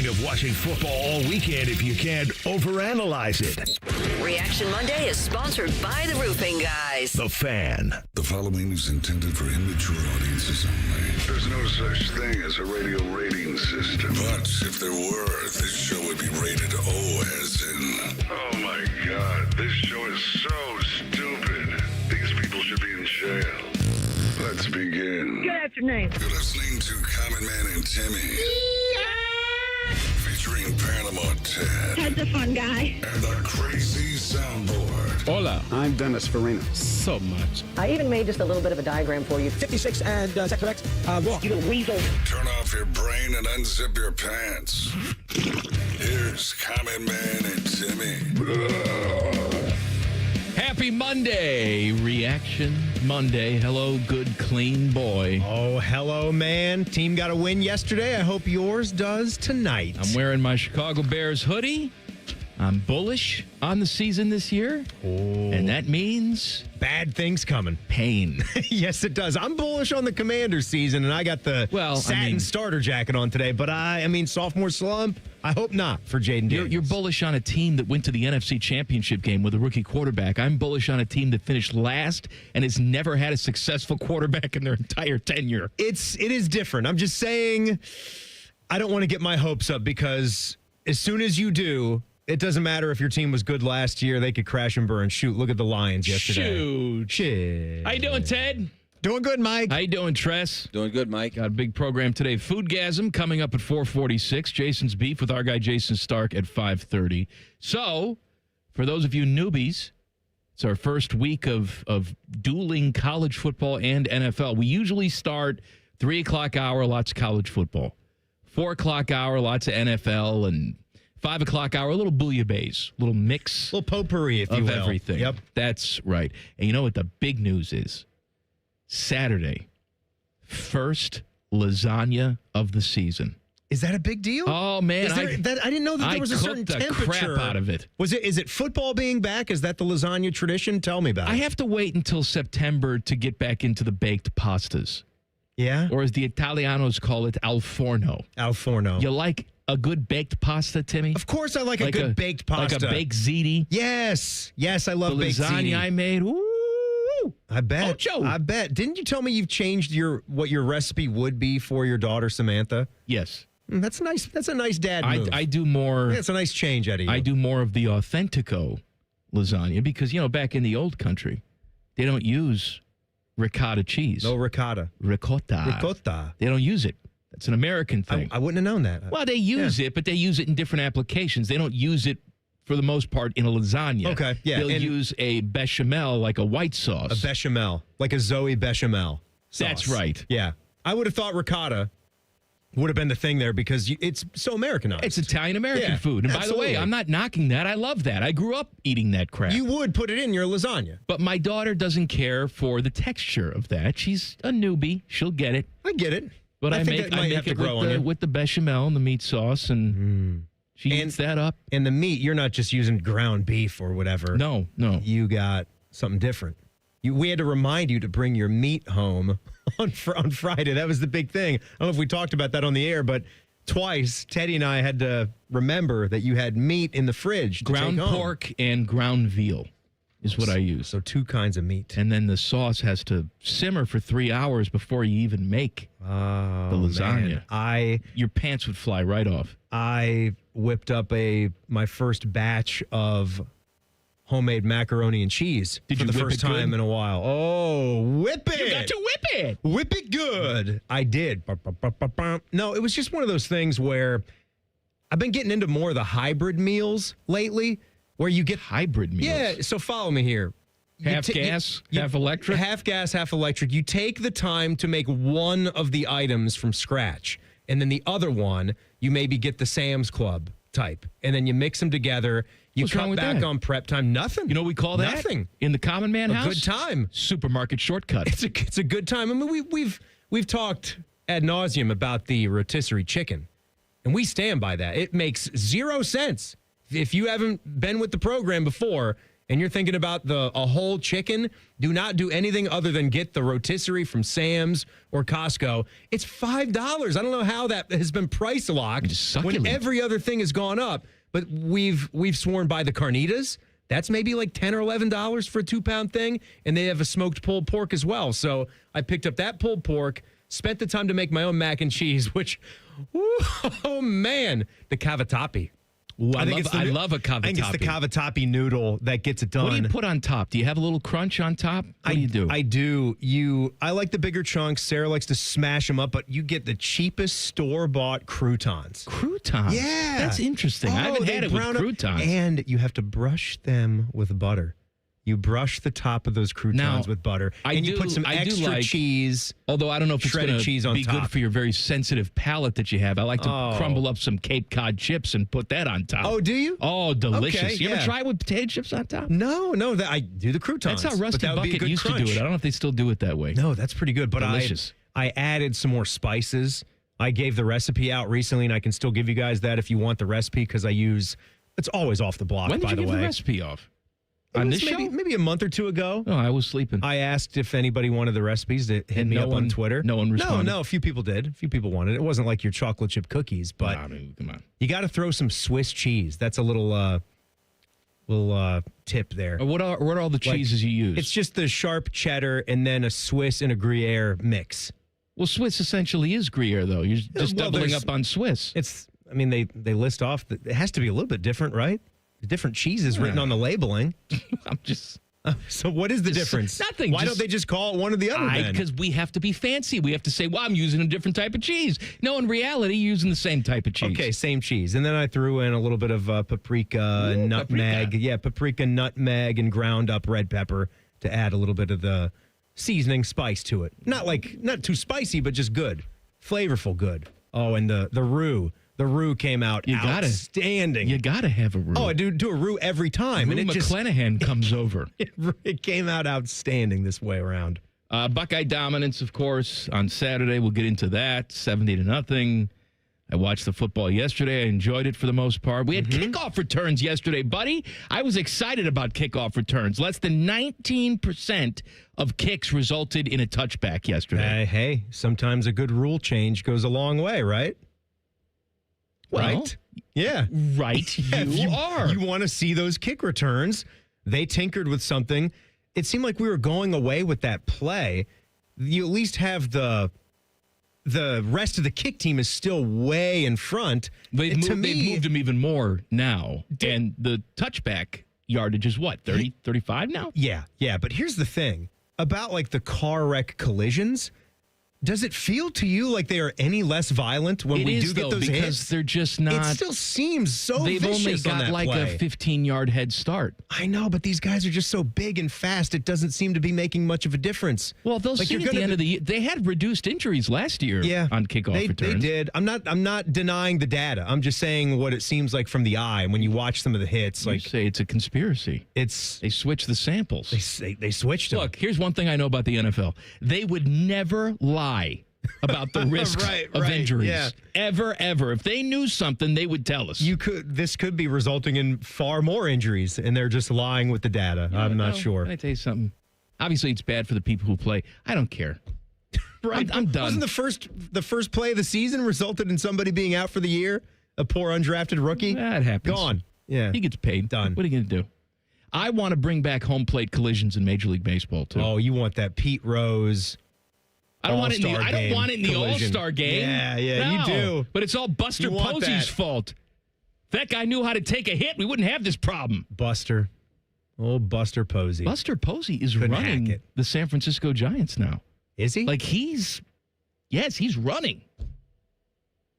of watching football all weekend if you can't overanalyze it. Reaction Monday is sponsored by the Roofing Guys. The Fan. The following is intended for immature audiences only. There's no such thing as a radio rating system. But if there were, this show would be rated O as in... Oh my God, this show is so stupid. These people should be in jail. Let's begin. Good afternoon. You're listening to Common Man and Timmy. Featuring Panama Ted. Ted's a fun guy. And the crazy soundboard. Hola, I'm Dennis Farina. so much. I even made just a little bit of a diagram for you. 56 and Sector X. Walk. You little weasel. Turn off your brain and unzip your pants. Here's Common Man and Timmy. Happy Monday, Reaction Monday. Hello, good, clean boy. Oh, hello, man. Team got a win yesterday. I hope yours does tonight. I'm wearing my Chicago Bears hoodie. I'm bullish on the season this year. And that means Bad things coming. pain. Yes, it does. I'm bullish on the Commander season, and I got the satin starter jacket on today. But I mean, sophomore slump, I hope not for Jaden Daniels. You're bullish on a team that went to the NFC Championship game with a rookie quarterback. I'm bullish on a team that finished last and has never had a successful quarterback in their entire tenure. It is different. I'm just saying I don't want to get my hopes up because as soon as you do, it doesn't matter if your team was good last year. They could crash and burn. Shoot, look at the Lions yesterday. Shoot. Shit. How you doing, Ted? Doing good, Mike. How you doing, Tress? Doing good, Mike. Got a big program today. Foodgasm coming up at 4:46. Jason's Beef with our guy Jason Stark at 5:30. So, for those of you newbies, it's our first week of dueling college football and NFL. We usually start 3 o'clock hour, lots of college football. 4 o'clock hour, lots of NFL, and 5 o'clock hour, a little bouillabaisse, a little mix. A little potpourri, if you will. Of everything. Yep. That's right. And you know what the big news is? Saturday, first lasagna of the season. Is that a big deal? Oh, man. I didn't know that there was a certain cooked the temperature. crap out of it. Is it football being back? Is that the lasagna tradition? Tell me about I it. have to wait until September to get back into the baked pastas, Yeah? or as the Italianos call it, al forno. Al forno. You like a good baked pasta, Timmy? Of course I like a good baked pasta. Like a baked ziti? Yes. Yes, I love The baked lasagna ziti. I made, ooh. I bet. Ocho. I bet. Didn't you tell me you've changed what your recipe would be for your daughter, Samantha? Yes. That's nice. That's a nice dad move. I do more. Yeah, it's a nice change out of you. I do more of the Authentico lasagna because, back in the old country, they don't use ricotta cheese. No ricotta. Ricotta. Ricotta. They don't use it. That's an American thing. I wouldn't have known that. Well, they use it, but they use it in different applications. They don't use it, for the most part, in a lasagna. Okay, yeah. They'll use a bechamel, like a white sauce. A bechamel. Like a Zoe bechamel sauce. That's right. Yeah. I would have thought ricotta would have been the thing there because it's so Americanized. It's Italian-American Yeah, food. And absolutely. by the way, I'm not knocking that. I love that. I grew up eating that crap. You would put it in your lasagna. But my daughter doesn't care for the texture of that. She's a newbie. She'll get it. I get it. But I think make that might have to grow on you. with the bechamel and the meat sauce, and she eats that up. And the meat, you're not just using ground beef or whatever. No. You got something different. We had to remind you to bring your meat home on Friday. That was the big thing. I don't know if we talked about that on the air, but twice, Teddy and I had to remember that you had meat in the fridge. Ground pork and ground veal is what I use. So 2 kinds of meat. And then the sauce has to simmer for 3 hours before you even make the lasagna. Man. Your pants would fly right off. I whipped up my first batch of homemade macaroni and cheese Did for you the whip first it time good? in a while. Oh, whip it. You got to whip it. Whip it good. I did. No, it was just one of those things where I've been getting into more of the hybrid meals lately where you get hybrid meals. Yeah, so follow me here. Half gas, half electric? Half gas, half electric. You take the time to make one of the items from scratch, and then the other one, you maybe get the Sam's Club type, and then you mix them together. You What's wrong cut with back that? on prep time. Nothing. You know what we call that? Nothing. In the common man house? A good time. Supermarket shortcut. It's a good time. I mean, we've talked ad nauseum about the rotisserie chicken, and we stand by that. It makes 0 sense. If you haven't been with the program before, and you're thinking about a whole chicken, do not do anything other than get the rotisserie from Sam's or Costco. It's $5. I don't know how that has been price locked when every other thing has gone up. But we've sworn by the carnitas. That's maybe like $10 or $11 for a 2-pound thing. And they have a smoked pulled pork as well. So I picked up that pulled pork, spent the time to make my own mac and cheese, which, oh man, the cavatappi. Ooh, I love a cavatappi. I think it's the cavatappi noodle that gets it done. What do you put on top? Do you have a little crunch on top? What do you do? I do. I like the bigger chunks. Sarah likes to smash them up, but you get the cheapest store-bought croutons. Croutons? Yeah. That's interesting. I haven't had it with croutons. And you have to brush them with butter. You brush the top of those croutons with butter. You put some extra cheese. Although I don't know if it's going to be top. good for your very sensitive palate that you have. I like to crumble up some Cape Cod chips and put that on top. Oh, do you? Oh, delicious. Okay, you ever try it with potato chips on top? No. I do the croutons. That's how Rusty Bucket used to do it. I don't know if they still do it that way. No, that's pretty good. But delicious. I added some more spices. I gave the recipe out recently, and I can still give you guys that if you want the recipe because it's always off the block, by the way. When did you give the recipe off? On this show? Maybe a month or two ago. Oh, I was sleeping. I asked if anybody wanted the recipes to hit me up on Twitter. No one responded. No, a few people did. A few people wanted it. It wasn't like your chocolate chip cookies, but come on. You got to throw some Swiss cheese. That's a little tip there. What are all the cheeses you use? It's just the sharp cheddar and then a Swiss and a Gruyere mix. Well, Swiss essentially is Gruyere, though. You're just doubling up on Swiss. They list off that it has to be a little bit different, right? The different cheeses written on the labeling. I'm just... So what is the difference? Nothing. Why don't they just call it one or the other then? Because we have to be fancy. We have to say, well, I'm using a different type of cheese. No, in reality, you're using the same type of cheese. Okay, same cheese. And then I threw in a little bit of paprika and nutmeg. Paprika. Yeah, paprika, nutmeg, and ground up red pepper to add a little bit of the seasoning spice to it. Not too spicy, but just good. Flavorful good. Oh, and the roux. The roux came out outstanding. You got to have a roux. Oh, I do a roux every time. Roux McClanahan comes over. It came out outstanding this way around. Buckeye dominance, of course, on Saturday. We'll get into that. 70-0. I watched the football yesterday. I enjoyed it for the most part. We had kickoff returns yesterday, buddy. I was excited about kickoff returns. Less than 19% of kicks resulted in a touchback yesterday. Hey, sometimes a good rule change goes a long way, right? Well, right? Yeah. Right. You are. You want to see those kick returns. They tinkered with something. It seemed like we were going away with that play. You at least have the rest of the kick team is still way in front. They've moved them even more now. And the touchback yardage is what, 30, 35 now? Yeah. But here's the thing about like the car wreck collisions. Does it feel to you like they are any less violent when we do get those because hits? They're just not. It still seems so They've vicious only on got that like play. a 15-yard head start. I know, but these guys are just so big and fast. It doesn't seem to be making much of a difference. Well, they'll see at the end of the year. They had reduced injuries last year on kickoff returns. They did. I'm not denying the data. I'm just saying what it seems like from the eye when you watch some of the hits. You say it's a conspiracy. They switched the samples. They switched them. Look, here's one thing I know about the NFL. They would never lie about the risk of injuries. Yeah. Ever. If they knew something, they would tell us. This could be resulting in far more injuries, and they're just lying with the data. I'm not sure. Can I tell you something? Obviously, it's bad for the people who play. I don't care. Right. I'm done. Wasn't the first play of the season resulted in somebody being out for the year? A poor undrafted rookie? That happens. Gone. Yeah. He gets paid. Done. What are you going to do? I want to bring back home plate collisions in Major League Baseball, too. Oh, you want that Pete Rose... I don't want it in the All-Star game. Yeah, you do. But it's all Buster Posey's fault. If that guy knew how to take a hit, we wouldn't have this problem. Buster. Old Buster Posey. Buster Posey is running the San Francisco Giants now. Is he? He's running.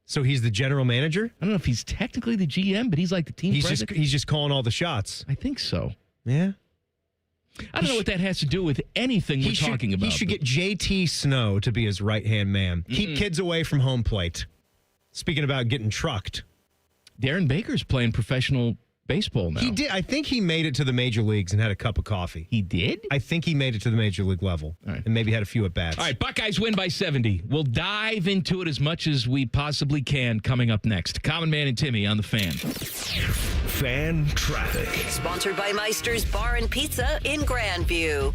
So he's the general manager? I don't know if he's technically the GM, but he's like the team president. He's just calling all the shots. I think so. Yeah. I don't know what that has to do with anything we're talking about. He should get JT Snow to be his right-hand man. Keep kids away from home plate. Speaking about getting trucked. Darren Baker's playing professional baseball now. He did. I think he made it to the major leagues and had a cup of coffee. He did? I think he made it to the major league level and maybe had a few at-bats. All right, Buckeyes win by 70. We'll dive into it as much as we possibly can coming up next. Common Man and Timmy on the Fan. Fan traffic. Sponsored by Meister's Bar and Pizza in Grandview.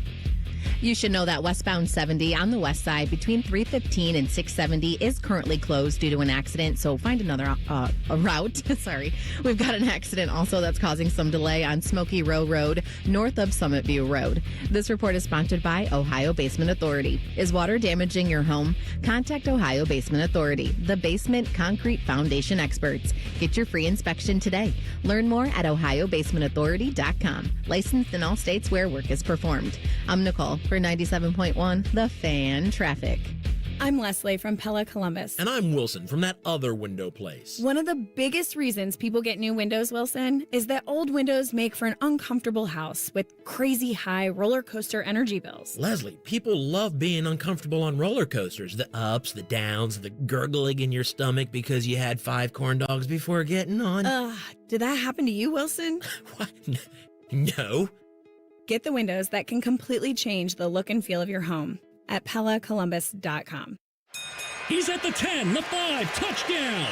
You should know that westbound 70 on the west side between 315 and 670 is currently closed due to an accident, so find another route. Sorry. We've got an accident also that's causing some delay on Smoky Row Road, north of Summit View Road. This report is sponsored by Ohio Basement Authority. Is water damaging your home? Contact Ohio Basement Authority, the basement concrete foundation experts. Get your free inspection today. Learn more at ohiobasementauthority.com. Licensed in all states where work is performed. I'm Nicole for 97.1 The Fan Traffic. I'm Leslie from Pella Columbus. And I'm Wilson from that other window place. One of the biggest reasons people get new windows, Wilson, is that old windows make for an uncomfortable house with crazy high roller coaster energy bills. Leslie, people love being uncomfortable on roller coasters. The ups, the downs, the gurgling in your stomach because you had 5 corn dogs before getting on. Did that happen to you, Wilson? What? No. Get the windows that can completely change the look and feel of your home at PellaColumbus.com. He's at the 10, the 5, touchdown!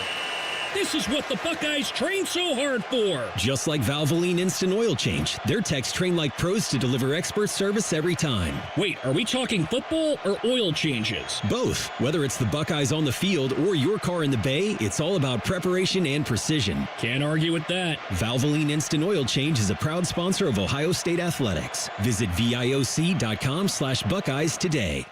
This is what the Buckeyes train so hard for. Just like Valvoline Instant Oil Change, their techs train like pros to deliver expert service every time. Wait, are we talking football or oil changes? Both. Whether it's the Buckeyes on the field or your car in the bay, it's all about preparation and precision. Can't argue with that. Valvoline Instant Oil Change is a proud sponsor of Ohio State Athletics. Visit VIOC.com/Buckeyes today.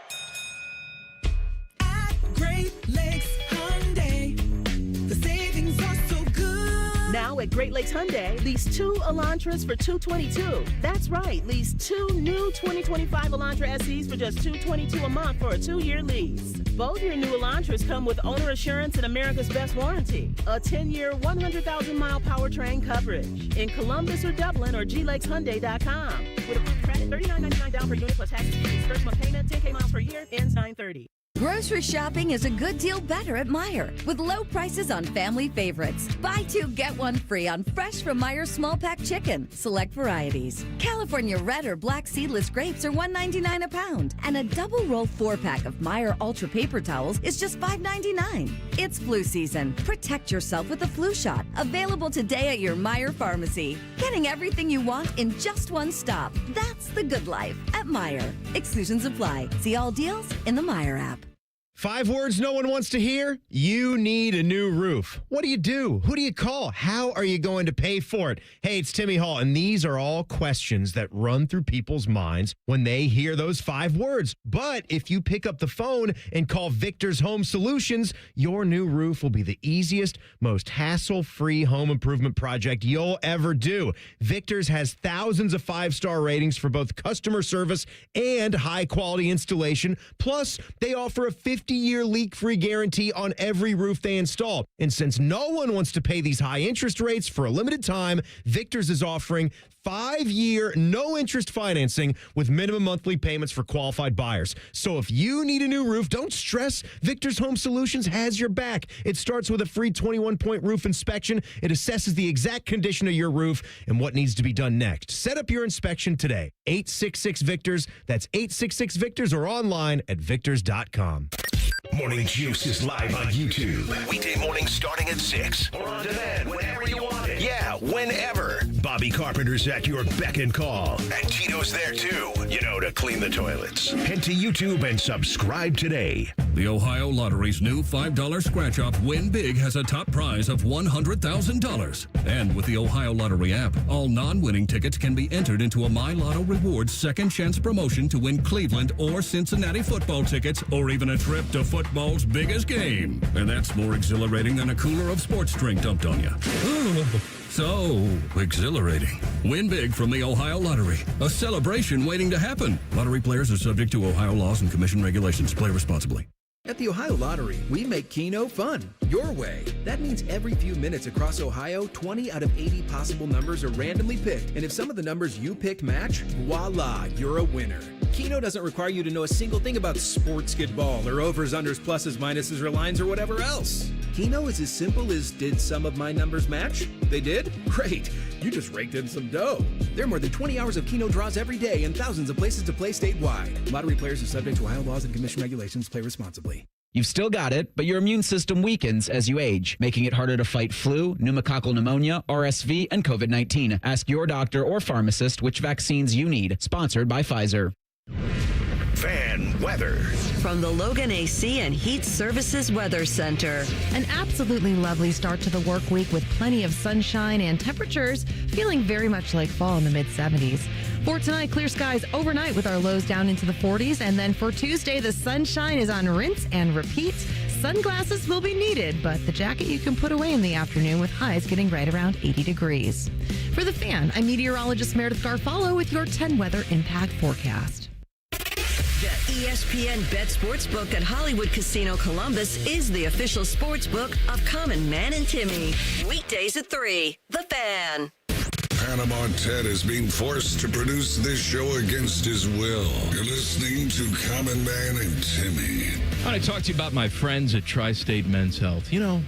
Now at Great Lakes Hyundai, lease 2 Elantras for $222. That's right, lease 2 new 2025 Elantra SEs for just $222 a month for a 2-year lease. Both your new Elantras come with owner assurance and America's Best Warranty, a 10-year, 100,000-mile powertrain coverage in Columbus or Dublin or glakeshyundai.com. With approved credit, $39.99 down per unit plus taxes, fees, first month payment, 10K miles per year, ends 9/30. Grocery shopping is a good deal better at Meijer with low prices on family favorites. Buy 2, get 1 free on fresh from Meijer small pack chicken, select varieties. California red or black seedless grapes are $1.99 a pound, and a double roll 4-pack of Meijer Ultra paper towels is just $5.99. It's flu season. Protect yourself with a flu shot. Available today at your Meijer pharmacy. Getting everything you want in just one stop. That's the good life at Meijer. Exclusions apply. See all deals in the Meijer app. 5 words no one wants to hear? You need a new roof. What do? Who do you call? How are you going to pay for it? Hey, it's Timmy Hall, and these are all questions that run through people's minds when they hear those 5 words. But if you pick up the phone and call Victor's Home Solutions, your new roof will be the easiest, most hassle-free home improvement project you'll ever do. Victor's has thousands of 5-star ratings for both customer service and high-quality installation. Plus, they offer a 50-year leak-free guarantee on every roof they install. And since no one wants to pay these high interest rates for a limited time, Victor's is offering 5-year, no-interest financing with minimum monthly payments for qualified buyers. So if you need a new roof, don't stress. Victor's Home Solutions has your back. It starts with a free 21-point roof inspection. It assesses the exact condition of your roof and what needs to be done next. Set up your inspection today. 866-VICTORS. That's 866-VICTORS or online at victors.com. Morning Juice is live on YouTube. Weekday mornings starting at 6. Or on demand whenever you want it. Yeah, whenever. Bobby Carpenter's at your beck and call. And Tito's there too, to clean the toilets. Head to YouTube and subscribe today. The Ohio Lottery's new $5 scratch-off Win Big has a top prize of $100,000. And with the Ohio Lottery app, all non-winning tickets can be entered into a My Lotto Rewards second chance promotion to win Cleveland or Cincinnati football tickets or even a trip to football's biggest game. And that's more exhilarating than a cooler of sports drink dumped on you. So exhilarating. Win big from the Ohio Lottery. A celebration waiting to happen. Lottery players are subject to Ohio laws and commission regulations. Play responsibly. At the Ohio Lottery, we make Keno fun, your way. That means every few minutes across Ohio, 20 out of 80 possible numbers are randomly picked. And if some of the numbers you picked match, voila, you're a winner. Keno doesn't require you to know a single thing about sports, skidball, or overs, unders, pluses, minuses, or lines, or whatever else. Keno is as simple as, did some of my numbers match? They did? Great. You just raked in some dough. There are more than 20 hours of Keno draws every day and thousands of places to play statewide. Lottery players are subject to Ohio laws and commission regulations. Play responsibly. You've still got it, but your immune system weakens as you age, making it harder to fight flu, pneumococcal pneumonia, RSV, and COVID-19. Ask your doctor or pharmacist which vaccines you need. Sponsored by Pfizer. Fan weather. From the Logan AC and Heat Services Weather Center. An absolutely lovely start to the work week with plenty of sunshine and temperatures feeling very much like fall in the mid-70s. For tonight, clear skies overnight with our lows down into the 40s. And then for Tuesday, the sunshine is on rinse and repeat. Sunglasses will be needed, but the jacket you can put away in the afternoon with highs getting right around 80 degrees. For The Fan, I'm meteorologist Meredith Garfalo with your 10 weather impact forecast. The ESPN Bet Sportsbook at Hollywood Casino Columbus is the official sportsbook of Common Man and Timmy. Weekdays at 3. The Fan. Panama Ted is being forced to produce this show against his will. You're listening to Common Man and Timmy. I want to talk to you about my friends at Tri-State Men's Health. You know,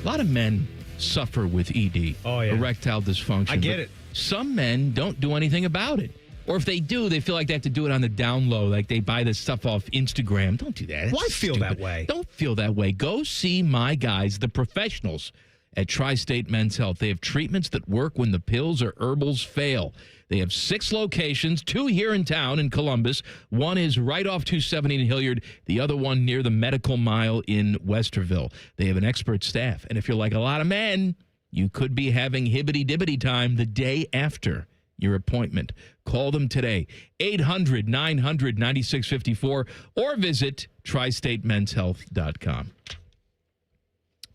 a lot of men suffer with ED, erectile dysfunction. I get it. Some men don't do anything about it. Or if they do, they feel like they have to do it on the down low, like they buy this stuff off Instagram. Don't do that. Why feel that way? Don't feel that way. Go see my guys, the professionals at Tri-State Men's Health. They have treatments that work when the pills or herbals fail. They have 6 locations, 2 here in town in Columbus. One is right off 270 in Hilliard. The other one near the Medical Mile in Westerville. They have an expert staff. And if you're like a lot of men, you could be having hibbity-dibbity time the day after your appointment. Call them today, 800-900-9654, or visit tristatemenshealth.com.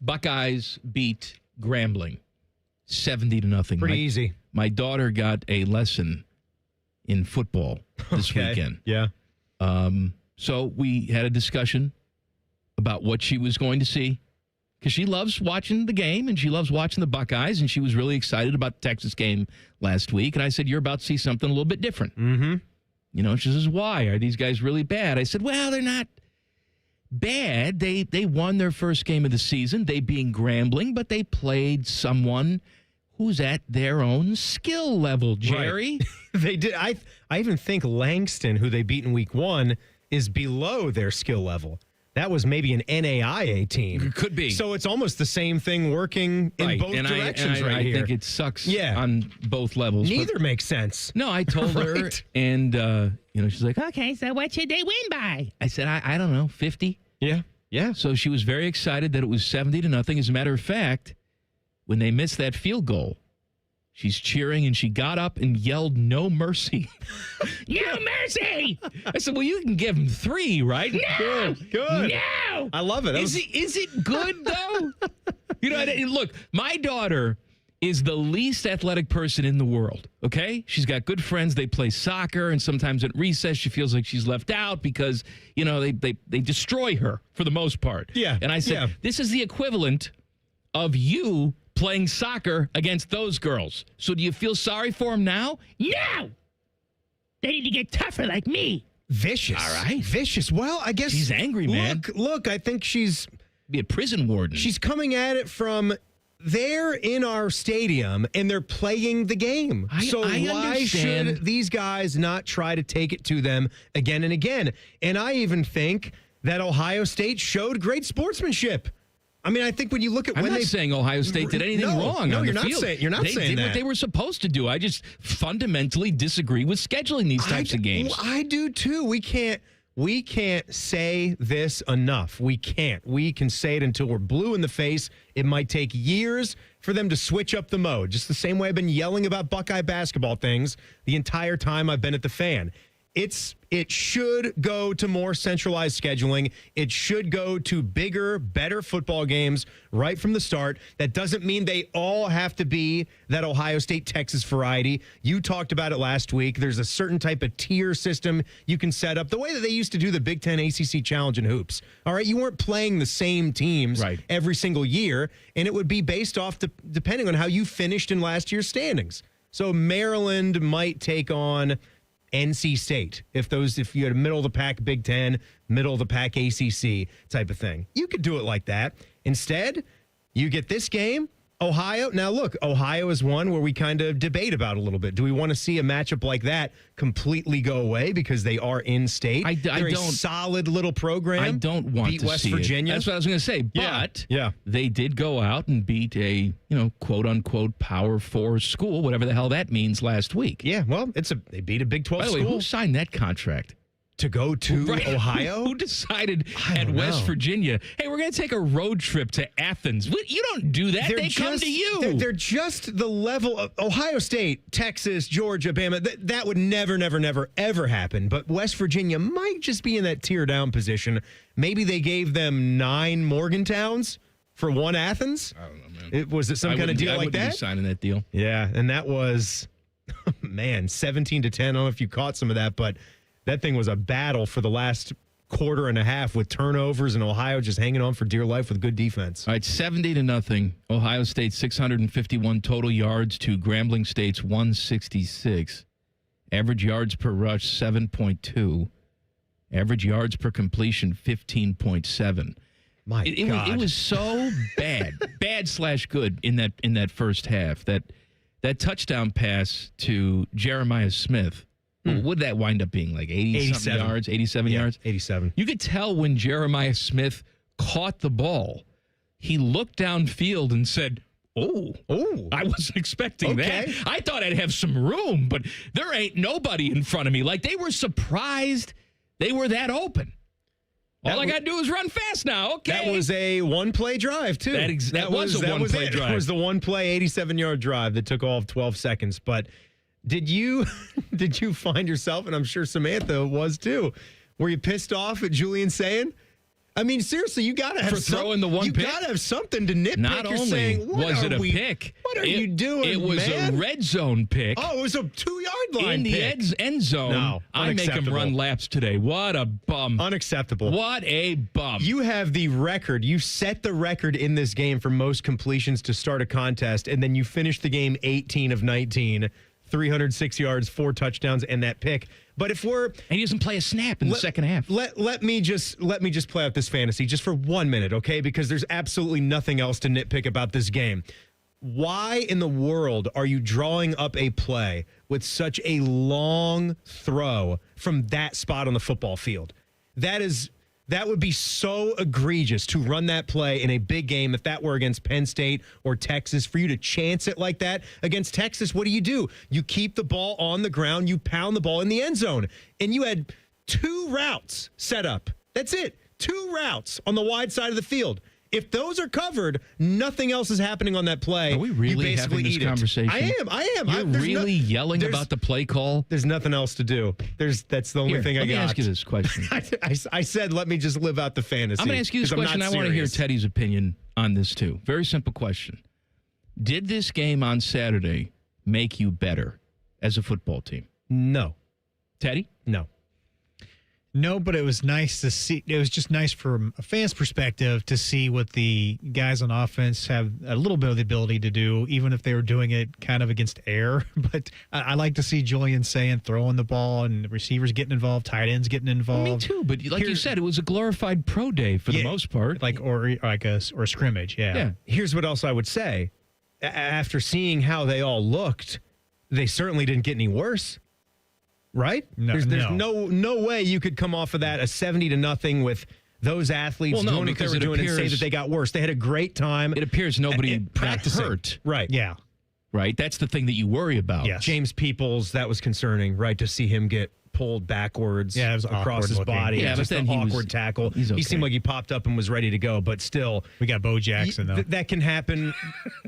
Buckeyes beat Grambling 70-0. Pretty easy. My daughter got a lesson in football this weekend. Yeah. So we had a discussion about what she was going to see, because she loves watching the game and she loves watching the Buckeyes, and she was really excited about the Texas game last week. And I said, you're about to see something a little bit different. Mm-hmm. You know, she says, why? Are these guys really bad? I said, well, they're not bad. They won their first game of the season, they being Grambling, but they played someone who's at their own skill level, Jerry. Right. They did. I even think Langston, who they beat in week 1, is below their skill level. That was maybe an NAIA team. It could be. So it's almost the same thing working in both directions I here. think it sucks on both levels. Neither makes sense. No, I told her, and she's like, okay, so what should they win by? I said, I don't know, 50? Yeah. So she was very excited that it was 70-0. As a matter of fact, when they missed that field goal, she's cheering, and she got up and yelled, "No mercy." No mercy! I said, well, you can give them 3, right? No! Good. No! I love it. Is it good, though? Look, my daughter is the least athletic person in the world, okay? She's got good friends. They play soccer, and sometimes at recess she feels like she's left out because, they destroy her for the most part. Yeah. And I said, this is the equivalent of you playing soccer against those girls. So do you feel sorry for them now? No! They need to get tougher like me. Vicious. All right. Vicious. Well, I guess she's angry, man. Look, I think she's... Be a prison warden. She's coming at it from... They're in our stadium, and they're playing the game. So why understand. should these guys not try to take it to them again and again? And I even think that Ohio State showed great sportsmanship. I mean, I think when you look at I'm when not saying Ohio State did anything wrong. No, on you're the not field. saying you're not they saying did that. what they were supposed to do. I just fundamentally disagree with scheduling these types of games. I do too. We can't say this enough. We can't. We can say it until we're blue in the face. It might take years for them to switch up the mode. Just the same way I've been yelling about Buckeye basketball things the entire time I've been at the Fan. It should go to more centralized scheduling. It should go to bigger, better football games right from the start. That doesn't mean they all have to be that Ohio State-Texas variety. You talked about it last week. There's a certain type of tier system you can set up, the way that they used to do the Big Ten ACC Challenge in hoops. All right, you weren't playing the same teams every single year, and it would be based off depending on how you finished in last year's standings. So Maryland might take on NC State, if you had a middle of the pack Big Ten, middle of the pack ACC type of thing. You could do it like that. Instead, you get this game, Ohio. Now, look, Ohio is one where we kind of debate about a little bit. Do we want to see a matchup like that completely go away because they are in state? They're a solid little program. I don't want beat to West see Virginia. it. That's what I was going to say. But yeah, they did go out and beat a, quote unquote Power 4 school, whatever the hell that means, last week. Yeah, well, they beat a Big 12 By the school. way, who signed that contract? To go to Ohio? Who decided at West Virginia, hey, we're going to take a road trip to Athens? You don't do that. They come to you. They're just the level of Ohio State, Texas, Georgia, Bama. That would never, ever happen. But West Virginia might just be in that tier down position. Maybe they gave them 9 Morgantowns for 1 Athens. I don't know, man. Was it some kind of deal like that? I wouldn't be signing that deal. Yeah, and that was, 17-10. I don't know if you caught some of that, but that thing was a battle for the last quarter and a half with turnovers and Ohio just hanging on for dear life with good defense. All right, 70-0. Ohio State 651 total yards to Grambling State's 166. Average yards per rush 7.2. Average yards per completion 15.7. My God. It was so bad, bad/good in that first half. That touchdown pass to Jeremiah Smith. What would that wind up being, like 87 yards, 87 yards? 87. You could tell when Jeremiah Smith caught the ball, he looked downfield and said, oh, I wasn't expecting that. I thought I'd have some room, but there ain't nobody in front of me. Like, they were surprised they were that open. All I got to do is run fast now. Okay. That was a one-play drive, too. That was a one-play drive. It was the one-play 87-yard drive that took all of 12 seconds, but Did you find yourself, and I'm sure Samantha was too, were you pissed off at Julian saying? I mean, seriously, you got to have throwing the one pick. You got to have something to nitpick. Not You're only saying, was it a pick, what are you doing, It was man? a red zone pick. Oh, it was a 2-yard line in the pick. end zone. No, I make him run laps today. What a bum! Unacceptable. What a bum! You have the record. You set the record in this game for most completions to start a contest, and then you finish the game 18 of 19. 306 yards, 4 touchdowns, and that pick. But if we're and he doesn't play a snap in the second half. Let me just play out this fantasy just for 1 minute, okay? Because there's absolutely nothing else to nitpick about this game. Why in the world are you drawing up a play with such a long throw from that spot on the football field? That would be so egregious to run that play in a big game if that were against Penn State or Texas. For you to chance it like that against Texas, what do? You keep the ball on the ground, you pound the ball in the end zone. And you had 2 routes set up. That's it. 2 routes on the wide side of the field. If those are covered, nothing else is happening on that play. Are we really having this conversation? I am. You're really yelling about the play call? There's nothing else to do. That's the only thing I got. Let me ask you this question. I said, let me just live out the fantasy. I'm going to ask you this question. I want to hear Teddy's opinion on this, too. Very simple question. Did this game on Saturday make you better as a football team? No. Teddy? No. No, but it was nice to see. It was just nice from a fan's perspective to see what the guys on offense have a little bit of the ability to do, even if they were doing it kind of against air. But I like to see Julian saying throwing the ball and the receivers getting involved, tight ends getting involved. Me too, but like you said, it was a glorified pro day for the most part. Or a scrimmage, yeah. Here's what else I would say. After seeing how they all looked, they certainly didn't get any worse. Right? No, there's no way you could come off of that a 70-0 with those athletes doing what they were doing and say that they got worse. They had a great time. It appears nobody got hurt. Right. Yeah. Right. That's the thing that you worry about. Yes. James Peoples, that was concerning, right? To see him get pulled backwards across his body. Yeah, just an awkward tackle. Okay. He seemed like he popped up and was ready to go, but still. We got Bo Jackson, though. That can happen.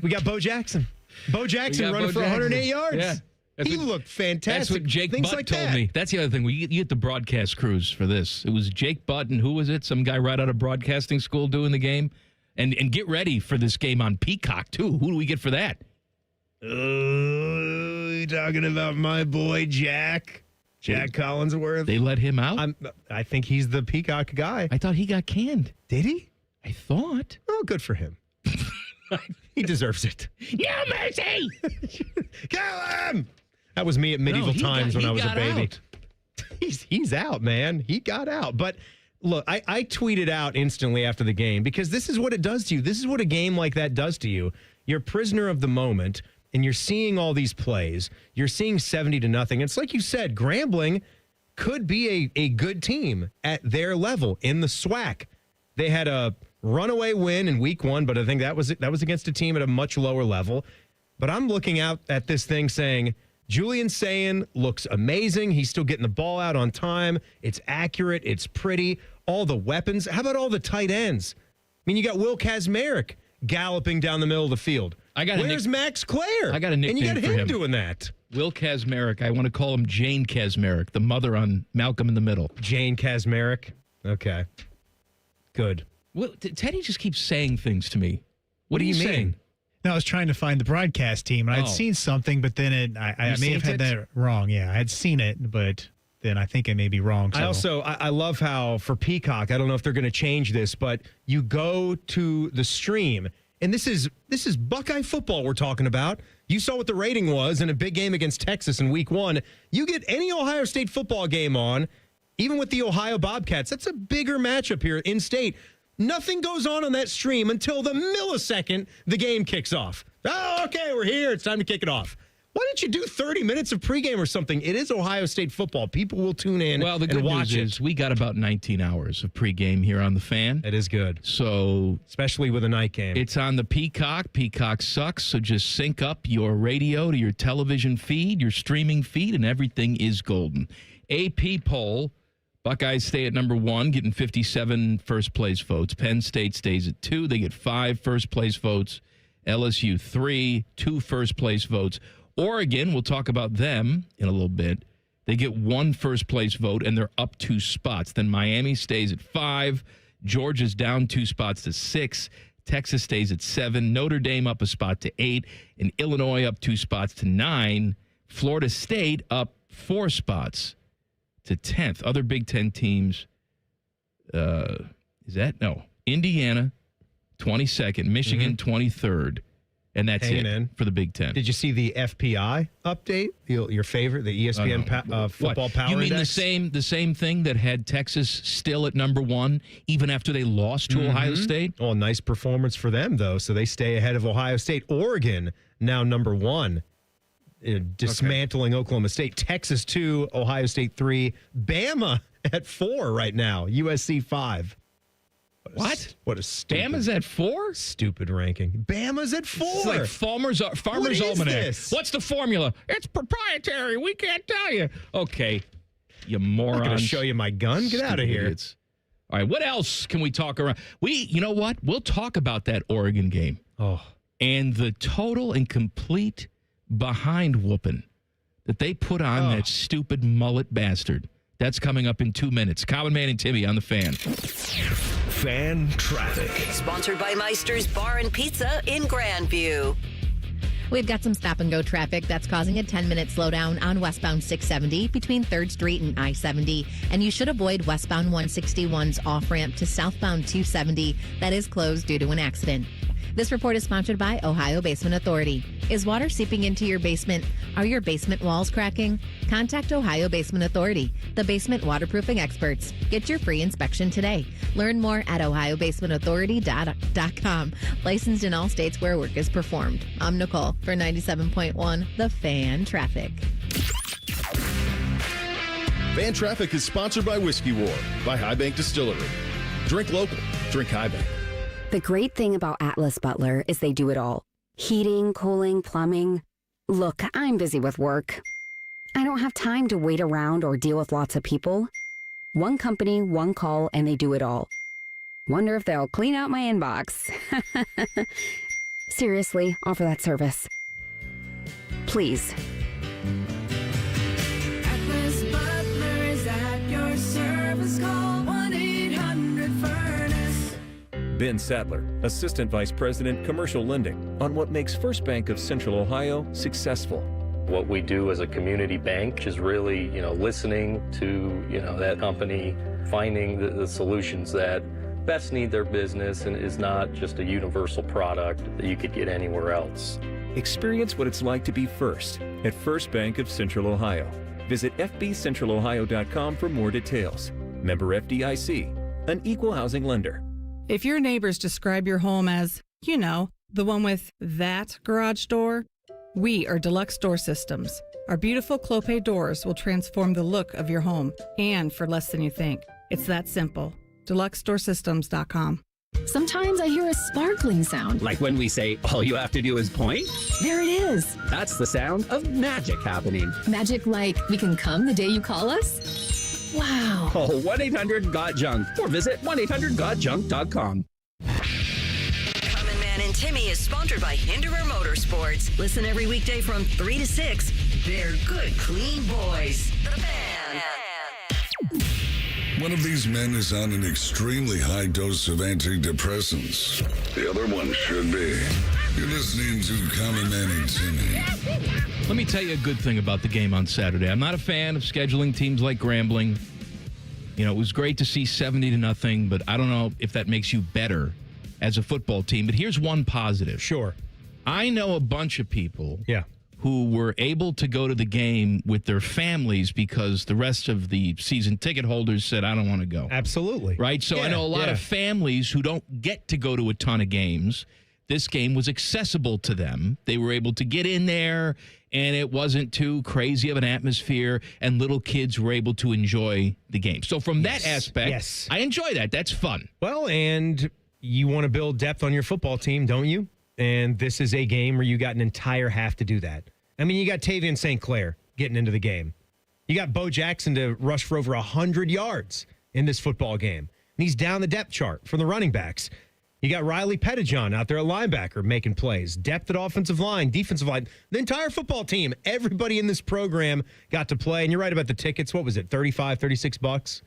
We got Bo Jackson. Bo Jackson running for 108 yards. Yeah. He looked fantastic. That's what Jake Butt told me. That's the other thing. You get the broadcast crews for this. It was Jake Butt and who was it? Some guy right out of broadcasting school doing the game. And get ready for this game on Peacock, too. Who do we get for that? You talking about my boy Jack Collinsworth? They let him out? I think he's the Peacock guy. I thought he got canned. Did he? I thought. Oh, good for him. He deserves it. No mercy! Kill him! That was me at medieval times when I was a baby. Out. He's out, man. He got out. But Look, I tweeted out instantly after the game because this is what it does to you. This is what a game like that does to you. You're a prisoner of the moment, and you're seeing all these plays. You're seeing 70-0. It's like you said, Grambling could be a good team at their level in the SWAC. They had a runaway win in week 1, but I think that was against a team at a much lower level. But I'm looking out at this thing saying, Julian Sayin looks amazing. He's still getting the ball out on time. It's accurate. It's pretty. All the weapons. How about all the tight ends? I mean, you got Will Kazmarek galloping down the middle of the field. Where's Max Clare? I got a nickname and you got for him doing that. Will Kazmarek. I want to call him Jane Kazmarek, the mother on Malcolm in the Middle. Jane Kazmarek. Okay. Good. Well, Teddy just keeps saying things to me. What are you mean? saying? No, I was trying to find the broadcast team, and I'd seen something, but then I may have had that wrong. Yeah, I had seen it, but then I think I may be wrong. So. I love how for Peacock, I don't know if they're going to change this, but you go to the stream, and this is Buckeye football we're talking about. You saw what the rating was in a big game against Texas in week 1. You get any Ohio State football game on, even with the Ohio Bobcats. That's a bigger matchup here in state. Nothing goes on that stream until the millisecond the game kicks off. Oh, okay, we're here. It's time to kick it off. Why don't you do 30 minutes of pregame or something? It is Ohio State football. People will tune in and watch it. Well, the good news is we got about 19 hours of pregame here on the Fan. It is good. So, especially with a night game. It's on the Peacock. Peacock sucks, so just sync up your radio to your television feed, your streaming feed, and everything is golden. AP poll. Buckeyes stay at number 1, getting 57 first-place votes. Penn State stays at 2. They get 5 first-place votes. LSU 3, 2 first-place votes. Oregon, we'll talk about them in a little bit. They get 1 first-place vote, and they're up 2 spots. Then Miami stays at 5. Georgia's down 2 spots to 6. Texas stays at 7. Notre Dame up a spot to 8. And Illinois up 2 spots to 9. Florida State up 4 spots to 10th. Other Big Ten teams, Indiana, 22nd, Michigan, 23rd, and that's it for the Big Ten. Did you see the FPI update? Your favorite, the ESPN football power You mean index? the same thing that had Texas still at number 1, even after they lost to Ohio State? Oh, nice performance for them, though, so they stay ahead of Ohio State. Oregon, now number 1. Dismantling Oklahoma State. Texas 2, Ohio State 3, Bama at 4 right now. USC 5. What? What a stupid. Bama's at 4? Stupid ranking. Bama's at 4. It's like Farmer's Almanac. This? What's the formula? It's proprietary. We can't tell you. Okay, you moron. I'm going to show you my gun. Get out of here. Idiots. All right, what else can we talk around? You know what? We'll talk about that Oregon game. Oh. And the total and complete behind whooping that they put on that stupid mullet bastard. That's coming up in 2 minutes. Common Man and Timmy on the Fan. Fan traffic. Sponsored by Meister's Bar and Pizza in Grandview. We've got some stop-and-go traffic that's causing a 10-minute slowdown on westbound 670 between 3rd Street and I-70. And you should avoid westbound 161's off-ramp to southbound 270. That is closed due to an accident. This report is sponsored by Ohio Basement Authority. Is water seeping into your basement? Are your basement walls cracking? Contact Ohio Basement Authority, the basement waterproofing experts. Get your free inspection today. Learn more at ohiobasementauthority.com. Licensed in all states where work is performed. I'm Nicole for 97.1 The Fan Traffic. Fan Traffic is sponsored by Whiskey War by High Bank Distillery. Drink local. Drink High Bank. The great thing about Atlas Butler is they do it all. Heating, cooling, plumbing. Look, I'm busy with work. I don't have time to wait around or deal with lots of people. One company, one call, and they do it all. Wonder if they'll clean out my inbox. Seriously, offer that service. Please. Atlas Butler is at your service. Call 1-800-FURNACE. Ben Sadler, Assistant Vice President, Commercial Lending, on what makes First Bank of Central Ohio successful. What we do as a community bank is really, listening to, that company, finding the solutions that best need their business and is not just a universal product that you could get anywhere else. Experience what it's like to be first at First Bank of Central Ohio. Visit fbcentralohio.com for more details. Member FDIC. an equal housing lender. If your neighbors describe your home as, the one with that garage door, we are Deluxe Door Systems. Our beautiful Clopay doors will transform the look of your home, and for less than you think. It's that simple. DeluxeDoorSystems.com. Sometimes I hear a sparkling sound. Like when we say, all you have to do is point? There it is. That's the sound of magic happening. Magic like we can come the day you call us? Wow. Call 1-800-GOT-JUNK or visit 1-800-GOT-JUNK.com. Common Man and Timmy is sponsored by Hinderer Motorsports. Listen every weekday from 3 to 6. They're good, clean boys. The Fan. One of these men is on an extremely high dose of antidepressants. The other one should be. You're listening to Common Man and Timmy. Let me tell you a good thing about the game on Saturday. I'm not a fan of scheduling teams like Grambling. It was great to see 70-0, but I don't know if that makes you better as a football team. But here's one positive. Sure. I know a bunch of people who were able to go to the game with their families because the rest of the season ticket holders said, I don't want to go. Absolutely. Right? So I know a lot of families who don't get to go to a ton of games. This game was accessible to them. They were able to get in there, and it wasn't too crazy of an atmosphere, and little kids were able to enjoy the game. So from that aspect, I enjoy that. That's fun. Well, and you want to build depth on your football team, don't you? And this is a game where you got an entire half to do that. I mean, you got Tavian St. Clair getting into the game. You got Bo Jackson to rush for over 100 yards in this football game. And he's down the depth chart from the running backs. You got Riley Pettijohn out there at linebacker making plays. Depth at offensive line, defensive line. The entire football team, everybody in this program got to play. And you're right about the tickets. What was it, $35, $36?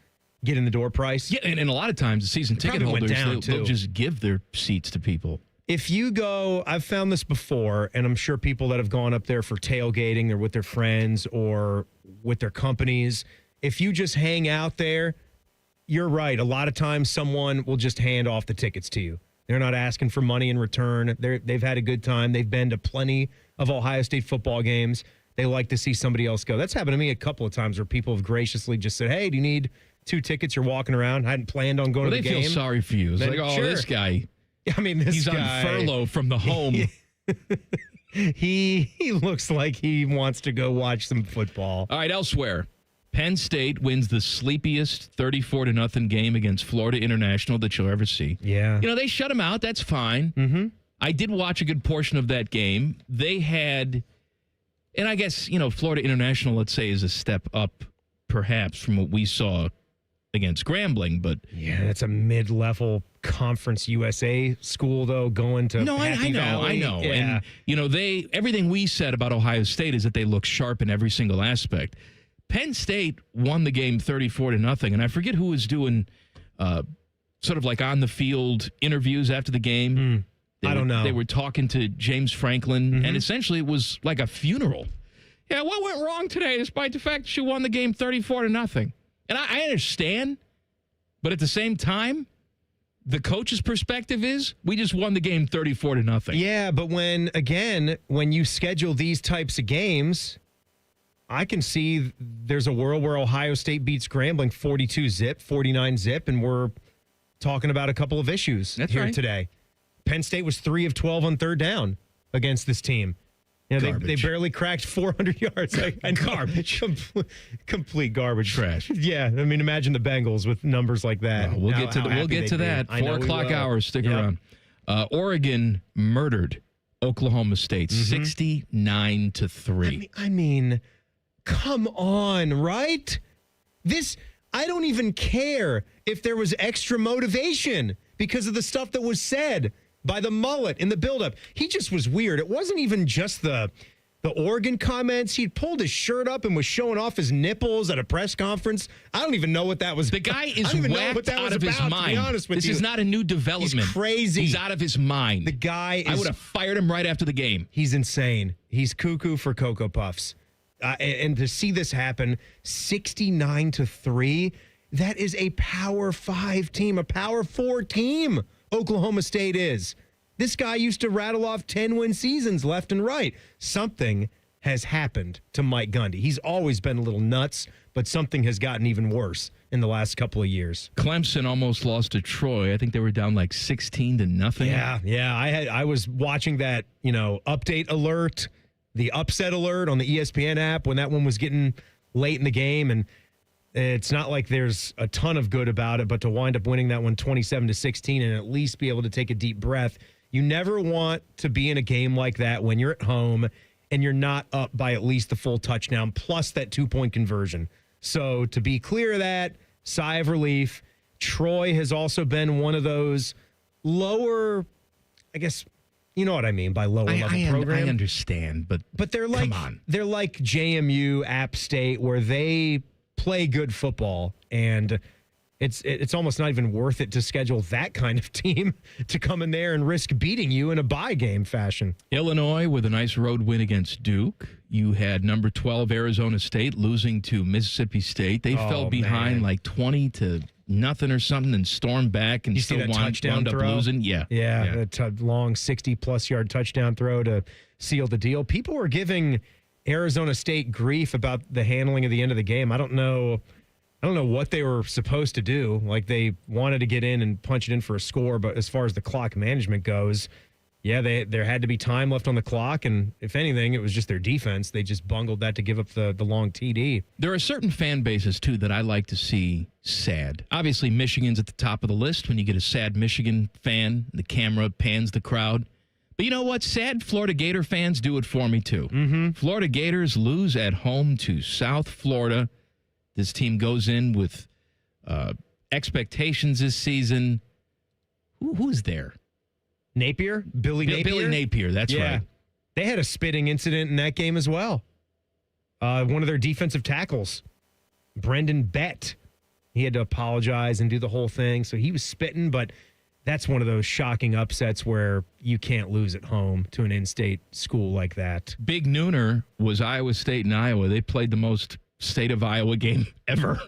Get in the door price? Yeah, and a lot of times the season ticket holders, they'll just give their seats to people. If you go, I've found this before, and I'm sure people that have gone up there for tailgating, they're with their friends or with their companies. If you just hang out there, you're right. A lot of times someone will just hand off the tickets to you. They're not asking for money in return. They've had a good time. They've been to plenty of Ohio State football games. They like to see somebody else go. That's happened to me a couple of times where people have graciously just said, hey, do you need 2 tickets? You're walking around. I hadn't planned on going to the game. They feel sorry for you. It's like, this guy. I mean, he's guy, on furlough from the home. He looks like he wants to go watch some football. All right, elsewhere. Penn State wins the sleepiest 34-0 game against Florida International that you'll ever see. Yeah. They shut them out. That's fine. Mm-hmm. I did watch a good portion of that game. They had, and I guess, Florida International, let's say, is a step up perhaps from what we saw against Grambling, but yeah, that's a mid-level Conference USA school, though, going to Happy Valley. I know. Yeah. And everything we said about Ohio State is that they look sharp in every single aspect. Penn State won the game 34-0, and I forget who was doing sort of like on the field interviews after the game. I don't know. They were talking to James Franklin, and essentially it was like a funeral. Yeah, what went wrong today, despite the fact that she won the game 34-0? And I understand, but at the same time, the coach's perspective is we just won the game 34-0. Yeah, but when you schedule these types of games, I can see there's a world where Ohio State beats Grambling 42-0, 49-0, and we're talking about a couple of issues today. Penn State was 3 of 12 on third down against this team. They barely cracked 400 yards. Garbage. Complete garbage. Trash. Yeah, I mean, imagine the Bengals with numbers like that. We'll get to that. 4 o'clock hour. Stick around. Oregon murdered Oklahoma State 69-3. I mean, come on, right? I don't even care if there was extra motivation because of the stuff that was said by the mullet in the buildup. He just was weird. It wasn't even just the Oregon comments. He'd pulled his shirt up and was showing off his nipples at a press conference. I don't even know what that was. The guy is whacked out of his mind. To be honest with this you. is not a new development. He's crazy. He's out of his mind. The guy is... I would have fired him right after the game. He's insane. He's cuckoo for Cocoa Puffs. And to see this happen, 69-3, that is a Power 5 team, a Power 4 team. Oklahoma State is. This guy used to rattle off 10-win seasons left and right. Something has happened to Mike Gundy. He's always been a little nuts, but something has gotten even worse in the last couple of years. Clemson almost lost to Troy. I think they were down like 16-0. Yeah. I was watching that, update alert, the upset alert on the ESPN app when that one was getting late in the game, and it's not like there's a ton of good about it, but to wind up winning that one 27-16 and at least be able to take a deep breath. You never want to be in a game like that when you're at home and you're not up by at least the full touchdown plus that 2-point conversion. So to be clear of that, sigh of relief. Troy has also been one of those lower, I guess, you know what I mean by lower level program. I understand, but they're like, come on. They're like JMU, App State, where they play good football, and it's almost not even worth it to schedule that kind of team to come in there and risk beating you in a bye game fashion. Illinois with a nice road win against Duke. You had number 12 Arizona State losing to Mississippi State. They fell behind like 20-0 or something and stormed back and you still see that touchdown wound up throw? losing. Yeah. That long 60-plus yard touchdown throw to seal the deal. People were giving Arizona State grief about the handling of the end of the game. I don't know what they were supposed to do. Like, they wanted to get in and punch it in for a score, but as far as the clock management goes, there had to be time left on the clock, and if anything, it was just their defense. They just bungled that to give up the long TD. There are certain fan bases, too, that I like to see sad. Obviously, Michigan's at the top of the list. When you get a sad Michigan fan, the camera pans the crowd. But you know what? Sad Florida Gator fans do it for me, too. Mm-hmm. Florida Gators lose at home to South Florida. This team goes in with expectations this season. Who's there? Napier? Billy Napier? Billy Napier, that's right. They had a spitting incident in that game as well. One of their defensive tackles, Brendan Bett, he had to apologize and do the whole thing. So he was spitting, but that's one of those shocking upsets where you can't lose at home to an in-state school like that. Big nooner was Iowa State and Iowa. They played the most state of Iowa game ever.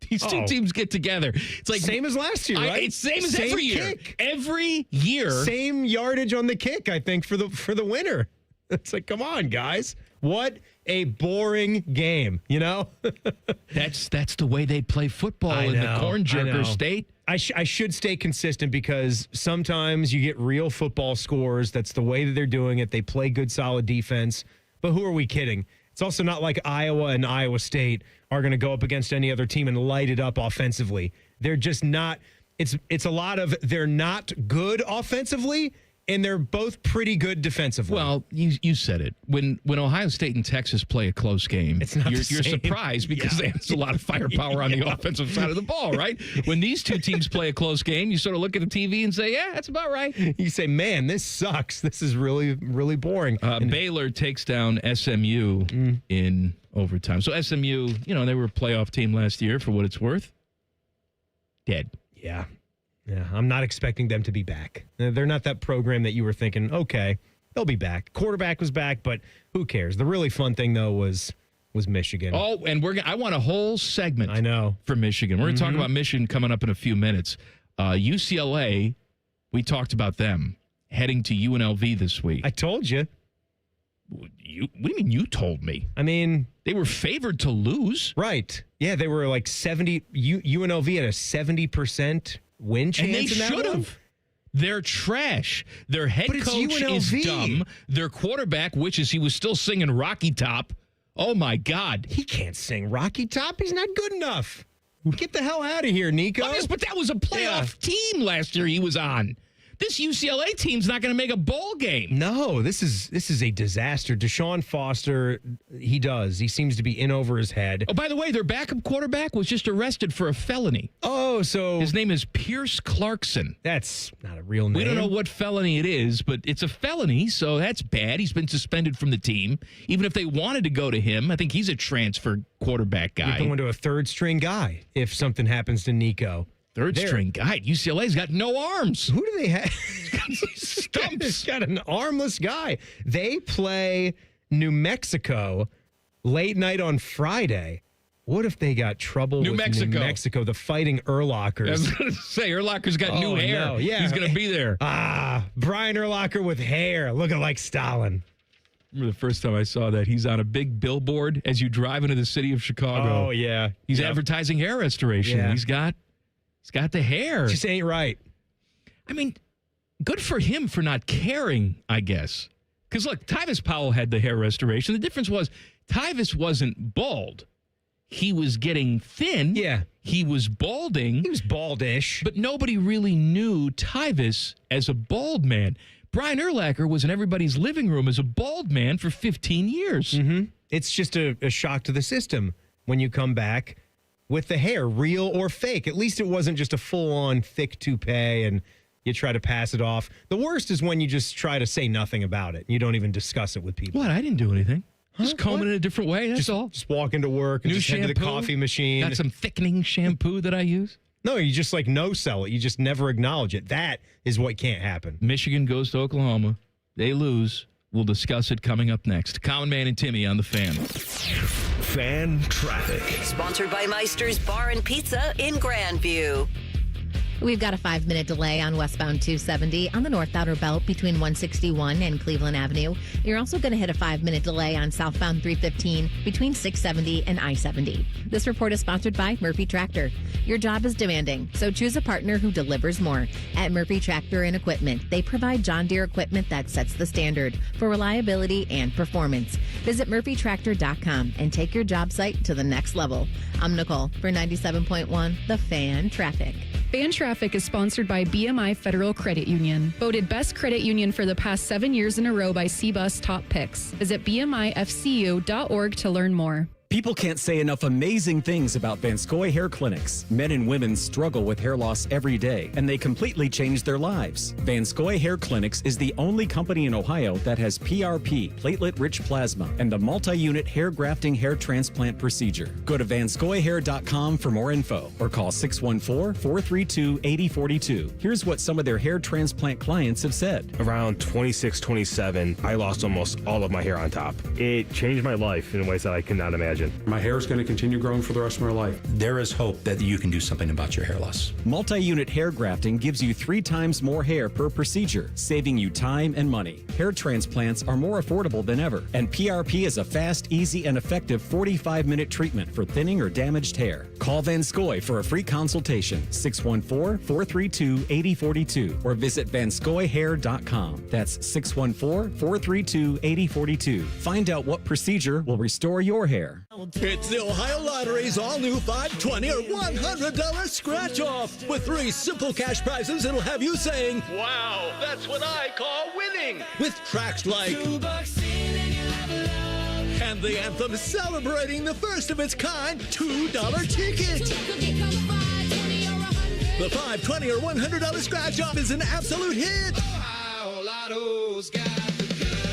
These two teams get together. It's like same as last year, right? It's same as every year. Kick. Every year. Same yardage on the kick, I think, for the winner. It's like, come on, guys. What a boring game, That's the way they play football in the corn jerker state. I should stay consistent because sometimes you get real football scores. That's the way that they're doing it. They play good, solid defense. But who are we kidding? It's also not like Iowa and Iowa State are going to go up against any other team and light it up offensively. They're just not. It's a lot of they're not good offensively, and they're both pretty good defensively. Well, you said it. When Ohio State and Texas play a close game, you're surprised because there's a lot of firepower on the offensive side of the ball, right? When these two teams play a close game, you sort of look at the TV and say, yeah, that's about right. You say, man, this sucks. This is really, really boring. Baylor takes down SMU in overtime. So SMU, they were a playoff team last year for what it's worth. Dead. Yeah, I'm not expecting them to be back. They're not that program that you were thinking, okay, they'll be back. Quarterback was back, but who cares? The really fun thing, though, was Michigan. Oh, and I want a whole segment. I know. For Michigan. We're going to talk about Michigan coming up in a few minutes. UCLA, we talked about them heading to UNLV this week. I told you. What do you mean you told me? I mean, they were favored to lose. Right. Yeah, they were like 70. UNLV had a 70% win chance. And they in that should have. They're trash. Their head coach is dumb. Their quarterback, he was still singing Rocky Top. Oh, my God. He can't sing Rocky Top. He's not good enough. Get the hell out of here, Nico. Yes, but that was a playoff team last year he was on. This UCLA team's not going to make a bowl game. No, this is a disaster. Deshaun Foster, he seems to be in over his head. Oh, by the way, their backup quarterback was just arrested for a felony. Oh, so his name is Pierce Clarkson. That's not a real name. We don't know what felony it is, but it's a felony, so that's bad. He's been suspended from the team. Even if they wanted to go to him, I think he's a transfer quarterback guy. You're going to a third-string guy if something happens to Nico. Third-string guy. UCLA's got no arms. Who do they have? He's got an armless guy. They play New Mexico late night on Friday. What if they got trouble with New Mexico, the Fighting Urlachers? I was going to say, Urlacher's got new hair. No. Yeah. He's going to be there. Brian Urlacher with hair, looking like Stalin. remember the first time I saw that. He's on a big billboard as you drive into the city of Chicago. Oh, yeah. He's advertising hair restoration. Yeah. He's got the hair. Just ain't right. I mean, good for him for not caring, I guess. Because, look, Tyvis Powell had the hair restoration. The difference was Tyvis wasn't bald. He was getting thin. Yeah. He was balding. He was baldish. But nobody really knew Tyvis as a bald man. Brian Urlacher was in everybody's living room as a bald man for 15 years. Mm-hmm. It's just a shock to the system when you come back with the hair, real or fake. At least it wasn't just a full-on thick toupee and you try to pass it off. The worst is when you just try to say nothing about it. You don't even discuss it with people. What? I didn't do anything. Just comb it in a different way, that's all. Just walk into work and New just head to the shampoo. coffee machine. Got some thickening shampoo that I use. No, you just like no-sell it. You just never acknowledge it. That is what can't happen. Michigan goes to Oklahoma. They lose. We'll discuss it coming up next. Common Man and Timmy on the Fan. Fan traffic. Sponsored by Meister's Bar and Pizza in Grandview. We've got a 5-minute delay on westbound 270 on the North Outer Belt between 161 and Cleveland Avenue. You're also going to hit a 5-minute delay on southbound 315 between 670 and I-70. This report is sponsored by Murphy Tractor. Your job is demanding, so choose a partner who delivers more. At Murphy Tractor and Equipment, they provide John Deere equipment that sets the standard for reliability and performance. Visit murphytractor.com and take your job site to the next level. I'm Nicole for 97.1 The Fan Traffic. Fan Traffic is sponsored by BMI Federal Credit Union. Voted best credit union for the past 7 years in a row by CBUS Top Picks. Visit bmifcu.org to learn more. People can't say enough amazing things about Vanscoy Hair Clinics. Men and women struggle with hair loss every day, and they completely change their lives. Vanscoy Hair Clinics is the only company in Ohio that has PRP, platelet-rich plasma, and a multi-unit hair grafting hair transplant procedure. Go to vanscoyhair.com for more info, or call 614-432-8042. Here's what some of their hair transplant clients have said. Around 26, 27, I lost almost all of my hair on top. It changed my life in ways that I cannot imagine. My hair is going to continue growing for the rest of my life. There is hope that you can do something about your hair loss. Multi-unit hair grafting gives you 3 times more hair per procedure, saving you time and money. Hair transplants are more affordable than ever, and PRP is a fast, easy, and effective 45-minute treatment for thinning or damaged hair. Call Vanscoy for a free consultation, 614-432-8042, or visit vanscoyhair.com. That's 614-432-8042. Find out what procedure will restore your hair. It's the Ohio Lottery's all-new $520 or $100 scratch-off. With 3 simple cash prizes, it'll have you saying, "Wow, that's what I call winning!" With tracks like and the anthem celebrating the first of its kind $2 ticket. The $520 or $100 scratch-off is an absolute hit. Ohio Lotto's got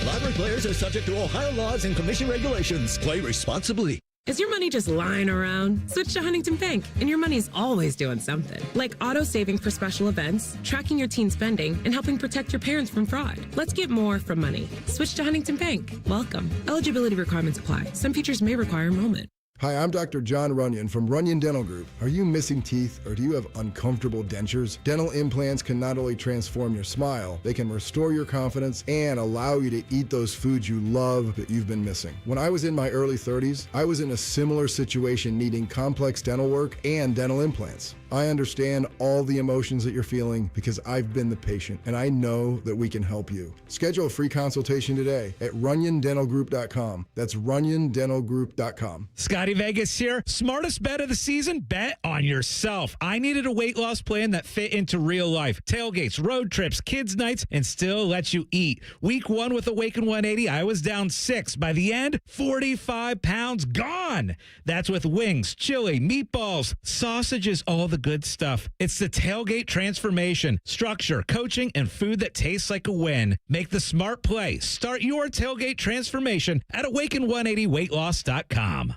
Lottery players are subject to Ohio laws and commission regulations. Play responsibly. Is your money just lying around? Switch to Huntington Bank, and your money's always doing something. Like auto-saving for special events, tracking your teen spending, and helping protect your parents from fraud. Let's get more from money. Switch to Huntington Bank. Welcome. Eligibility requirements apply. Some features may require enrollment. Hi, I'm Dr. John Runyon from Runyon Dental Group. Are you missing teeth or do you have uncomfortable dentures? Dental implants can not only transform your smile, they can restore your confidence and allow you to eat those foods you love that you've been missing. When I was in my early 30s, I was in a similar situation needing complex dental work and dental implants. I understand all the emotions that you're feeling because I've been the patient and I know that we can help you. Schedule a free consultation today at runyondentalgroup.com. That's runyondentalgroup.com. Scotty Vegas here. Smartest bet of the season? Bet on yourself. I needed a weight loss plan that fit into real life. Tailgates, road trips, kids' nights, and still lets you eat. Week 1 with Awaken 180, I was down 6. By the end, 45 pounds gone. That's with wings, chili, meatballs, sausages, all the good stuff. It's the Tailgate transformation. Structure, coaching, and food that tastes like a win. Make the smart play. Start your Tailgate transformation at awaken180weightloss.com.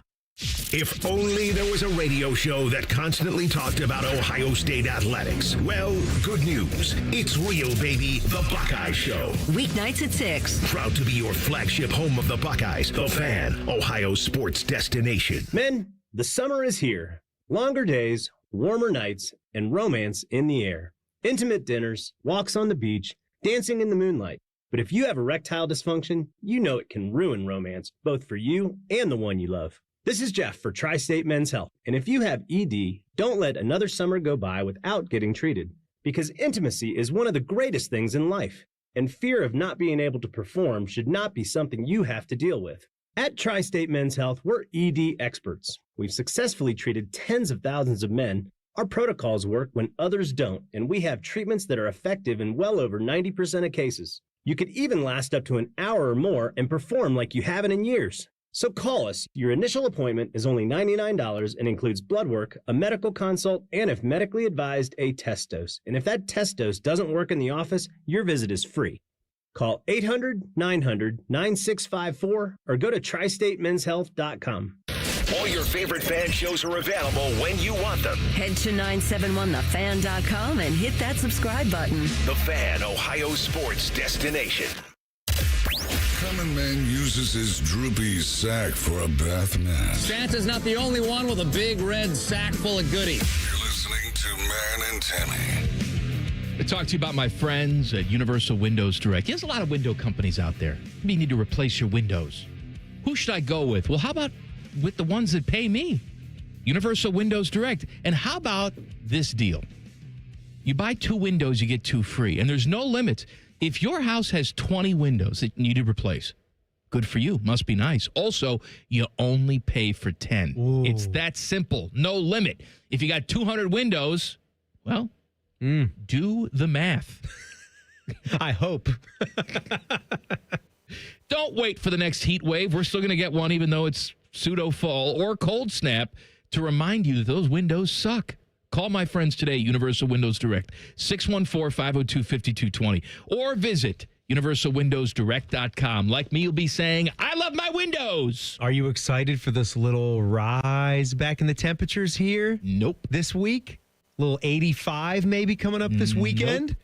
If only there was a radio show that constantly talked about Ohio State athletics. Well, good news. It's real, baby. The Buckeye Show. Weeknights at 6. Proud to be your flagship home of the Buckeyes. The Fan, Ohio's sports destination. Men, the summer is here. Longer days, warmer nights, and romance in the air. Intimate dinners, walks on the beach, dancing in the moonlight. But if you have erectile dysfunction, you know it can ruin romance, both for you and the one you love. This is Jeff for Tri-State Men's Health. And if you have ED, don't let another summer go by without getting treated. Because intimacy is one of the greatest things in life. And fear of not being able to perform should not be something you have to deal with. At Tri-State Men's Health, we're ED experts. We've successfully treated tens of thousands of men. Our protocols work when others don't, and we have treatments that are effective in well over 90% of cases. You could even last up to an hour or more and perform like you haven't in years. So call us. Your initial appointment is only $99 and includes blood work, a medical consult, and if medically advised, a test dose. And if that test dose doesn't work in the office, your visit is free. Call 800-900-9654 or go to tristatemenshealth.com. All your favorite fan shows are available when you want them. Head to 971thefan.com and hit that subscribe button. The Fan, Ohio sports destination. Common Man uses his droopy sack for a bath mat. Santa's not the only one with a big red sack full of goodies. You're listening to Man and Timmy. I talked to you about my friends at Universal Windows Direct. There's a lot of window companies out there. Maybe you need to replace your windows. Who should I go with? Well, how about with the ones that pay me? Universal Windows Direct. And how about this deal? You buy 2 windows, you get 2 free. And there's no limit. If your house has 20 windows that you need to replace, good for you. Must be nice. Also, you only pay for 10. Ooh. It's that simple. No limit. If you got 200 windows, well, do the math. I hope. Don't wait for the next heat wave. We're still going to get one, even though it's pseudo fall or cold snap, to remind you that those windows suck. Call my friends today, Universal Windows Direct, 614-502-5220, or visit universalwindowsdirect.com. Like me, you'll be saying, I love my windows. Are you excited for this little rise back in the temperatures here? Nope. This week? A little 85 maybe coming up this weekend? Nope.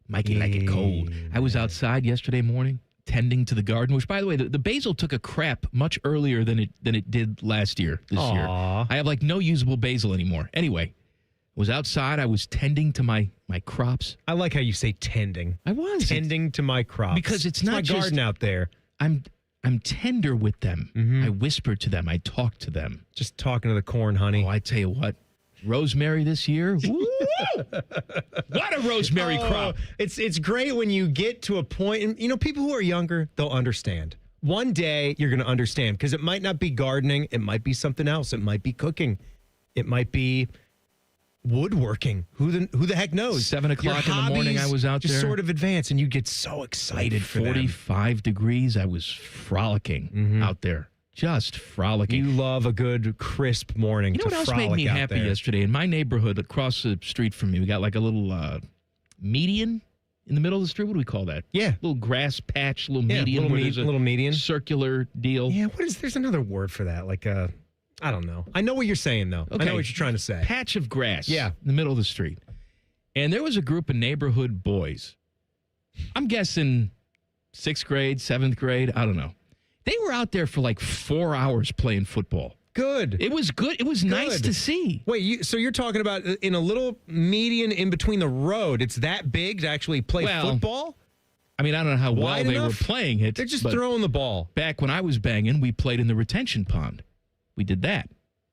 Mikey like it cold. I was outside yesterday morning tending to the garden, which, by the way, the basil took a crap much earlier than it did last year, this year. I have like no usable basil anymore. Anyway, was outside. I was tending to my crops. I like how you say tending. I was tending to my crops because it's not my just garden out there. I'm tender with them. Mm-hmm. I whisper to them. I talk to them. Just talking to the corn, honey. Oh, I tell you what, rosemary this year. Woo! What a rosemary crop! It's great when you get to a point, and people who are younger, they'll understand. One day you're going to understand because it might not be gardening. It might be something else. It might be cooking. It might be woodworking. Who the heck knows? 7 o'clock in the morning, I was out just there. Sort of advance, and you get so excited for 45 degrees. I was frolicking out there. Just frolicking. You love a good crisp morning. You know what else made me happy yesterday? In my neighborhood across the street from me, we got like a little median in the middle of the street. What do we call that? Yeah. Little grass patch, little median. Little median. Circular deal. Yeah, there's another word for that. Like I don't know. I know what you're saying, though. Okay. I know what you're trying to say. Patch of grass. Yeah. In the middle of the street. And there was a group of neighborhood boys. I'm guessing 6th grade, 7th grade. I don't know. They were out there for like 4 hours playing football. Good. It was good. It was nice to see. Wait, so you're talking about in a little median in between the road, it's that big to actually play football? I mean, I don't know how well they were playing it. They're just throwing the ball. Back when I was banging, we played in the retention pond. We did that.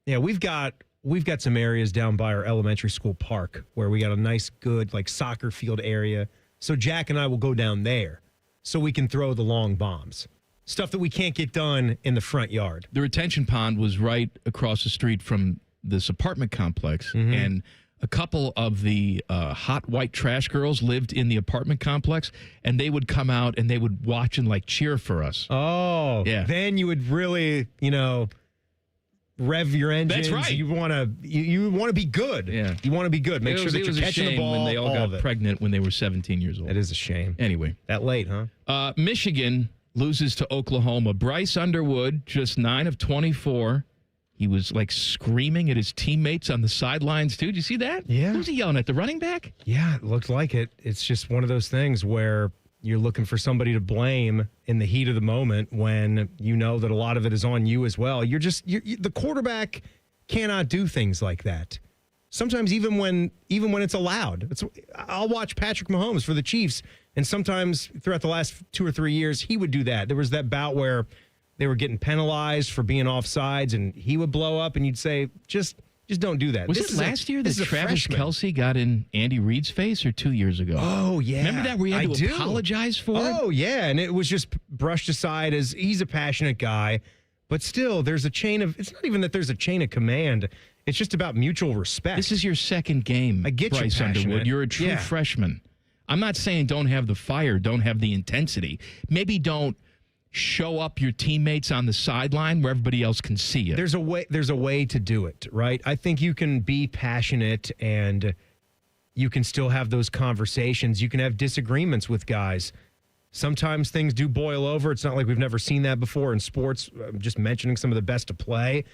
Yeah, we've got some areas down by our elementary school park where we got a nice, good like soccer field area. So Jack and I will go down there so we can throw the long bombs. Stuff that we can't get done in the front yard. The retention pond was right across the street from this apartment complex, and a couple of the hot white trash girls lived in the apartment complex, and they would come out and they would watch and like cheer for us. Oh, yeah. Then you would really, rev your engines. That's right. You want to be good. Yeah. You want to be good. Make sure that you're catching the ball. When they all got pregnant when they were 17 years old. That is a shame. Anyway, that late, huh? Michigan loses to Oklahoma. Bryce Underwood, just 9 of 24. He was like screaming at his teammates on the sidelines, too. Did you see that? Yeah. Who was he yelling at? The running back? Yeah, it looked like it. It's just one of those things where you're looking for somebody to blame in the heat of the moment when you know that a lot of it is on you as well. The quarterback cannot do things like that. Sometimes even when it's allowed. I'll watch Patrick Mahomes for the Chiefs, and sometimes throughout the last 2 or 3 years, he would do that. There was that bout where they were getting penalized for being offsides, and he would blow up, and you'd say, just don't do that. Was it last year that Travis Kelce got in Andy Reid's face, or 2 years ago? Oh, yeah. Remember that where he had to apologize for it? Oh, yeah, and it was just brushed aside as he's a passionate guy, but still, there's a chain of, it's not even that there's a chain of command. It's just about mutual respect. This is your second game, I get Bryce you, Underwood. You're a true freshman. I'm not saying don't have the fire, don't have the intensity. Maybe don't show up your teammates on the sideline where everybody else can see you. There's a way to do it, right? I think you can be passionate and you can still have those conversations. You can have disagreements with guys. Sometimes things do boil over. It's not like we've never seen that before in sports. I'm just mentioning some of the best to play.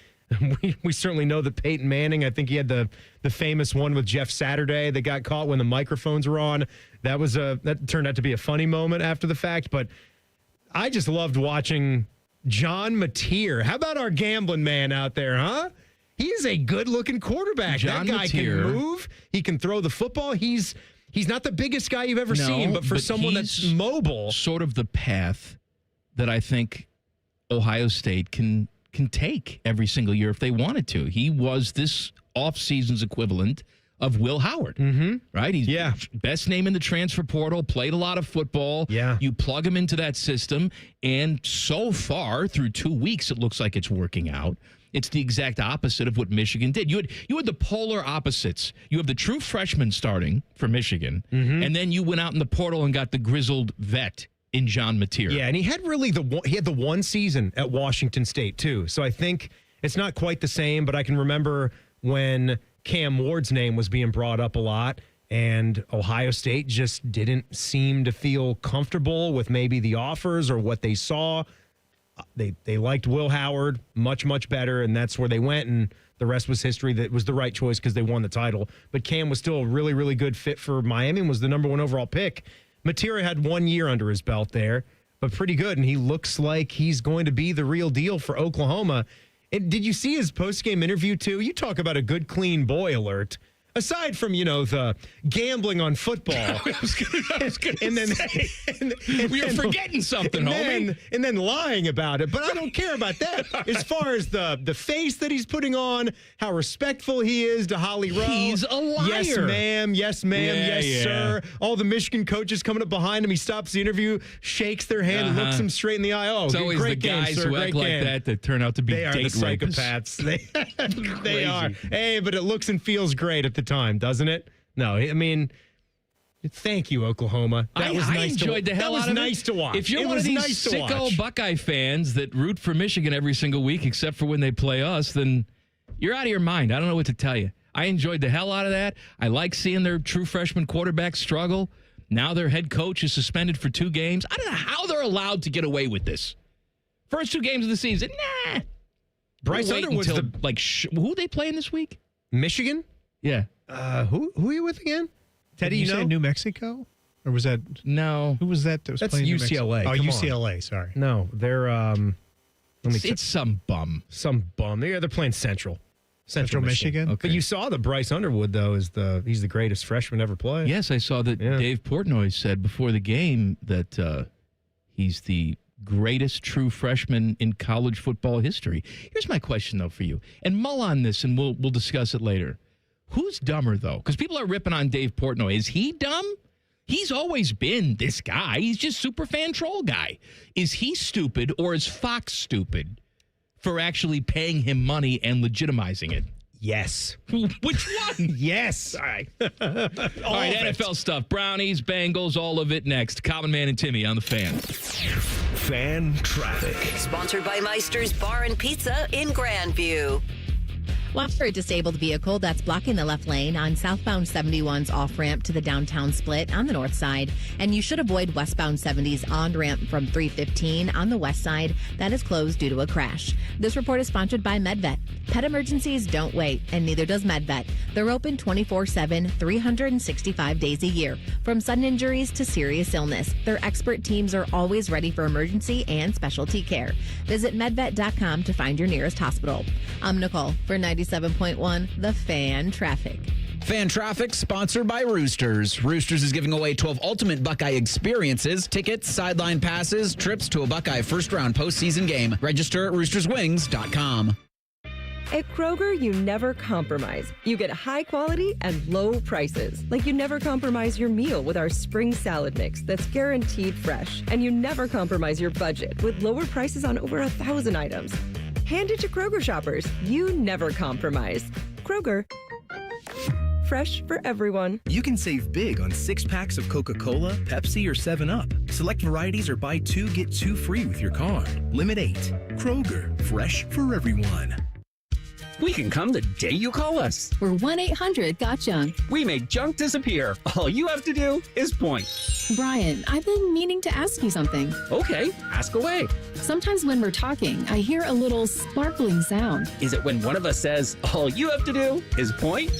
We certainly know that Peyton Manning, I think he had the famous one with Jeff Saturday that got caught when the microphones were on. That turned out to be a funny moment after the fact, but I just loved watching John Mateer. How about our gambling man out there, huh? He's a good-looking quarterback. John that guy Mateer, can move. He can throw the football. He's not the biggest guy you've ever seen, but for someone that's mobile. Sort of the path that I think Ohio State can take every single year if they wanted to. He was this offseason's equivalent of Will Howard, right? He's best name in the transfer portal, played a lot of football. Yeah. You plug him into that system, and so far, through 2 weeks, it looks like it's working out. It's the exact opposite of what Michigan did. You had the polar opposites. You have the true freshman starting for Michigan, and then you went out in the portal and got the grizzled vet in John Mateer. Yeah, and he had the one season at Washington State too. So I think it's not quite the same, but I can remember when Cam Ward's name was being brought up a lot, and Ohio State just didn't seem to feel comfortable with maybe the offers or what they saw. They liked Will Howard much better, and that's where they went, and the rest was history. That was the right choice because they won the title. But Cam was still a really good fit for Miami and was the number 1 overall pick. Mateer had 1 year under his belt there, but pretty good, and he looks like he's going to be the real deal for Oklahoma. And did you see his post-game interview, too? You talk about a good, clean boy alert. Aside from, the gambling on football. I was gonna say. We were forgetting something, homie. And then lying about it. But I don't care about that. As far as the face that he's putting on, how respectful he is to Holly Rowe. He's a liar. Yes, ma'am. Yes, ma'am. Yes, sir. All the Michigan coaches coming up behind him. He stops the interview, shakes their hand, and looks him straight in the eye. Oh, it's always great the guys game, sir. who act like that turn out to be They are the psychopaths. They are. Hey, but it looks and feels great at the time, doesn't it? No, I mean, thank you, Oklahoma. That was nice. I enjoyed the hell out of it. That was nice to watch. If you're one of these sicko Buckeye fans that root for Michigan every single week, except for when they play us, then you're out of your mind. I don't know what to tell you. I enjoyed the hell out of that. I like seeing their true freshman quarterback struggle. Now their head coach is suspended for 2 games. I don't know how they're allowed to get away with this. First 2 games of the season, nah. Bryce Underwood's who are they playing this week? Michigan? Yeah. Who are you with again? Teddy, you say New Mexico? Or was that? No. Who was that was That's playing UCLA. Oh, UCLA, sorry. No, they're it's some bum. Some bum. They're playing Central Michigan. Okay. But you saw that Bryce Underwood, though, he's the greatest freshman ever play. Yes, I saw that Dave Portnoy said before the game that he's the greatest true freshman in college football history. Here's my question, though, for you. And mull on this, and we'll discuss it later. Who's dumber, though? Because people are ripping on Dave Portnoy. Is he dumb? He's always been this guy. He's just super fan troll guy. Is he stupid, or is Fox stupid for actually paying him money and legitimizing it? Yes. Which one? Yes. All right. All right, NFL stuff. Brownies, Bengals, all of it next. Common Man and Timmy on the Fan. Fan traffic. Sponsored by Meister's Bar and Pizza in Grandview. Watch for a disabled vehicle that's blocking the left lane on southbound 71's off-ramp to the downtown split on the north side. And you should avoid westbound 70's on-ramp from 315 on the west side. That is closed due to a crash. This report is sponsored by MedVet. Pet emergencies don't wait, and neither does MedVet. They're open 24/7, 365 days a year. From sudden injuries to serious illness, their expert teams are always ready for emergency and specialty care. Visit medvet.com to find your nearest hospital. I'm Nicole for 90 97.1 The Fan traffic. Fan traffic sponsored by Roosters. Roosters is giving away 12 ultimate Buckeye experiences, tickets, sideline passes, trips to a Buckeye first-round postseason game. Register at roosterswings.com. At Kroger, you never compromise. You get high quality and low prices. Like you never compromise your meal with our spring salad mix that's guaranteed fresh. And you never compromise your budget with lower prices on over 1,000 items. Hand it to Kroger shoppers. You never compromise. Kroger. Fresh for everyone. You can save big on 6-packs of Coca-Cola, Pepsi, or 7-Up. Select varieties or buy 2, get 2 free with your card. Limit 8. Kroger. Fresh for everyone. We can come the day you call us. We're 1-800-GOT-JUNK. We make junk disappear. All you have to do is point. Brian, I've been meaning to ask you something. Okay, ask away. Sometimes when we're talking, I hear a little sparkling sound. Is it when one of us says, all you have to do is point?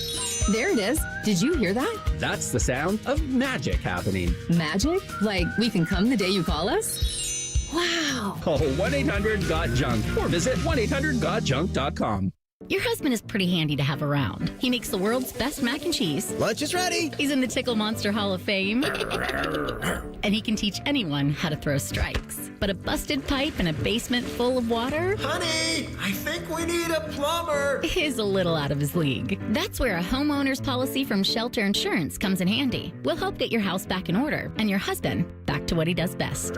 There it is. Did you hear that? That's the sound of magic happening. Magic? Like we can come the day you call us? Wow. Call 1-800-GOT-JUNK or visit 1-800-GOT-JUNK.com. Your husband is pretty handy to have around. He makes the world's best mac and cheese. Lunch is ready. He's in the Tickle Monster Hall of Fame. And he can teach anyone how to throw strikes. But a busted pipe in a basement full of water? Honey, I think we need a plumber. Is a little out of his league. That's where a homeowner's policy from Shelter Insurance comes in handy. We'll help get your house back in order and your husband back to what he does best.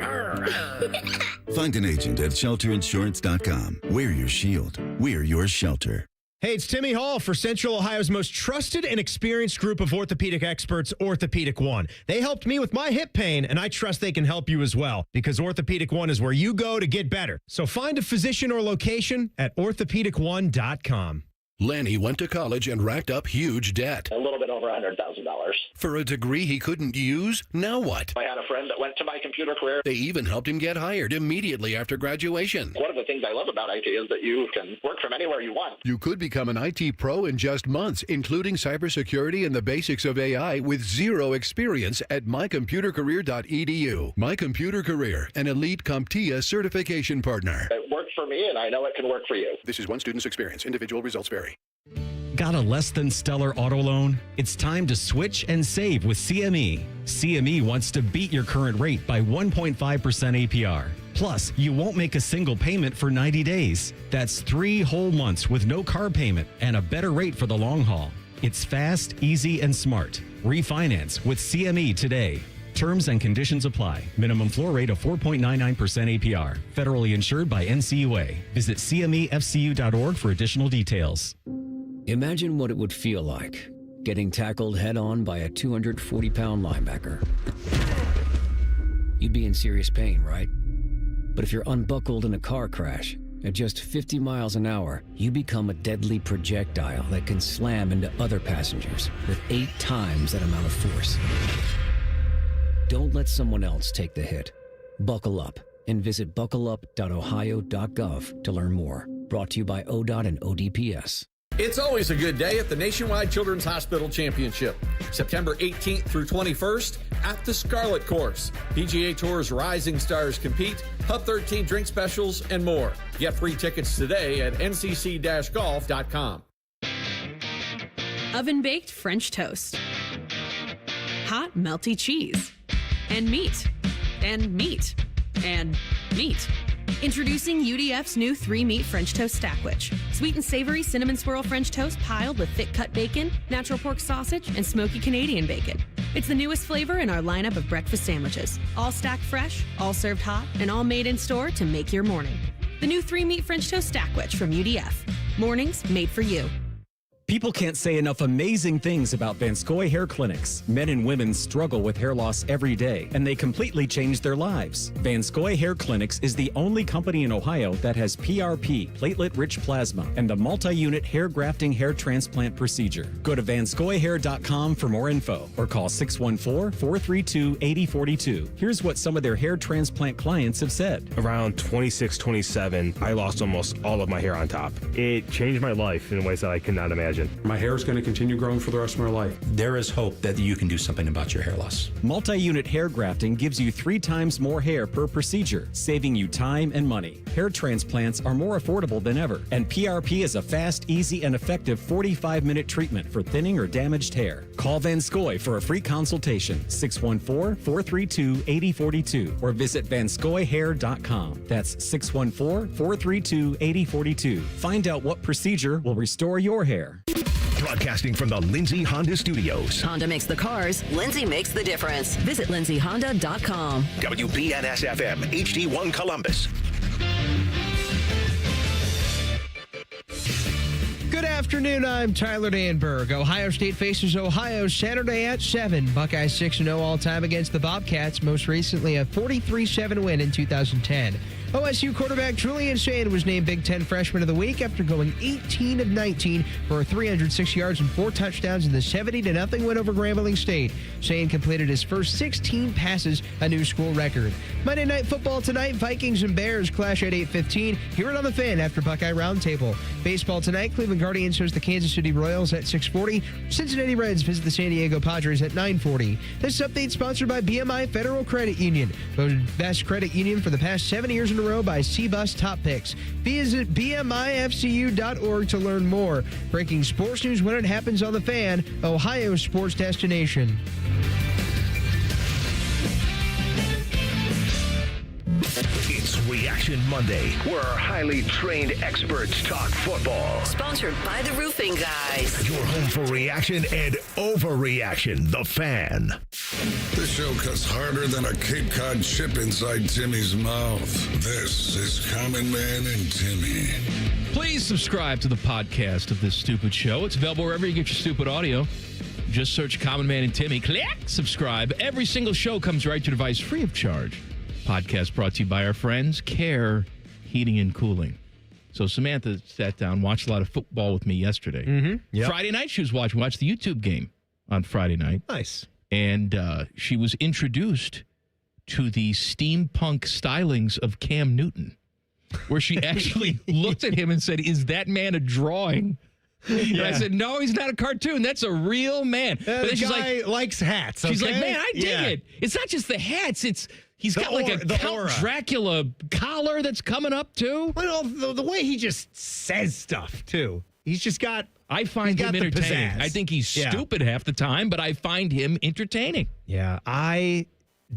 Find an agent at shelterinsurance.com. We're your shield. We're your shelter. Hey, it's Timmy Hall for Central Ohio's most trusted and experienced group of orthopedic experts, Orthopedic One. They helped me with my hip pain, and I trust they can help you as well, because Orthopedic One is where you go to get better. So find a physician or location at orthopedic1.com. Lanny went to college and racked up huge debt. A little bit over $100,000. For a degree he couldn't use? Now what? I had a friend that went to my computer career. They even helped him get hired immediately after graduation. One of the things I love about IT is that you can work from anywhere you want. You could become an IT pro in just months, including cybersecurity and the basics of AI with zero experience at mycomputercareer.edu. My Computer Career, an elite CompTIA certification partner. It worked for me, and I know it can work for you. This is one student's experience. Individual results vary. Got a less than stellar auto loan? It's time to switch and save with CME. CME wants to beat your current rate by 1.5% APR. Plus, you won't make a single payment for 90 days. That's 3 whole months with no car payment and a better rate for the long haul. It's fast, easy, and smart. Refinance with CME today. Terms and conditions apply. Minimum floor rate of 4.99% APR. Federally insured by NCUA. Visit CMEFCU.org for additional details. Imagine what it would feel like getting tackled head-on by a 240-pound linebacker. You'd be in serious pain, right? But if you're unbuckled in a car crash, at just 50 miles an hour, you become a deadly projectile that can slam into other passengers with 8 times that amount of force. Don't let someone else take the hit. Buckle up and visit buckleup.ohio.gov to learn more. Brought to you by ODOT and ODPS. It's always a good day at the Nationwide Children's Hospital Championship. September 18th through 21st at the Scarlet Course. PGA Tour's rising stars compete, Hub 13 drink specials, and more. Get free tickets today at ncc-golf.com. Oven-baked French toast. Hot, melty cheese. And meat. And meat. And meat. Introducing UDF's new 3-meat French toast stackwich. Sweet and savory cinnamon swirl French toast piled with thick cut bacon, natural pork sausage, and smoky Canadian bacon. It's the newest flavor in our lineup of breakfast sandwiches. All stacked fresh, all served hot, and all made in store to make your morning. The new 3-meat French toast stackwich from UDF. Mornings made for you. People can't say enough amazing things about Vanscoy Hair Clinics. Men and women struggle with hair loss every day, and they completely change their lives. Vanscoy Hair Clinics is the only company in Ohio that has PRP, platelet-rich plasma, and the multi-unit hair grafting hair transplant procedure. Go to vanscoyhair.com for more info, or call 614-432-8042. Here's what some of their hair transplant clients have said. Around 26, 27, I lost almost all of my hair on top. It changed my life in ways that I could not imagine. imagine. My hair is going to continue growing for the rest of my life. There is hope that you can do something about your hair loss. Multi-unit hair grafting gives you 3 times more hair per procedure, saving you time and money. Hair transplants are more affordable than ever, and PRP is a fast, easy, and effective 45-minute treatment for thinning or damaged hair. Call Van Scoy for a free consultation, 614-432-8042, or visit vanscoyhair.com. That's 614-432-8042. Find out what procedure will restore your hair. Broadcasting from the Lindsay Honda Studios. Honda makes the cars. Lindsay makes the difference. Visit lindsayhonda.com. WBNS-FM, HD1 Columbus. Good afternoon, I'm Tyler Danberg. Ohio State faces Ohio Saturday at 7. Buckeyes 6-0 all-time against the Bobcats, most recently a 43-7 win in 2010. OSU quarterback Julian Shane was named Big Ten Freshman of the Week after going 18 of 19 for 306 yards and 4 touchdowns in the 70-0 win over Grambling State. Shane completed his first 16 passes, a new school record. Monday Night Football tonight, Vikings and Bears clash at 8:15. Hear it on the Fan after Buckeye Roundtable. Baseball tonight, Cleveland Guardians host the Kansas City Royals at 6:40. Cincinnati Reds visit the San Diego Padres at 9:40. This update sponsored by BMI Federal Credit Union. Voted best credit union for the past 7 years in a row by C-Bus Top Picks. Visit BMIFCU.org to learn more. Breaking sports news when it happens on the Fan, Ohio's sports destination. It's Reaction Monday, where our highly trained experts talk football. Sponsored by the Roofing Guys. Your home for reaction and overreaction, the Fan. This show cuts harder than a Cape Cod chip inside Timmy's mouth. This is Common Man and Timmy. Please subscribe to the podcast of this stupid show. It's available wherever you get your stupid audio. Just search Common Man and Timmy. Click subscribe. Every single show comes right to your device free of charge. Podcast brought to you by our friends, Care Heating and Cooling. So Samantha sat down, watched a lot of football with me yesterday. Mm-hmm. Yep. Friday night she was watched the YouTube game on Friday night. Nice. And she was introduced to the steampunk stylings of Cam Newton, where she actually looked at him and said, "Is that man a drawing?" And I said, "No, he's not a cartoon. That's a real man." But the guy likes hats. She's okay? like, "Man, I dig it. It's not just the hats. He's got like a Count aura. Dracula collar that's coming up too." Well, the way he just says stuff too. He's just got. I find him entertaining. I think he's stupid half the time, but I find him entertaining. Yeah, I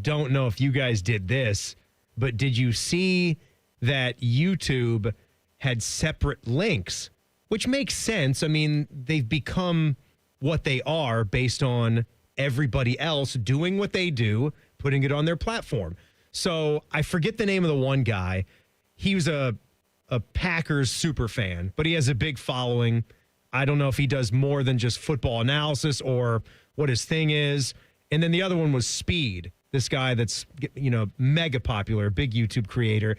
don't know if you guys did this, but did you see that YouTube had separate links? Which makes sense. I mean, they've become what they are based on everybody else doing what they do, putting it on their platform. So I forget the name of the one guy. He was a Packers super fan, but he has a big following. I don't know if he does more than just football analysis or what his thing is. And then the other one was Speed, this guy that's, mega popular, big YouTube creator.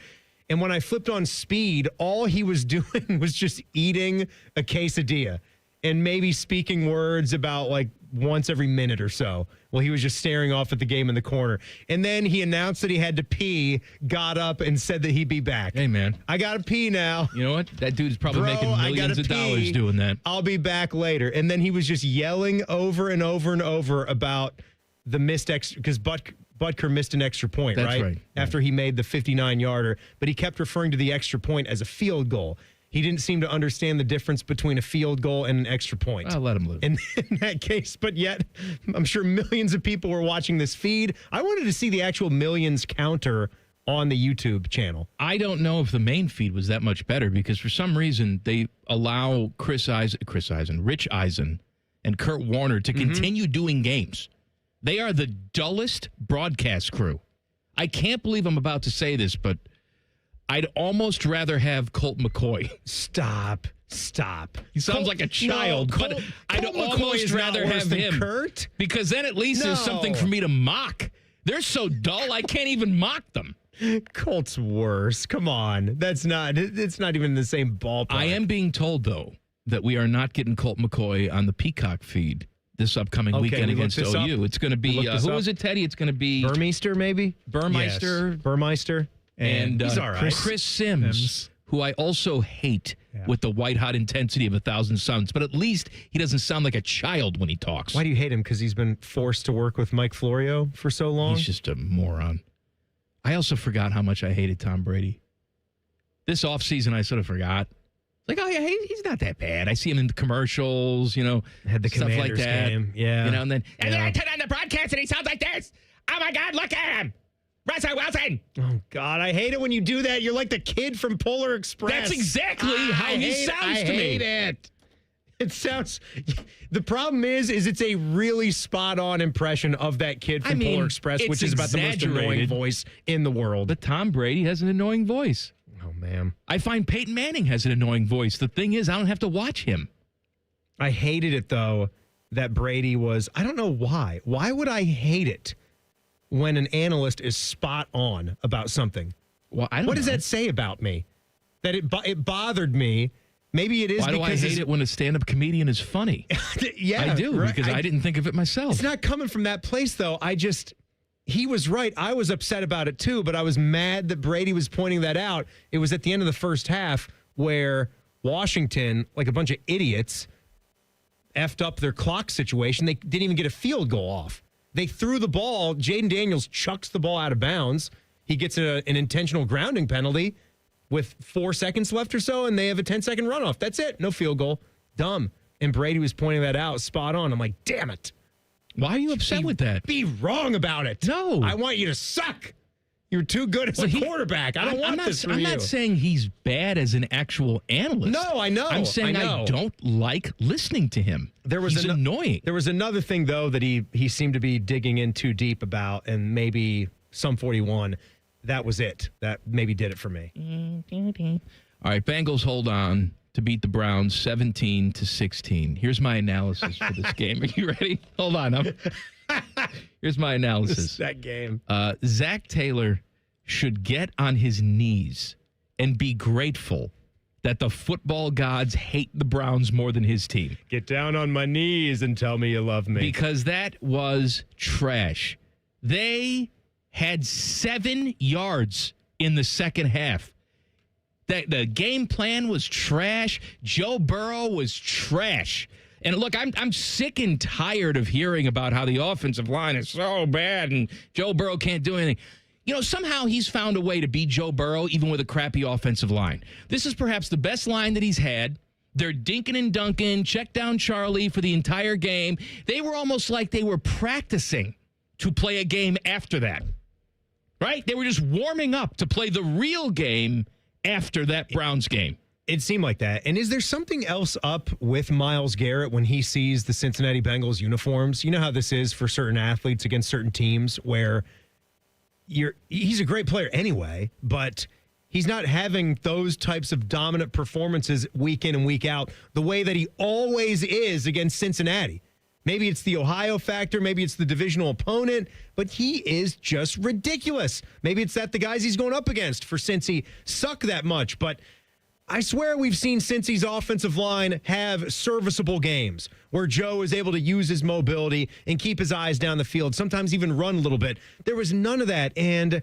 And when I flipped on Speed, all he was doing was just eating a quesadilla and maybe speaking words about like once every minute or so. Well, he was just staring off at the game in the corner. And then he announced that he had to pee, got up, and said that he'd be back. Hey, man. I got to pee now. You know what? That dude's probably making millions of dollars doing that. I'll be back later. And then he was just yelling over and over and over about the missed extra, because Butker missed an extra point, That's right. After he made the 59-yarder. But he kept referring to the extra point as a field goal. He didn't seem to understand the difference between a field goal and an extra point. I'll let him live. In that case, but yet, I'm sure millions of people were watching this feed. I wanted to see the actual millions counter on the YouTube channel. I don't know if the main feed was that much better because for some reason they allow Rich Eisen, and Kurt Warner to continue doing games. They are the dullest broadcast crew. I can't believe I'm about to say this, but I'd almost rather have Colt McCoy. Stop. He sounds like a child, but I'd almost rather have him. Kurt? Because then at least there's something for me to mock. They're so dull, I can't even mock them. Colt's worse. Come on. It's not even the same ballpark. I am being told, though, that we are not getting Colt McCoy on the Peacock feed this upcoming weekend against OU. It's going to be, who is it, Teddy? It's going to be Burmeister, maybe? Burmeister. Yes. Burmeister. And he's all right. Chris Sims, who I also hate with the white-hot intensity of 1,000 Suns, but at least he doesn't sound like a child when he talks. Why do you hate him? Because he's been forced to work with Mike Florio for so long? He's just a moron. I also forgot how much I hated Tom Brady. This offseason, I sort of forgot. Like, oh, yeah, he's not that bad. I see him in the commercials, Had the stuff like Commanders that. game. Yeah. And then I turn on the broadcast and he sounds like this. Oh, my God, look at him. Russell Wilson. Oh, God, I hate it when you do that. You're like the kid from Polar Express. That's exactly how he sounds to me. I hate it. It sounds... The problem is it's a really spot-on impression of that kid from Polar Express, which is about the most annoying voice in the world. But Tom Brady has an annoying voice. Oh, man. I find Peyton Manning has an annoying voice. The thing is, I don't have to watch him. I hated it, though, that Brady was... I don't know why. Why would I hate it when an analyst is spot on about something? Well, I don't know. What does that say about me? That it bothered me. Maybe it is Why do I hate it when a stand-up comedian is funny? Yeah, I do, right. because I didn't think of it myself. It's not coming from that place, though. He was right. I was upset about it, too, but I was mad that Brady was pointing that out. It was at the end of the first half where Washington, like a bunch of idiots, effed up their clock situation. They didn't even get a field goal off. They threw the ball. Jaden Daniels chucks the ball out of bounds. He gets an intentional grounding penalty with 4 seconds left or so, and they have a 10-second runoff. That's it. No field goal. Dumb. And Brady was pointing that out spot on. I'm like, damn it. Why are you upset with that? Be wrong about it. No. I want you to suck. You're too good as a quarterback. I don't want this from you. I'm not saying he's bad as an actual analyst. No, I know. I'm saying I don't like listening to him. He's annoying. There was another thing, though, that he seemed to be digging in too deep about, and maybe some 41. That was it. That maybe did it for me. All right, Bengals hold on to beat the Browns 17-16. Here's my analysis for this game. Are you ready? Hold on. Here's my analysis. That game. Zach Taylor should get on his knees and be grateful that the football gods hate the Browns more than his team. Get down on my knees and tell me you love me. Because that was trash. They had 7 yards in the second half. The game plan was trash. Joe Burrow was trash. And look, I'm sick and tired of hearing about how the offensive line is so bad and Joe Burrow can't do anything. Somehow he's found a way to beat Joe Burrow even with a crappy offensive line. This is perhaps the best line that he's had. They're dinking and dunking, check down Charlie for the entire game. They were almost like they were practicing to play a game after that. Right? They were just warming up to play the real game after that Browns game. It seemed like that. And is there something else up with Myles Garrett when he sees the Cincinnati Bengals uniforms? You know how this is for certain athletes against certain teams where he's a great player anyway, but he's not having those types of dominant performances week in and week out the way that he always is against Cincinnati. Maybe it's the Ohio factor. Maybe it's the divisional opponent, but he is just ridiculous. Maybe it's that the guys he's going up against for Cincy suck that much, but I swear we've seen Cincy's offensive line have serviceable games where Joe is able to use his mobility and keep his eyes down the field, sometimes even run a little bit. There was none of that, and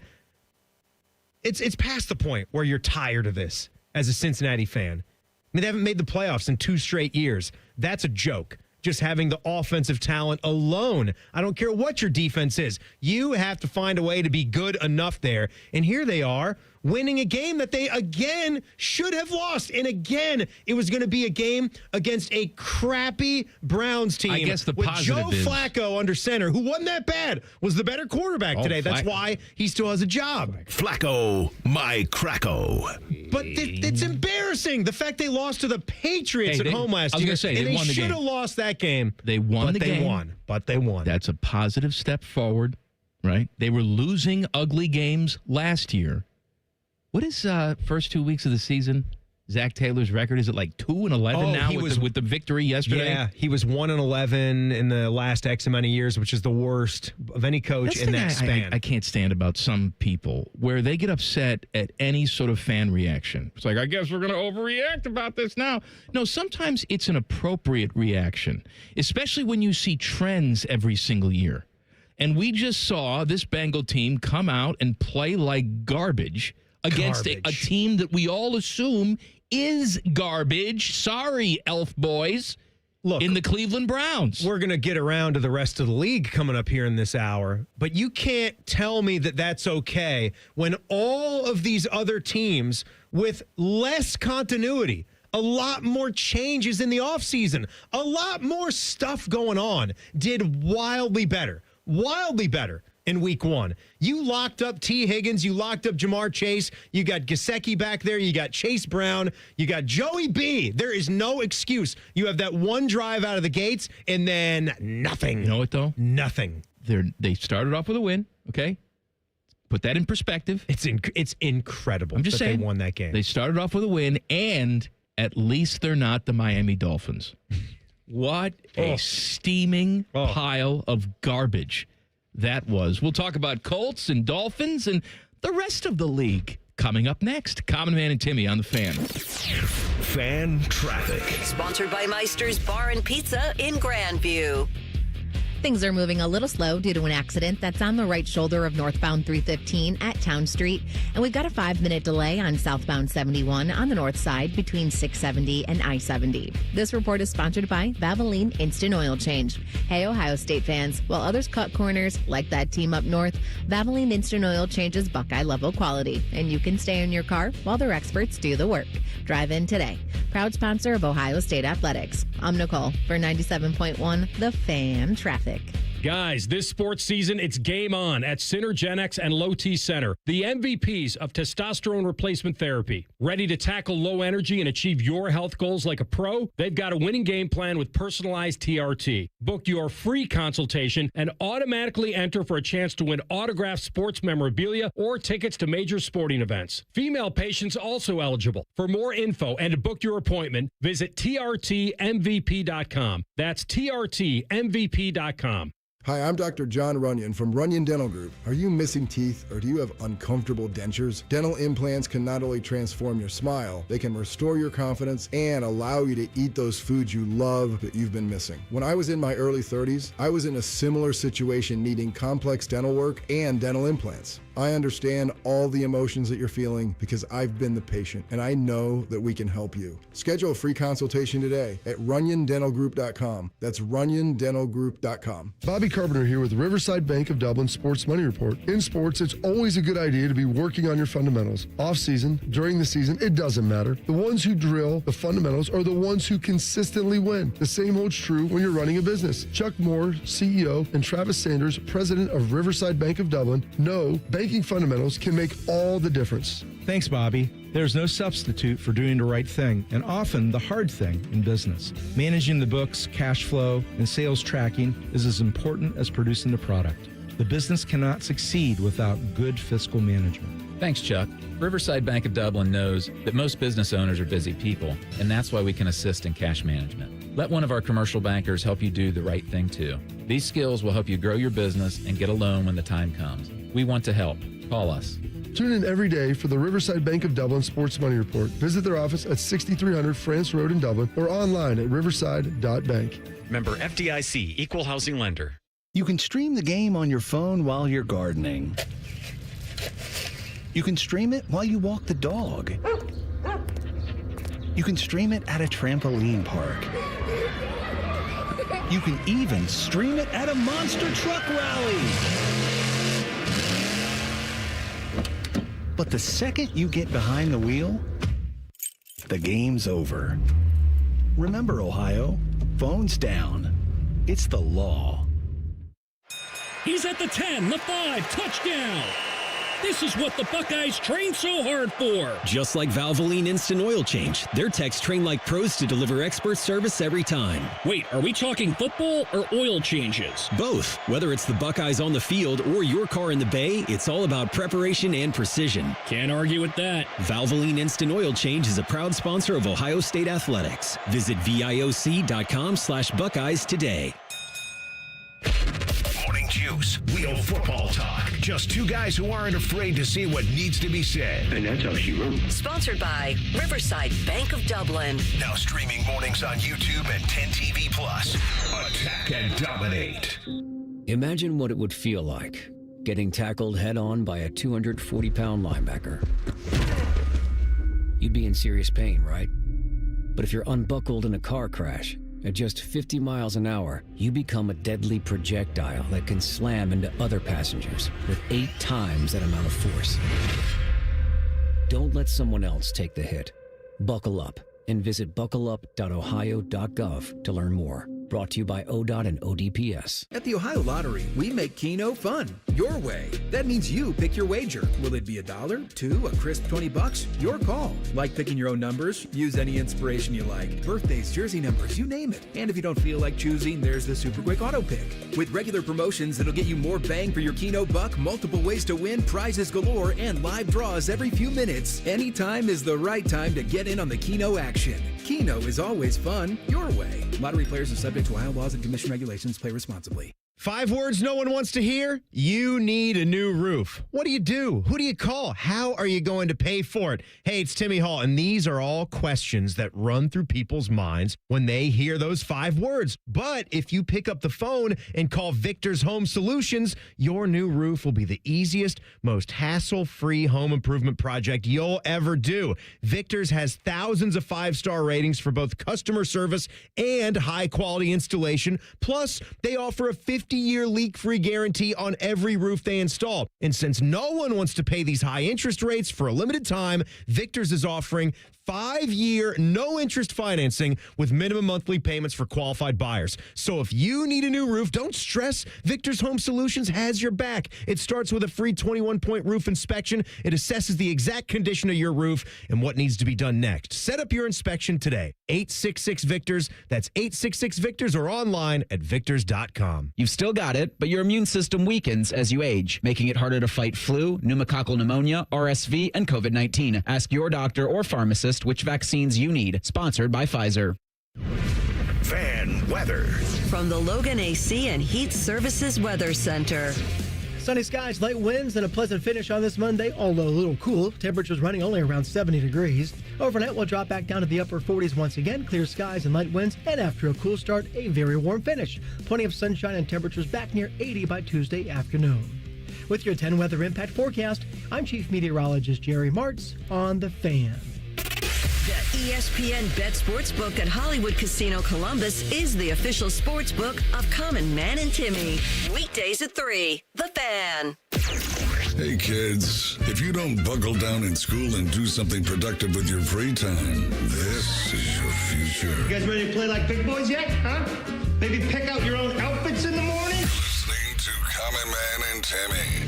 it's past the point where you're tired of this as a Cincinnati fan. I mean, they haven't made the playoffs in 2 straight years. That's a joke. Just having the offensive talent alone. I don't care what your defense is. You have to find a way to be good enough there. And here they are, winning a game that they, again, should have lost. And again, it was going to be a game against a crappy Browns team. I guess the with positive Joe Flacco under center, who wasn't that bad, was the better quarterback today. That's why he still has a job. Flacco, my Cracko. But it's embarrassing. The fact they lost to the Patriots at home last year. They won the should have lost that game. They won the game. But they won. That's a positive step forward, right? They were losing ugly games last year. What is first 2 weeks of the season? Zach Taylor's record, is it like 2-11 now with the victory yesterday? Yeah, he was 1-11 in the last X amount of years, which is the worst of any coach in that span. I can't stand about some people where they get upset at any sort of fan reaction. It's like, I guess we're going to overreact about this now. No, sometimes it's an appropriate reaction, especially when you see trends every single year. And we just saw this Bengal team come out and play like garbage against a team that we all assume is garbage. Sorry, elf boys. Look, in the Cleveland Browns. We're going to get around to the rest of the league coming up here in this hour, but you can't tell me that that's okay when all of these other teams with less continuity, a lot more changes in the offseason, a lot more stuff going on, did wildly better in week one. You locked up T. Higgins. You locked up Jamar Chase. You got Gesicki back there. You got Chase Brown. You got Joey B. There is no excuse. You have that one drive out of the gates and then nothing. You know what, though? Nothing. They started off with a win, okay? Put that in perspective. It's incredible. I'm just saying they won that game. They started off with a win, and at least they're not the Miami Dolphins. What a steaming pile of garbage that was. We'll talk about Colts and Dolphins and the rest of the league coming up next. Common Man and Timmy on the Fan. Fan Traffic. Sponsored by Meister's Bar and Pizza in Grandview. Things are moving a little slow due to an accident that's on the right shoulder of northbound 315 at Town Street. And we've got a 5-minute delay on southbound 71 on the north side between 670 and I-70. This report is sponsored by Valvoline Instant Oil Change. Hey, Ohio State fans, while others cut corners like that team up north, Valvoline Instant Oil Change is Buckeye level quality. And you can stay in your car while their experts do the work. Drive in today. Proud sponsor of Ohio State Athletics. I'm Nicole for 97.1 The Fan Traffic. Guys, this sports season, it's game on at Synergenics and Low T Center, the MVPs of testosterone replacement therapy. Ready to tackle low energy and achieve your health goals like a pro? They've got a winning game plan with personalized TRT. Book your free consultation and automatically enter for a chance to win autographed sports memorabilia or tickets to major sporting events. Female patients also eligible. For more info and to book your appointment, visit trtmvp.com. That's trtmvp.com. Hi, I'm Dr. John Runyon from Runyon Dental Group. Are you missing teeth or do you have uncomfortable dentures? Dental implants can not only transform your smile, they can restore your confidence and allow you to eat those foods you love that you've been missing. When I was in my early 30s, I was in a similar situation needing complex dental work and dental implants. I understand all the emotions that you're feeling because I've been the patient and I know that we can help you. Schedule a free consultation today at runyondentalgroup.com. That's runyondentalgroup.com. Bobby Carpenter here with Riverside Bank of Dublin Sports Money Report. In sports, it's always a good idea to be working on your fundamentals. Off season, during the season, it doesn't matter. The ones who drill the fundamentals are the ones who consistently win. The same holds true when you're running a business. Chuck Moore, CEO, and Travis Sanders, president of Riverside Bank of Dublin, know banking fundamentals can make all the difference. Thanks, Bobby. There's no substitute for doing the right thing, and often the hard thing in business. Managing the books, cash flow, and sales tracking is as important as producing the product. The business cannot succeed without good fiscal management. Thanks, Chuck. Riverside Bank of Dublin knows that most business owners are busy people, and that's why we can assist in cash management. Let one of our commercial bankers help you do the right thing, too. These skills will help you grow your business and get a loan when the time comes. We want to help. Call us. Tune in every day for the Riverside Bank of Dublin Sports Money Report. Visit their office at 6300 France Road in Dublin or online at riverside.bank. Member FDIC, Equal Housing Lender. You can stream the game on your phone while you're gardening. You can stream it while you walk the dog. You can stream it at a trampoline park. You can even stream it at a monster truck rally. But the second you get behind the wheel, the game's over. Remember, Ohio, phones down. It's the law. He's at the 10, the 5, touchdown. This is what the Buckeyes train so hard for. Just like Valvoline Instant Oil Change, their techs train like pros to deliver expert service every time. Wait, are we talking football or oil changes? Both. Whether it's the Buckeyes on the field or your car in the bay, it's all about preparation and precision. Can't argue with that. Valvoline Instant Oil Change is a proud sponsor of Ohio State Athletics. Visit VIOC.com/Buckeyes today. Morning Juice, real football talk. Just two guys who aren't afraid to say what needs to be said. And that's how she wrote. Sponsored by Riverside Bank of Dublin. Now streaming mornings on YouTube and 10 TV Plus. Attack and dominate. Imagine what it would feel like getting tackled head-on by a 240-pound linebacker. you'd be in serious pain, right? But if you're unbuckled in a car crash, at just 50 miles an hour, you become a deadly projectile that can slam into other passengers with 8 times that amount of force. Don't let someone else take the hit. Buckle up and visit buckleup.ohio.gov to learn more. Brought to you by ODOT and ODPS. At the Ohio Lottery, we make Keno fun. Your way. That means you pick your wager. Will it be $1, $2, a crisp $20? Your call. Like picking your own numbers? Use any inspiration you like. Birthdays, jersey numbers, you name it. And if you don't feel like choosing, there's the Super Quick Auto Pick. With regular promotions that'll get you more bang for your Keno buck, multiple ways to win, prizes galore, and live draws every few minutes, anytime is the right time to get in on the Keno action. Keno is always fun. Your way. Lottery players are subject to Ohio laws and commission regulations. Play responsibly. 5 words no one wants to hear? You need a new roof. What do you do? Who do you call? How are you going to pay for it? Hey, it's Timmy Hall, and these are all questions that run through people's minds when they hear those 5 words. But if you pick up the phone and call Victor's Home Solutions, your new roof will be the easiest, most hassle-free home improvement project you'll ever do. Victor's has thousands of 5-star ratings for both customer service and high-quality installation. Plus, they offer a 50-year leak-free guarantee on every roof they install. And since no one wants to pay these high interest rates for a limited time, Victor's is offering 5-year, no-interest financing with minimum monthly payments for qualified buyers. So if you need a new roof, don't stress. Victor's Home Solutions has your back. It starts with a free 21-point roof inspection. It assesses the exact condition of your roof and what needs to be done next. Set up your inspection today. 866-VICTORS. That's 866-VICTORS or online at victors.com. You've still got it, but your immune system weakens as you age, making it harder to fight flu, pneumococcal pneumonia, RSV, and COVID-19. Ask your doctor or pharmacist which vaccines you need. Sponsored by Pfizer. Fan weather. From the Logan AC and Heat Services Weather Center. Sunny skies, light winds, and a pleasant finish on this Monday, although a little cool. Temperatures running only around 70 degrees. Overnight, we'll drop back down to the upper 40s once again. Clear skies and light winds, and after a cool start, a very warm finish. Plenty of sunshine and temperatures back near 80 by Tuesday afternoon. With your 10 weather impact forecast, I'm Chief Meteorologist Jerry Martz on The Fan. The ESPN Bet Sportsbook at Hollywood Casino Columbus is the official sportsbook of Common Man and Timmy. Weekdays at 3. The Fan. Hey kids, if you don't buckle down in school and do something productive with your free time, this is your future. You guys ready to play like big boys yet, huh? Maybe pick out your own outfits in the morning? Listening to Common Man and Timmy.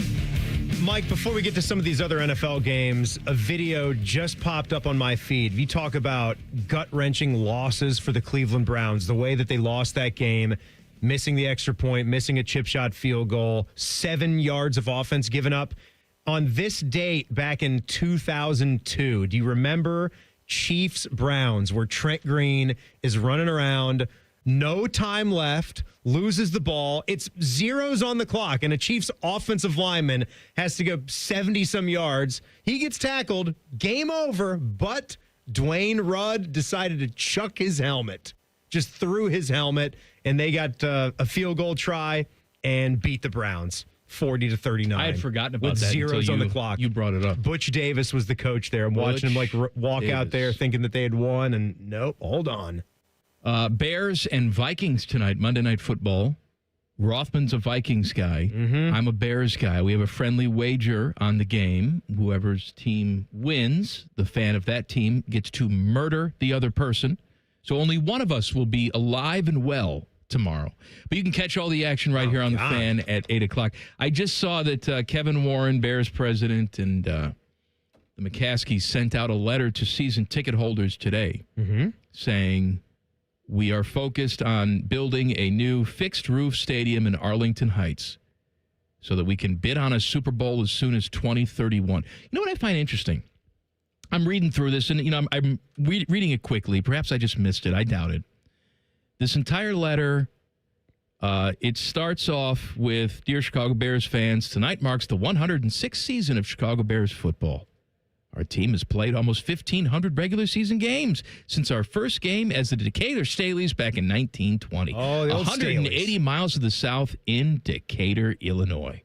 Mike, before we get to some of these other NFL games, a video just popped up on my feed. You talk about gut-wrenching losses for the Cleveland Browns, the way that they lost that game, missing the extra point, missing a chip shot field goal, 7 yards of offense given up. On this date back in 2002, do you remember Chiefs-Browns, where Trent Green is running around, no time left, loses the ball. It's zeros on the clock, and a Chiefs offensive lineman has to go 70-some yards. He gets tackled, game over, but Dwayne Rudd decided to chuck his helmet, just threw his helmet, and they got a field goal try and beat the Browns 40-39. I had forgotten about with that zeros until on the clock. You brought it up. Butch Davis was the coach there. I'm watching him walk out there thinking that they had won, and nope, hold on. Bears and Vikings tonight, Monday Night Football. Rothman's a Vikings guy. I'm a Bears guy. We have a friendly wager on the game. Whoever's team wins, the fan of that team gets to murder the other person. So only one of us will be alive and well tomorrow. But you can catch all the action right here on the Fan at 8 o'clock. I just saw that Kevin Warren, Bears president, and the McCaskies sent out a letter to season ticket holders today saying, we are focused on building a new fixed-roof stadium in Arlington Heights so that we can bid on a Super Bowl as soon as 2031. You know what I find interesting? I'm reading through this, and I'm reading it quickly. Perhaps I just missed it. I doubt it. This entire letter, it starts off with, Dear Chicago Bears fans, tonight marks the 106th season of Chicago Bears football. Our team has played almost 1,500 regular season games since our first game as the Decatur Staleys back in 1920. Oh, the old 180 Staleys. miles to the south in Decatur, Illinois.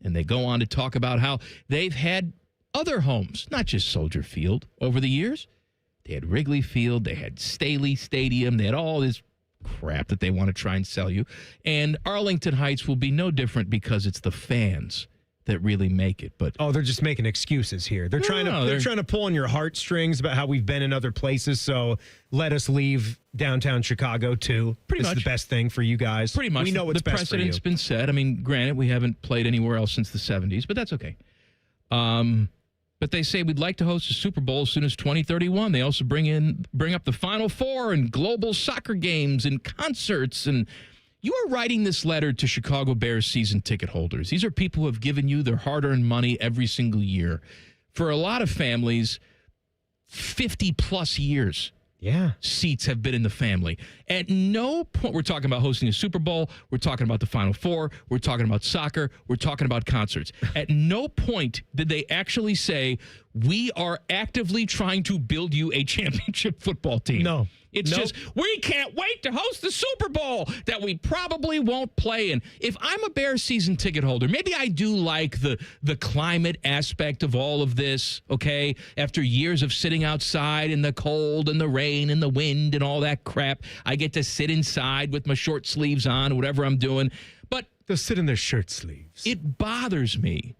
And they go on to talk about how they've had other homes, not just Soldier Field, over the years. They had Wrigley Field, they had Staley Stadium, they had all this crap that they want to try and sell you. And Arlington Heights will be no different because it's the fans that really make it. But they're just making excuses here. They're trying to pull on your heartstrings about how we've been in other places. So let us leave downtown Chicago too. Pretty much the best thing for you guys. Pretty much. We know what's best for you. The precedent's been set. I mean, granted, we haven't played anywhere else since the 70s, but that's okay. But they say we'd like to host a Super Bowl as soon as 2031. They also bring up the Final Four and global soccer games and concerts. And you are writing this letter to Chicago Bears season ticket holders. These are people who have given you their hard-earned money every single year. For a lot of families, 50-plus years. Yeah. Seats have been in the family. At no point, we're talking about hosting a Super Bowl. We're talking about the Final Four. We're talking about soccer. We're talking about concerts. At no point did they actually say, we are actively trying to build you a championship football team. No. It's just, we can't wait to host the Super Bowl that we probably won't play in. If I'm a Bears season ticket holder, maybe I do like the climate aspect of all of this, okay? After years of sitting outside in the cold and the rain and the wind and all that crap, I get to sit inside with my short sleeves on or whatever I'm doing. But they'll sit in their shirt sleeves. It bothers me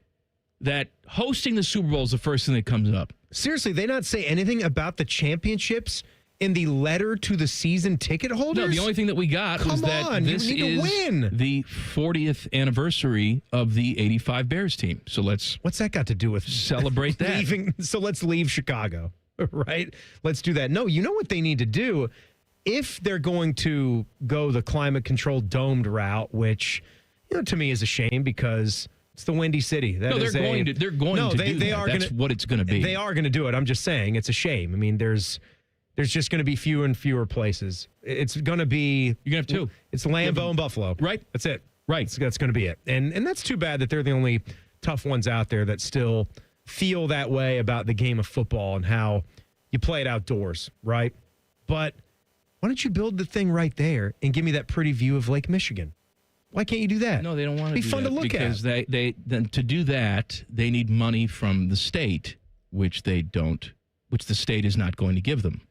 that hosting the Super Bowl is the first thing that comes up. Seriously, they not say anything about the championships in the letter to the season ticket holders? No, the only thing that we got was that this is the 40th anniversary of the 85 Bears team. So what's that got to do with celebrate that? So let's leave Chicago, right? Let's do that. No, you know what they need to do? If they're going to go the climate-controlled domed route, which, to me is a shame because it's the Windy City. They're going to do that. That's what it's going to be. They are going to do it. I'm just saying it's a shame. I mean, there's just going to be fewer and fewer places. It's going to be... You're going to have two. It's Lambeau and Buffalo. Right. That's it. Right. That's going to be it. And that's too bad that they're the only tough ones out there that still feel that way about the game of football and how you play it outdoors, right? But why don't you build the thing right there and give me that pretty view of Lake Michigan? Why can't you do that? No, they don't want to do that. Be fun to look because at. Because to do that, they need money from the state, which the state is not going to give them.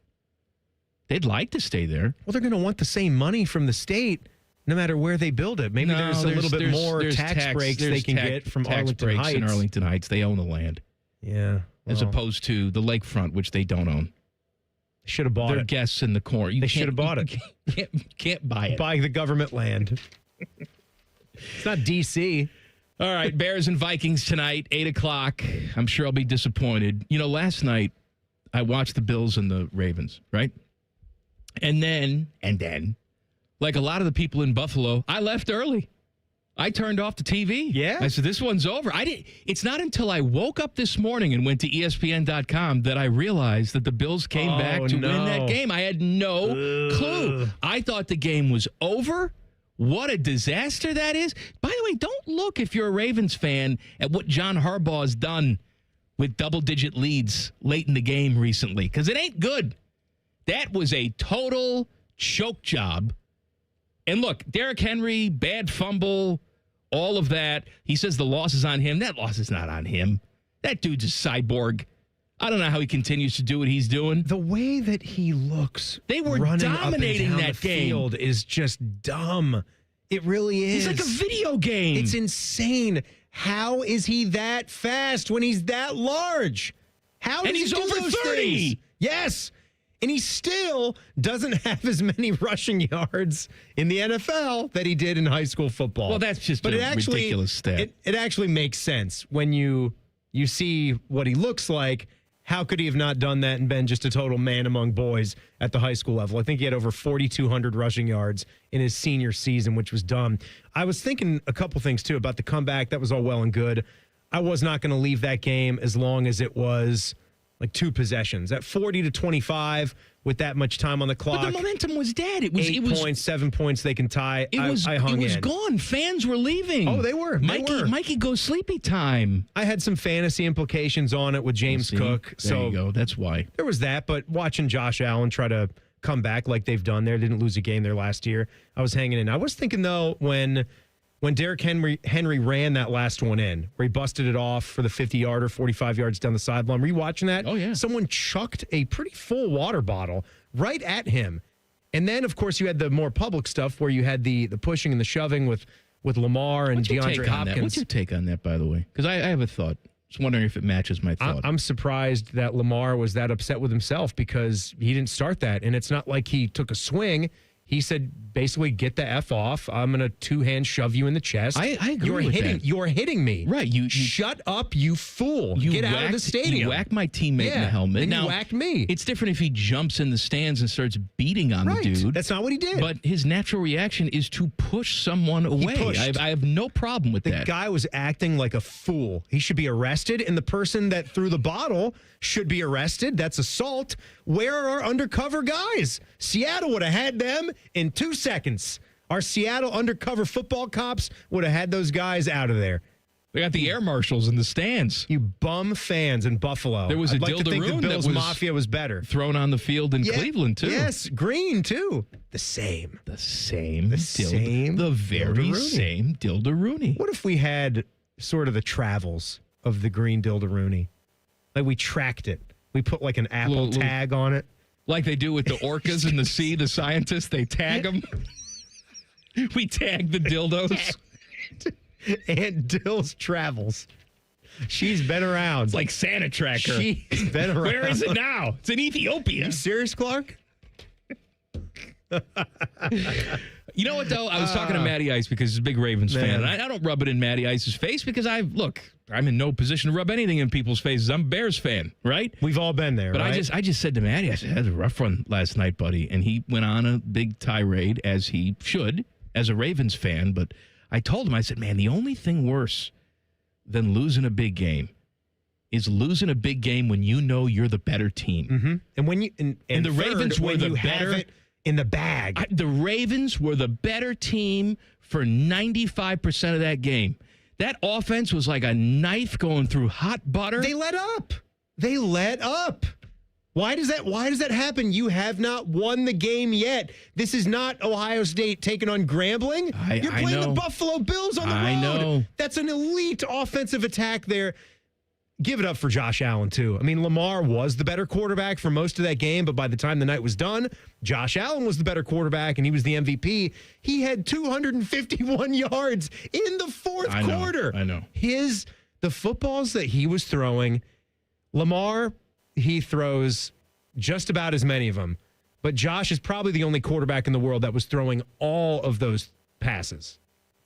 They'd like to stay there. Well, they're going to want the same money from the state no matter where they build it. Maybe there's a little bit more tax breaks they can get from Arlington Heights. In Arlington Heights, they own the land. Yeah. As opposed to the lakefront, which they don't own. They should have bought it. They're guests in the corner. They should have bought it. Can't buy it. Buy the government land. It's not D.C. All right, Bears and Vikings tonight, 8 o'clock. I'm sure I'll be disappointed. Last night I watched the Bills and the Ravens, right? And then, like a lot of the people in Buffalo, I left early. I turned off the TV. Yeah. I said, this one's over. It's not until I woke up this morning and went to ESPN.com that I realized that the Bills came back to win that game. I had no clue. I thought the game was over. What a disaster that is. By the way, don't look, if you're a Ravens fan, at what John Harbaugh has done with double-digit leads late in the game recently, because it ain't good. That was a total choke job. And look, Derrick Henry, bad fumble, all of that. He says the loss is on him. That loss is not on him. That dude's a cyborg. I don't know how he continues to do what he's doing. The way that he looks, they were dominating that game. Field is just dumb. It really is. It's like a video game. It's insane. How is he that fast when he's that large? How does he's he do over those 30? Things? Yes. And he still doesn't have as many rushing yards in the NFL that he did in high school football. Well, that's just ridiculous stat. It actually makes sense when you see what he looks like. How could he have not done that and been just a total man among boys at the high school level? I think he had over 4,200 rushing yards in his senior season, which was dumb. I was thinking a couple things, too, about the comeback. That was all well and good. I was not going to leave that game as long as it was like 2 possessions. At 40-25 with that much time on the clock. But the momentum was dead. It was 8 points, 7 points they can tie. I hung in. It was gone. Fans were leaving. Oh, they were. Mikey, go sleepy time. I had some fantasy implications on it with James Cook. There you go. That's why. There was that, but watching Josh Allen try to come back like they've done there, didn't lose a game there last year, I was hanging in. I was thinking, though, when when Derrick Henry ran that last one in, where he busted it off for the 50-yarder, 45 yards down the sideline. Were you watching that? Oh, yeah. Someone chucked a pretty full water bottle right at him. And then, of course, you had the more public stuff where you had the pushing and the shoving with Lamar and DeAndre Hopkins. What's your take on that, by the way? Because I have a thought. Just wondering if it matches my thought. I'm surprised that Lamar was that upset with himself because he didn't start that. And it's not like he took a swing. He said, basically, get the F off. I'm going to two-hand shove you in the chest. I agree with that. You're hitting me. Right. You shut up, you fool. Get out of the stadium. You whack my teammate in the helmet. And now, you whacked me. It's different if he jumps in the stands and starts beating on the dude. That's not what he did. But his natural reaction is to push someone away. I have no problem with that. The guy was acting like a fool. He should be arrested, and the person that threw the bottle should be arrested. That's assault. Where are our undercover guys? Seattle would have had them in 2 seconds. Our Seattle undercover football cops would have had those guys out of there. They got the air marshals in the stands. You bum fans in Buffalo. There was a I'd like to think the dildaroon Bills that was Mafia was better. Thrown on the field in Cleveland, too. Yes, green, too. The same. The same. The very same dildaroony. What if we had sort of the travels of the green dildaroony? Like we tracked it. We put like an Apple tag on it. Like they do with the orcas in the sea, the scientists, they tag them. We tag the dildos. Aunt Dill's Travels. She's been around. It's like Santa Tracker. She's been around. Where is it now? It's in Ethiopia. Are you serious, Clark? You know what, though? I was talking to Matty Ice because he's a big Ravens fan. And I don't rub it in Matty Ice's face because I'm in no position to rub anything in people's faces. I'm a Bears fan, right? We've all been there, but right? I just said to Matty, I said, I had a rough run last night, buddy. And he went on a big tirade, as he should, as a Ravens fan. But I told him, I said, man, the only thing worse than losing a big game is losing a big game when you know you're the better team. Mm-hmm. And when you and the Ravens were the better in the bag. The Ravens were the better team for 95% of that game. That offense was like a knife going through hot butter. They let up. Why does that happen? You have not won the game yet. This is not Ohio State taking on Grambling. You're playing the Buffalo Bills on the road. I know. That's an elite offensive attack there. Give it up for Josh Allen, too. I mean, Lamar was the better quarterback for most of that game, but by the time the night was done, Josh Allen was the better quarterback, and he was the MVP. He had 251 yards in the fourth quarter. I know. The footballs that he was throwing, Lamar, he throws just about as many of them, but Josh is probably the only quarterback in the world that was throwing all of those passes.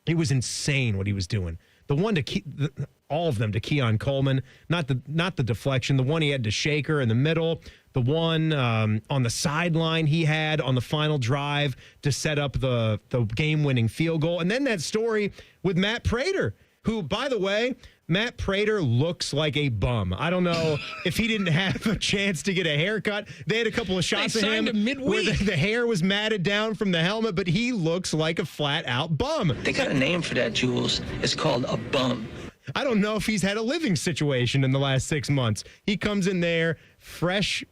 It was insane what he was doing. The one to all of them to Keon Coleman, not the deflection. The one he had to Shaker in the middle. The one on the sideline he had on the final drive to set up the game-winning field goal. And then that story with Matt Prater, who, by the way, Matt Prater looks like a bum. I don't know if he didn't have a chance to get a haircut. They had a couple of shots of him where the hair was matted down from the helmet, but he looks like a flat-out bum. They got a name for that, Jules. It's called a bum. I don't know if he's had a living situation in the last 6 months. He comes in there fresh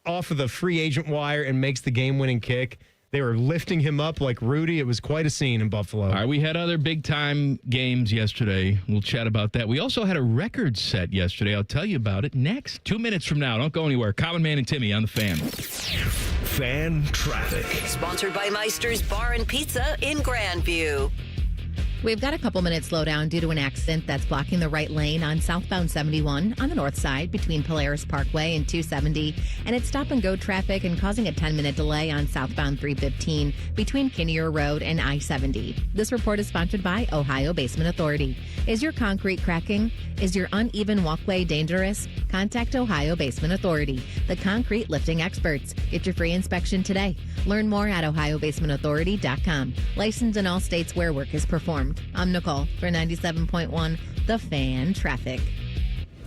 off of the free agent wire and makes the game-winning kick. They were lifting him up like Rudy. It was quite a scene in Buffalo. All right, we had other big-time games yesterday. We'll chat about that. We also had a record set yesterday. I'll tell you about it next. 2 minutes from now. Don't go anywhere. Common Man and Timmy on the Fan. Fan Traffic. Sponsored by Meister's Bar and Pizza in Grandview. We've got a couple minutes slowdown due to an accident that's blocking the right lane on southbound 71 on the north side between Polaris Parkway and 270. And it's stop-and-go traffic and causing a 10-minute delay on southbound 315 between Kinnear Road and I-70. This report is sponsored by Ohio Basement Authority. Is your concrete cracking? Is your uneven walkway dangerous? Contact Ohio Basement Authority, the concrete lifting experts. Get your free inspection today. Learn more at ohiobasementauthority.com. Licensed in all states where work is performed. I'm Nicole for 97.1 The Fan Traffic.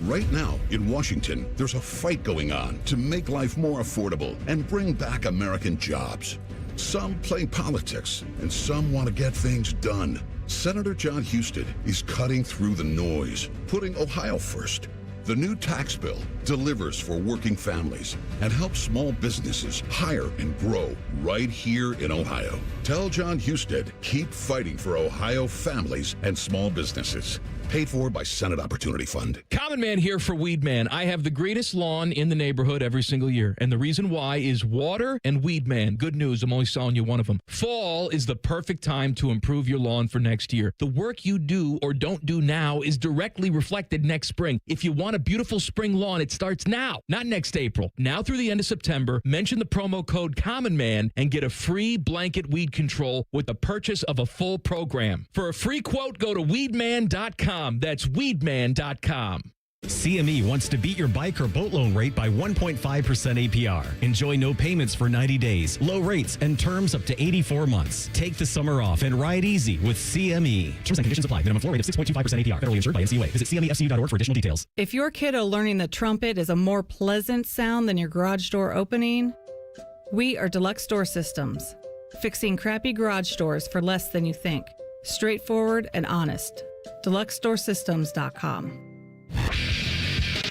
Right now in Washington, there's a fight going on to make life more affordable and bring back American jobs. Some play politics and some want to get things done. Senator John Husted is cutting through the noise, putting Ohio first. The new tax bill delivers for working families and helps small businesses hire and grow right here in Ohio. Tell John Husted, keep fighting for Ohio families and small businesses. Paid for by Senate Opportunity Fund. Common Man here for Weed Man. I have the greatest lawn in the neighborhood every single year. And the reason why is water and Weed Man. Good news, I'm only selling you one of them. Fall is the perfect time to improve your lawn for next year. The work you do or don't do now is directly reflected next spring. If you want a beautiful spring lawn, it starts now, not next April. Now through the end of September, mention the promo code Common Man and get a free blanket weed control with the purchase of a full program. For a free quote, go to weedman.com. That's weedman.com. CME wants to beat your bike or boat loan rate by 1.5% APR. Enjoy no payments for 90 days, low rates, and terms up to 84 months. Take the summer off and ride easy with CME. Terms and conditions apply. Minimum floor rate of 6.25% APR. Federally insured by NCUA. Visit CMEFCU.org for additional details. If your kiddo learning the trumpet is a more pleasant sound than your garage door opening, we are Deluxe Door Systems. Fixing crappy garage doors for less than you think. Straightforward and honest. DeluxeDoorSystems.com.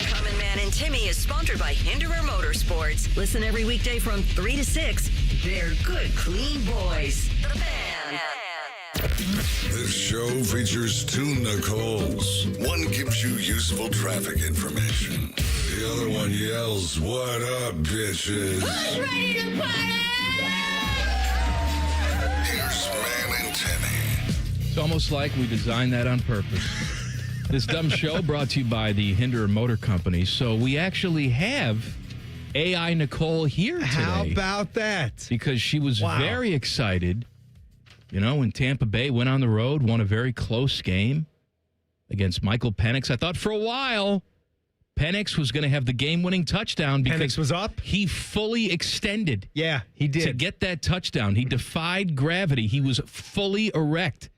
Common Man and Timmy is sponsored by Hinderer Motorsports. Listen every weekday from 3 to 6. They're good, clean boys. The Fan. This show features two Nicoles. One gives you useful traffic information. The other one yells, "What up, bitches?" Who's ready to party? Here's Man and Timmy. It's almost like we designed that on purpose. This dumb show brought to you by the Hinderer Motor Company. So we actually have AI Nicole here today. How about that? Because she was very excited. You know, when Tampa Bay went on the road, won a very close game against Michael Penix. I thought for a while Penix was going to have the game-winning touchdown because Penix was up. He fully extended. Yeah, he did. To get that touchdown. He defied gravity. He was fully erect.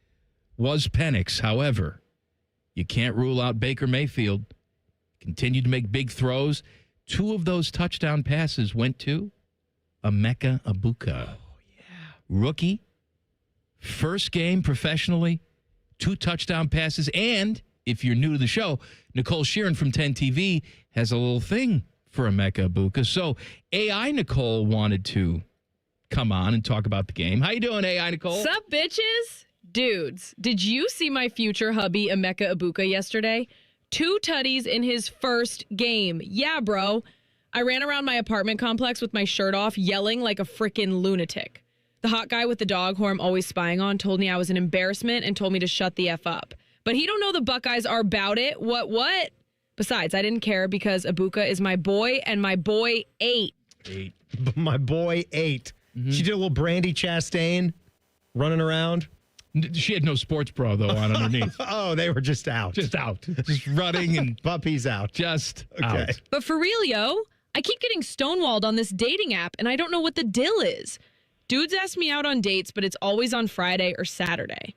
Was Penix. However, you can't rule out Baker Mayfield. Continued to make big throws. 2 of those touchdown passes went to Emeka Egbuka. Oh, yeah. Rookie. First game professionally. 2 touchdown passes. And if you're new to the show, Nicole Sheeran from 10 TV has a little thing for Emeka Egbuka. So AI Nicole wanted to come on and talk about the game. How you doing, AI Nicole? Sup, bitches? Dudes, did you see my future hubby Emeka Egbuka yesterday? 2 tutties in his first game. Yeah, bro. I ran around my apartment complex with my shirt off, yelling like a freaking lunatic. The hot guy with the dog who I'm always spying on told me I was an embarrassment and told me to shut the F up. But he don't know the Buckeyes are about it. What? Besides, I didn't care because Egbuka is my boy and my boy ate. My boy ate. Mm-hmm. She did a little Brandy Chastain running around. She had no sports bra, though, on underneath. Oh, they were just out. Just running and puppies out. Just out. But for real, yo, I keep getting stonewalled on this dating app, and I don't know what the deal is. Dudes ask me out on dates, but it's always on Friday or Saturday.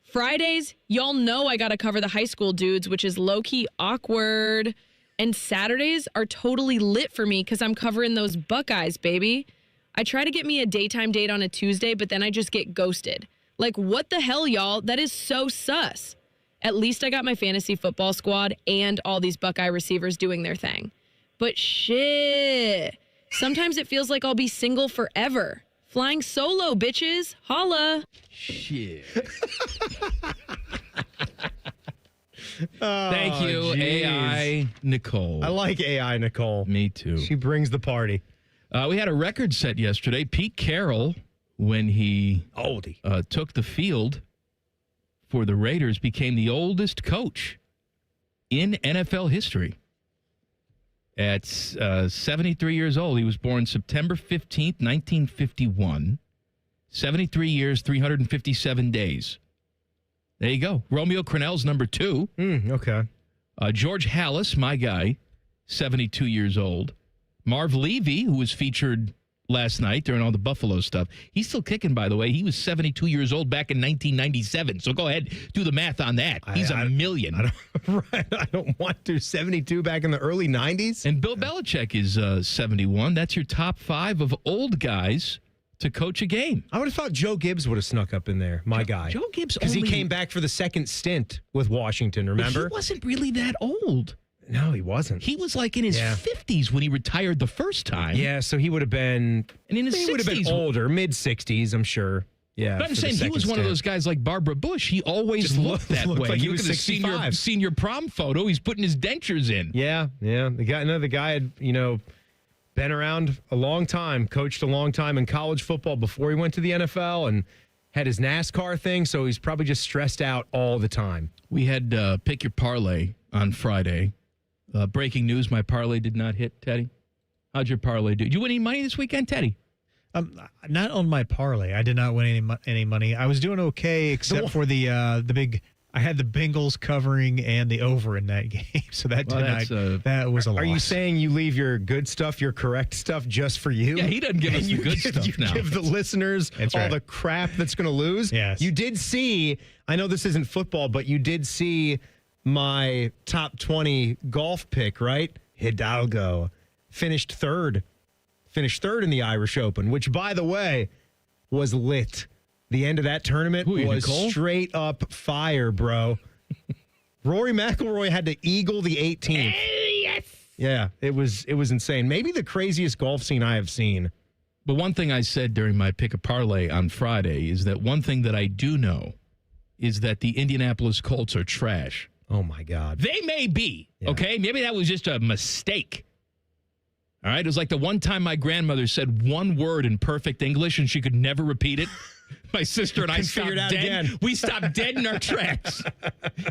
Fridays, y'all know I got to cover the high school dudes, which is low-key awkward. And Saturdays are totally lit for me because I'm covering those Buckeyes, baby. I try to get me a daytime date on a Tuesday, but then I just get ghosted. Like, what the hell, y'all? That is so sus. At least I got my fantasy football squad and all these Buckeye receivers doing their thing. But shit, sometimes it feels like I'll be single forever. Flying solo, bitches. Holla. Shit. Thank you, geez. AI Nicole. I like AI Nicole. Me too. She brings the party. We had a record set yesterday. Pete Carroll, when he took the field for the Raiders, became the oldest coach in NFL history. At 73 years old, he was born September 15th, 1951. 73 years, 357 days. There you go. Romeo Crennel's number 2. Okay. George Halas, my guy, 72 years old. Marv Levy, who was featured last night during all the Buffalo stuff. He's still kicking, by the way. He was 72 years old back in 1997. So go ahead, do the math on that. He's a million. I don't want to. 72 back in the early 90s. And Bill Belichick is 71. That's your top 5 of old guys to coach a game. I would have thought Joe Gibbs would have snuck up in there, my guy. Joe Gibbs because he came back for the second stint with Washington, remember? But he wasn't really that old. No, he wasn't. He was like in his 50s when he retired the first time. Yeah, so he would have been. And in his 60s. He would have been older, mid-60s, I'm sure. Yeah, but I'm saying he was one of those guys like Barbara Bush. He always looked that way. Like he Look was at the senior prom photo. He's putting his dentures in. Yeah. The guy had, been around a long time, coached a long time in college football before he went to the NFL and had his NASCAR thing, so he's probably just stressed out all the time. We had Pick Your Parlay on Friday. Breaking news, my parlay did not hit, Teddy. How'd your parlay do? Did you win any money this weekend, Teddy? Not on my parlay. I did not win any money. I was doing okay, except for the big. I had the Bengals covering and the over in that game, so that that was a loss. Are you saying you leave your good stuff, your correct stuff, just for you? Yeah, he doesn't give us the good stuff now. You give the listeners the crap that's going to lose. Yes. You did see. I know this isn't football, but you did see my top 20 golf pick, right? Hidalgo finished third in the Irish Open, which, by the way, was lit. The end of that tournament was straight up fire, bro. Rory McIlroy had to eagle the 18th. Yes. Yeah, it was insane. Maybe the craziest golf scene I have seen. But one thing I said during my Pick a Parlay on Friday is that one thing that I do know is that the Indianapolis Colts are trash. Oh, my God. They may be, okay? Maybe that was just a mistake. All right? It was like the one time my grandmother said one word in perfect English and she could never repeat it. My sister and I stopped dead. Again. We stopped dead in our tracks.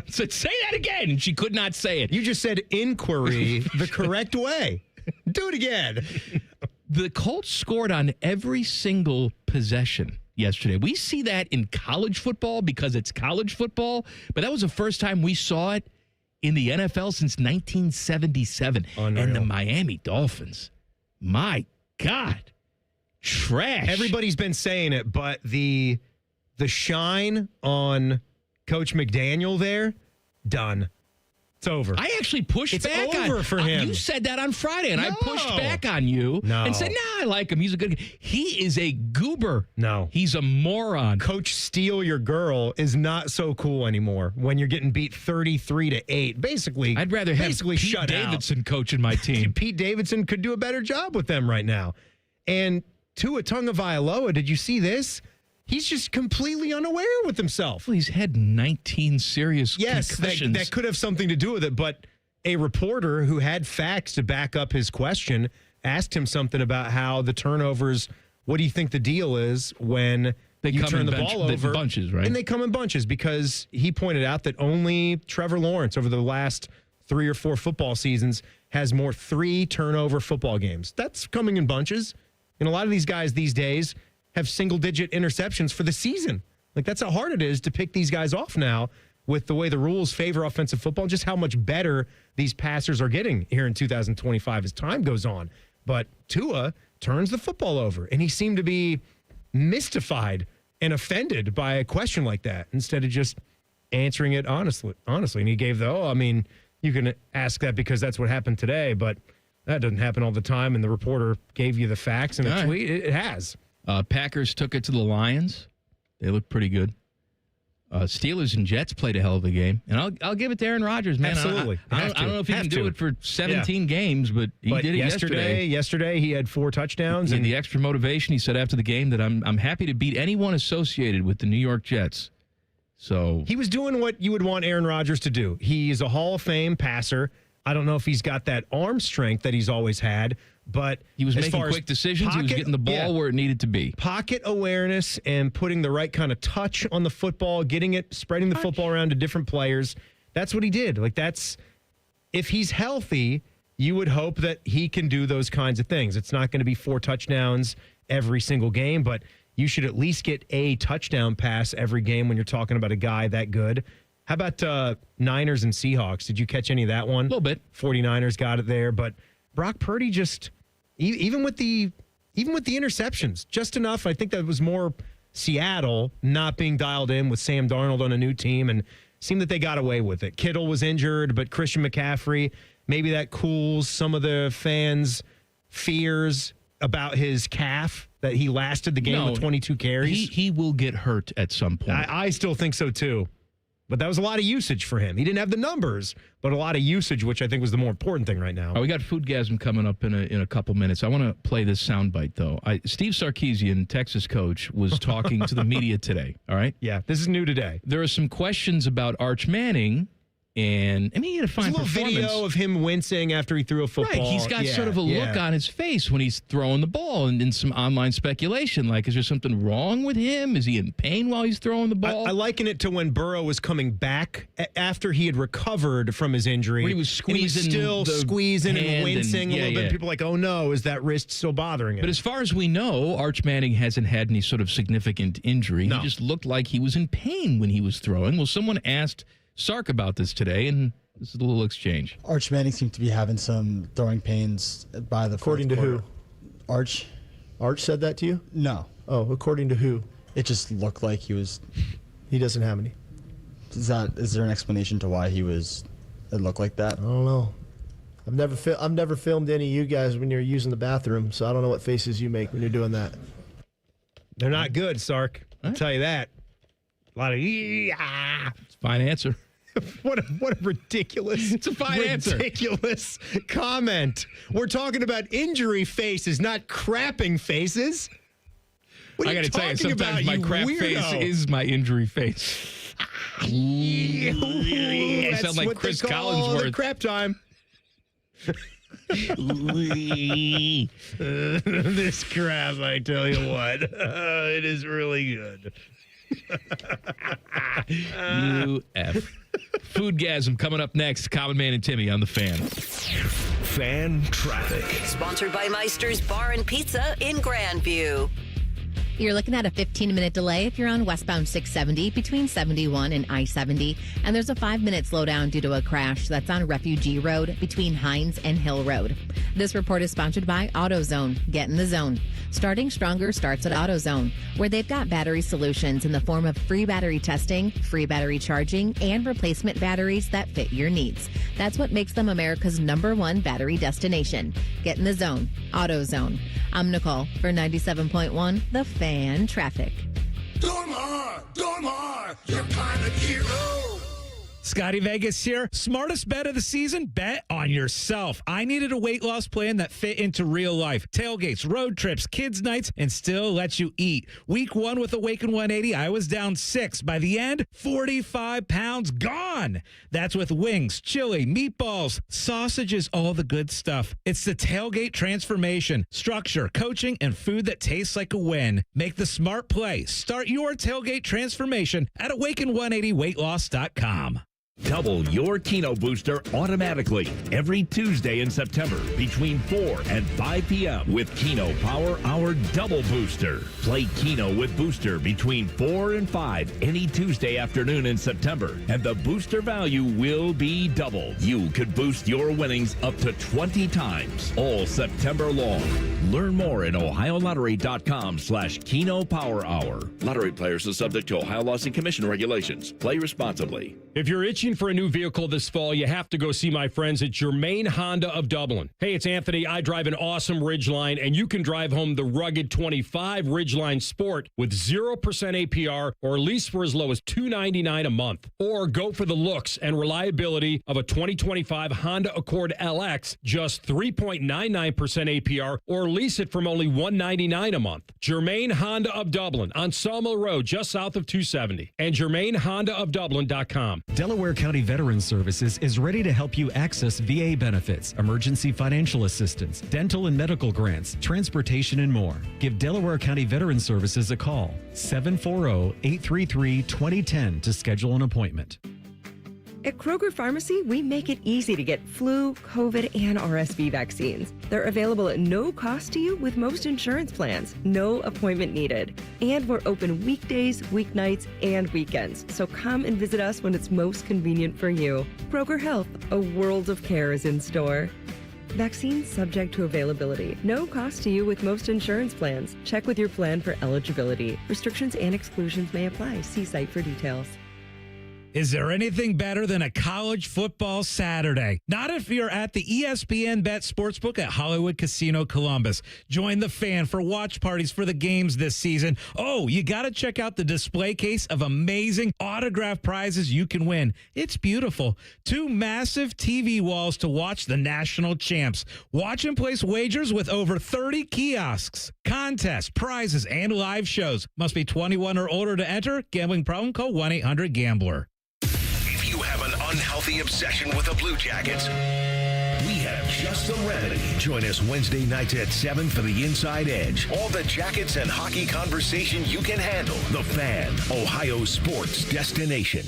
Said, say that again. And she could not say it. You just said inquiry the correct way. Do it again. The Colts scored on every single possession yesterday. We see that in college football because it's college football, but that was the first time we saw it in the NFL since 1977. Unreal. And the Miami Dolphins, my God, trash. Everybody's been saying it, but the shine on Coach McDaniel there, done. It's over. I actually pushed back on over for him. You said that on Friday, and I pushed back on you and said, I like him. He's a good guy. He is a goober. No. He's a moron. Coach Steal Your Girl is not so cool anymore when you're getting beat 33-8. Basically, I'd rather have Pete Davidson coaching my team. Pete Davidson could do a better job with them right now. And Tua Tagovailoa, did you see this? He's just completely unaware with himself. Well, he's had 19 serious concussions. That could have something to do with it, but a reporter who had facts to back up his question asked him something about how the turnovers, what do you think the deal is when you turn the ball over? Bunches, right? And they come in bunches because he pointed out that only Trevor Lawrence over the last 3 or 4 football seasons has more 3-turnover football games. That's coming in bunches. And a lot of these guys these days have single-digit interceptions for the season. Like, that's how hard it is to pick these guys off now with the way the rules favor offensive football, just how much better these passers are getting here in 2025 as time goes on. But Tua turns the football over, and he seemed to be mystified and offended by a question like that instead of just answering it honestly. And he gave you can ask that because that's what happened today, but that doesn't happen all the time, and the reporter gave you the facts in a tweet. It has. Packers took it to the Lions. They looked pretty good. Steelers and Jets played a hell of a game. And I'll give it to Aaron Rodgers, man. Absolutely. I don't know if he can do it for 17 games, but he did it yesterday. Yesterday, he had 4 touchdowns. And the extra motivation, he said after the game that I'm happy to beat anyone associated with the New York Jets. So he was doing what you would want Aaron Rodgers to do. He's a Hall of Fame passer. I don't know if he's got that arm strength that he's always had, but he was making quick decisions. He was getting the ball where it needed to be. Pocket awareness and putting the right kind of touch on the football, spreading the football around to different players. That's what he did. If he's healthy, you would hope that he can do those kinds of things. It's not going to be 4 touchdowns every single game, but you should at least get a touchdown pass every game when you're talking about a guy that good. How about Niners and Seahawks? Did you catch any of that one? A little bit. 49ers got it there, but Brock Purdy just even with the interceptions, just enough. I think that was more Seattle not being dialed in with Sam Darnold on a new team, and seemed that they got away with it. Kittle was injured, but Christian McCaffrey, maybe that cools some of the fans' fears about his calf, that he lasted the game with 22 carries. He will get hurt at some point. I still think so too. But that was a lot of usage for him. He didn't have the numbers, but a lot of usage, which I think was the more important thing right now. We got Foodgasm coming up in a couple minutes. I want to play this soundbite, though. Steve Sarkisian, Texas coach, was talking to the media today, all right? Yeah, this is new today. There are some questions about Arch Manning, and he had a fine performance. There's a little video of him wincing after he threw a football. Right, he's got sort of a look on his face when he's throwing the ball, and in some online speculation, like, is there something wrong with him? Is he in pain while he's throwing the ball? I liken it to when Burrow was coming back after he had recovered from his injury. When he was squeezing, still squeezing and wincing a little bit. Yeah. People are like, oh no, is that wrist still bothering him? But as far as we know, Arch Manning hasn't had any sort of significant injury. No. He just looked like he was in pain when he was throwing. Well, someone asked Sark about this today, and this is a little exchange. Arch Manning seemed to be having some throwing pains by the According to quarter. who? Arch. Arch said that to you? No. Oh, according to who? It just looked like he was. He doesn't have any. Is there an explanation to why it looked like that? I don't know. I've never filmed any of you guys when you're using the bathroom, so I don't know what faces you make when you're doing that. They're not good, Sark. I'll tell you that. A lot of It's a fine answer. What a ridiculous, it's a fine ridiculous comment. We're talking about injury faces, not crapping faces. What are I got to tell you, sometimes my crap face is my injury face. I sound like Chris Collinsworth. The crap time. This crap, I tell you what, it is really good. Foodgasm coming up next. Common Man and Timmy on the Fan. Fan traffic. Sponsored by Meister's Bar and Pizza in Grandview. You're looking at a 15-minute delay if you're on westbound 670 between 71 and I-70. And there's a 5-minute slowdown due to a crash that's on Refugee Road between Hines and Hill Road. This report is sponsored by AutoZone. Get in the zone. Starting Stronger starts at AutoZone, where they've got battery solutions in the form of free battery testing, free battery charging, and replacement batteries that fit your needs. That's what makes them America's #1 battery destination. Get in the zone. AutoZone. I'm Nicole for 97.1 The Fan Traffic. Dormar, you're kind of hero. Scotty Vegas here. Smartest bet of the season? Bet on yourself. I needed a weight loss plan that fit into real life. Tailgates, road trips, kids' nights, and still lets you eat. Week 1 with Awaken 180, I was down 6. By the end, 45 pounds gone. That's with wings, chili, meatballs, sausages, all the good stuff. It's the Tailgate transformation. Structure, coaching, and food that tastes like a win. Make the smart play. Start your Tailgate transformation at awaken180weightloss.com. Double your Keno booster automatically every Tuesday in September between 4 and 5 p.m. with Keno Power Hour Double Booster. Play Keno with Booster between 4 and 5 any Tuesday afternoon in September, and the booster value will be double. You could boost your winnings up to 20 times all September long. Learn more at ohiolottery.com/Keno Power Hour. Lottery players are subject to Ohio Laws and Commission regulations. Play responsibly. If you're itching for a new vehicle this fall, you have to go see my friends at Germain Honda of Dublin. Hey, it's Anthony. I drive an awesome Ridgeline, and you can drive home the rugged 25 Ridgeline Sport with 0% APR or lease for as low as $299 a month. Or go for the looks and reliability of a 2025 Honda Accord LX, just 3.99% APR or lease it from only $199 a month. Germain Honda of Dublin on Sawmill Road, just south of 270, and GermainHondaofDublin.com. Delaware County Veterans Services is ready to help you access VA benefits, emergency financial assistance, dental and medical grants, transportation, and more. Give Delaware County Veterans Services a call, 740-833-2010 to schedule an appointment. At Kroger Pharmacy, we make it easy to get flu, COVID, and RSV vaccines. They're available at no cost to you with most insurance plans. No appointment needed. And we're open weekdays, weeknights, and weekends. So come and visit us when it's most convenient for you. Kroger Health, a world of care is in store. Vaccines subject to availability. No cost to you with most insurance plans. Check with your plan for eligibility. Restrictions and exclusions may apply. See site for details. Is there anything better than a college football Saturday? Not if you're at the ESPN Bet Sportsbook at Hollywood Casino Columbus. Join the fan for watch parties for the games this season. Oh, you got to check out the display case of amazing autographed prizes you can win. It's beautiful. 2 massive TV walls to watch the national champs. Watch and place wagers with over 30 kiosks, contests, prizes, and live shows. Must be 21 or older to enter. Gambling problem? Call 1-800-GAMBLER. If you have an unhealthy obsession with the Blue Jackets, we have just the remedy. Join us Wednesday nights at 7 for the Inside Edge. All the Jackets and hockey conversation you can handle. The Fan, Ohio sports destination.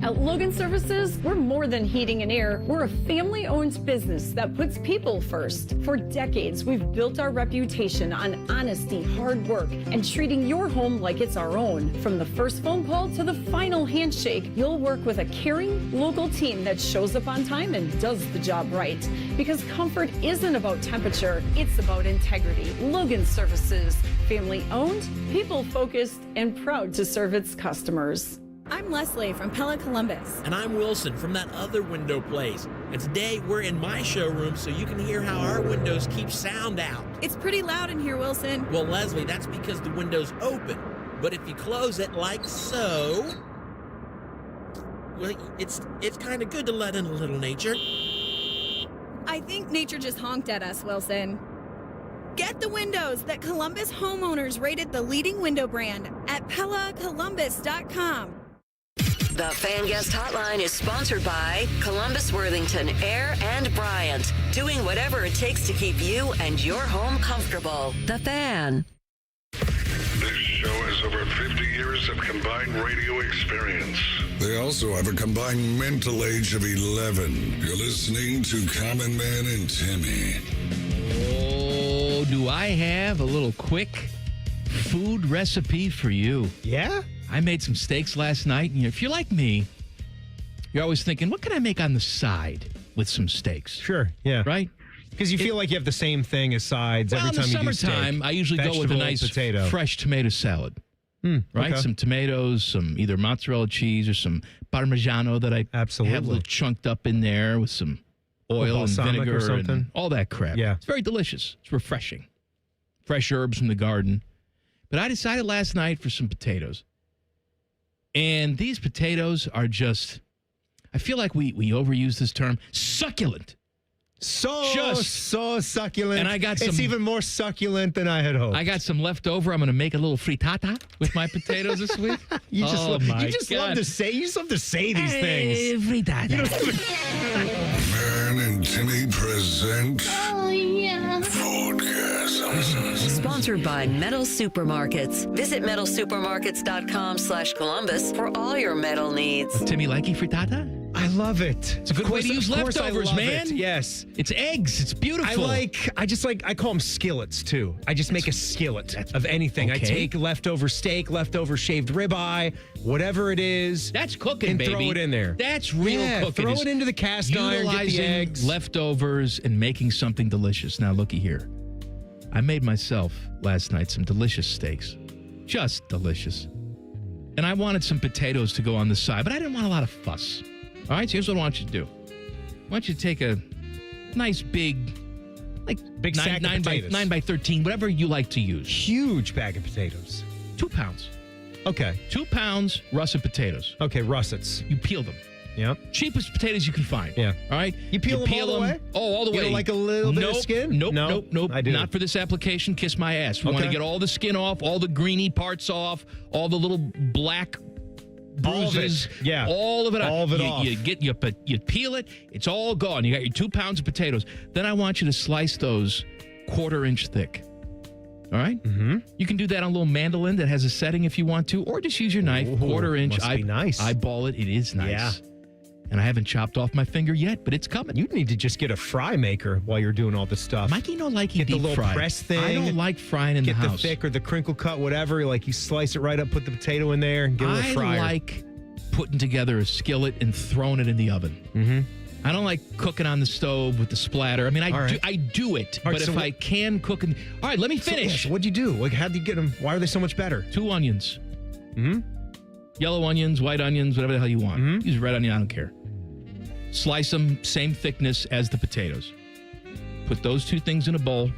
At Logan Services, we're more than heating and air. We're a family-owned business that puts people first. For decades, we've built our reputation on honesty, hard work, and treating your home like it's our own. From the first phone call to the final handshake, you'll work with a caring, local team that shows up on time and does the job right. Because comfort isn't about temperature, it's about integrity. Logan Services, family-owned, people-focused, and proud to serve its customers. I'm Leslie from Pella Columbus. And I'm Wilson from that other window place. And today we're in my showroom so you can hear how our windows keep sound out. It's pretty loud in here, Wilson. Well, Leslie, that's because the window's open. But if you close it like so, well, it's kind of good to let in a little nature. I think nature just honked at us, Wilson. Get the windows that Columbus homeowners rated the leading window brand at PellaColumbus.com. The Fan Guest Hotline is sponsored by Columbus, Worthington, Air, and Bryant. Doing whatever it takes to keep you and your home comfortable. The Fan. This show has over 50 years of combined radio experience. They also have a combined mental age of 11. You're listening to Common Man and Timmy. Oh, do I have a little quick food recipe for you? Yeah? I made some steaks last night, and if you're like me, you're always thinking, what can I make on the side with some steaks? Sure, yeah. Right? Because you feel like you have the same thing as sides every time you do steak. In the summertime, I usually go with a nice fresh tomato salad. Right? Okay. Some tomatoes, some either mozzarella cheese or some Parmigiano that I have a little chunked up in there with some oil and vinegar or something. and all that crap. Yeah. It's very delicious. It's refreshing. Fresh herbs from the garden. But I decided last night for some potatoes. And these potatoes are just, I feel like we overuse this term, succulent. So succulent. And I got some. It's even more succulent than I had hoped. I got some left over. I'm going to make a little frittata with my potatoes this week. You just love to say these things. Frittata. Man and Timmy present Foodgasm. Sponsored by Metal Supermarkets. Visit metalsupermarkets.com/Columbus for all your metal needs. Timmy, like frittata? I love it. It's a good way to use leftovers, man. Yes. It's eggs. It's beautiful. I call them skillets, too. I just make a skillet of anything. Okay. I take leftover steak, leftover shaved ribeye, whatever it is. That's cooking, and baby. throw it in there. That's real cooking. Throw it into the cast iron, get the eggs. Leftovers and making something delicious. Now, looky here. I made myself last night some delicious steaks. Just delicious. And I wanted some potatoes to go on the side, but I didn't want a lot of fuss. All right, so here's what I want you to do. I want you to take a nice big sack of potatoes. 9 by 13, whatever you like to use. Huge bag of potatoes. 2 pounds. Okay. 2 pounds russet potatoes. Okay, russets. You peel them. Yep. Cheapest potatoes you can find. Yeah. All right? You peel them all the way? Oh, all the way. You don't like a little bit of skin? Nope. I do. Not for this application. Kiss my ass. We want to get all the skin off, all the greeny parts off, all the little black bruises. All of it off. off. You peel it. It's all gone. You got your 2 pounds of potatoes. Then I want you to slice those 1/4 inch thick. All right? Mm-hmm. You can do that on a little mandolin that has a setting if you want to, or just use your knife, 1/4 inch. Must be nice. Eyeball it. It is nice. Yeah. And I haven't chopped off my finger yet, but it's coming. You need to just get a fry maker while you're doing all this stuff. Mikey don't like get the little fried. press thing. I don't like frying in the house. Get the thick or the crinkle cut, whatever. Like you slice it right up, put the potato in there, and get a little fryer. I like putting together a skillet and throwing it in the oven. Mm-hmm. I don't like cooking on the stove with the splatter. I mean, I do it, but if I can cook all right, let me finish. So what'd you do? Like, how'd you get them? Why are they so much better? 2 onions. Mm-hmm. Yellow onions, white onions, whatever the hell you want. Use red onion, I don't care. Slice them same thickness as the potatoes. Put those two things in a bowl.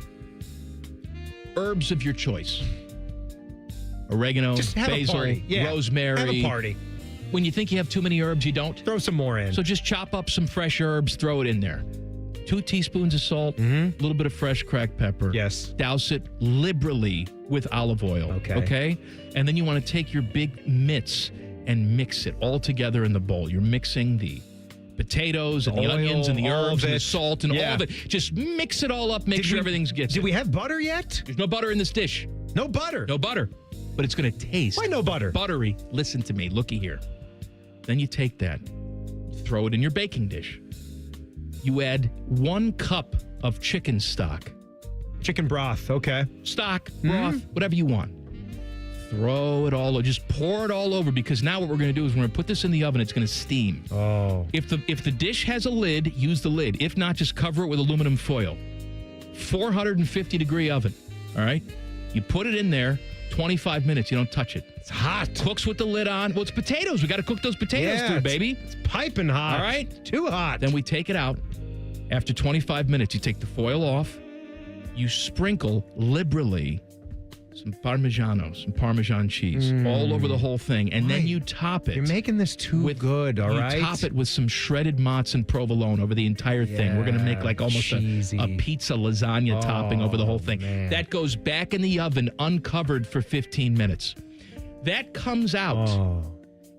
Herbs of your choice. Oregano, basil, rosemary. Have a party. When you think you have too many herbs, you don't. Throw some more in. So just chop up some fresh herbs, throw it in there. 2 teaspoons of salt, a little bit of fresh cracked pepper. Yes. Douse it liberally with olive oil. Okay? And then you want to take your big mitts and mix it all together in the bowl. You're mixing the potatoes and the onions and the herbs and the salt and all of it. Just mix it all up. Make sure everything's gets. Did we have butter yet? There's no butter in this dish. No butter. No butter. But it's going to taste. Why no butter? Buttery. Listen to me. Looky here. Then you take that, throw it in your baking dish. You add 1 cup of chicken stock. Chicken broth, okay. Stock, broth, whatever you want. Throw it all over. Just pour it all over, because now what we're going to do is we're going to put this in the oven. It's going to steam. Oh. If the dish has a lid, use the lid. If not, just cover it with aluminum foil. 450-degree oven, all right? You put it in there, 25 minutes. You don't touch it. It's hot. Cooks with the lid on. Well, it's potatoes. We got to cook those potatoes through, baby. It's piping hot. All right? Too hot. Then we take it out. After 25 minutes, you take the foil off. You sprinkle liberally some Parmesan cheese all over the whole thing. And then you top it. You're making this too good, all right? You top it with some shredded mozz and provolone over the entire thing. We're going to make like almost a pizza lasagna topping over the whole thing. Man. That goes back in the oven uncovered for 15 minutes. That comes out.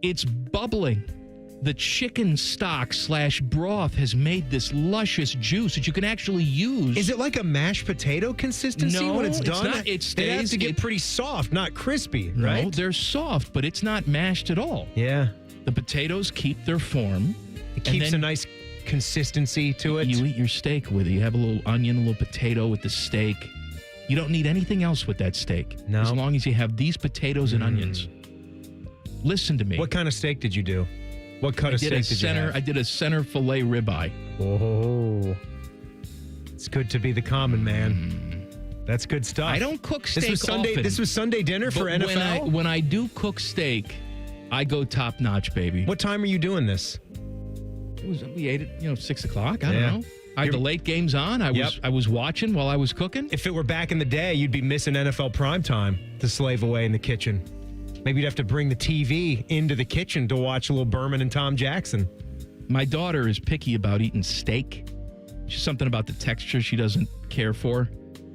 It's bubbling. The chicken stock / broth has made this luscious juice that you can actually use. Is it like a mashed potato consistency when it's done? Not. It stays. They have to get pretty soft, not crispy, right? No, they're soft, but it's not mashed at all. Yeah. The potatoes keep their form. It keeps a nice consistency to it. You eat your steak with it. You have a little onion, a little potato with the steak. You don't need anything else with that steak. No. As long as you have these potatoes and onions. Listen to me. What kind of steak did you do? What cut of steak did you have? I did a center filet ribeye. Oh, it's good to be the common man. That's good stuff. I don't cook steak often. This was Sunday dinner for NFL? When I do cook steak, I go top notch, baby. What time are you doing this? We ate it, 6 o'clock. I don't know. I had the late games on. I was watching while I was cooking. If it were back in the day, you'd be missing NFL primetime to slave away in the kitchen. Maybe you'd have to bring the TV into the kitchen to watch a little Berman and Tom Jackson. My daughter is picky about eating steak. She's something about the texture she doesn't care for.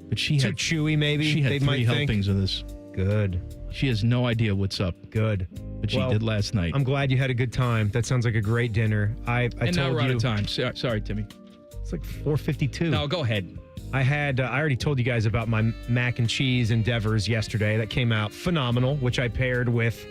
But she Too had chewy, maybe. She had they 3 might helpings of this. Good. She has no idea what's up. Good. But she did last night. I'm glad you had a good time. That sounds like a great dinner. I told now we're out you. of time. Sorry, Timmy. It's like 4:52. No, go ahead. I already told you guys about my mac and cheese endeavors yesterday. That came out phenomenal, which I paired with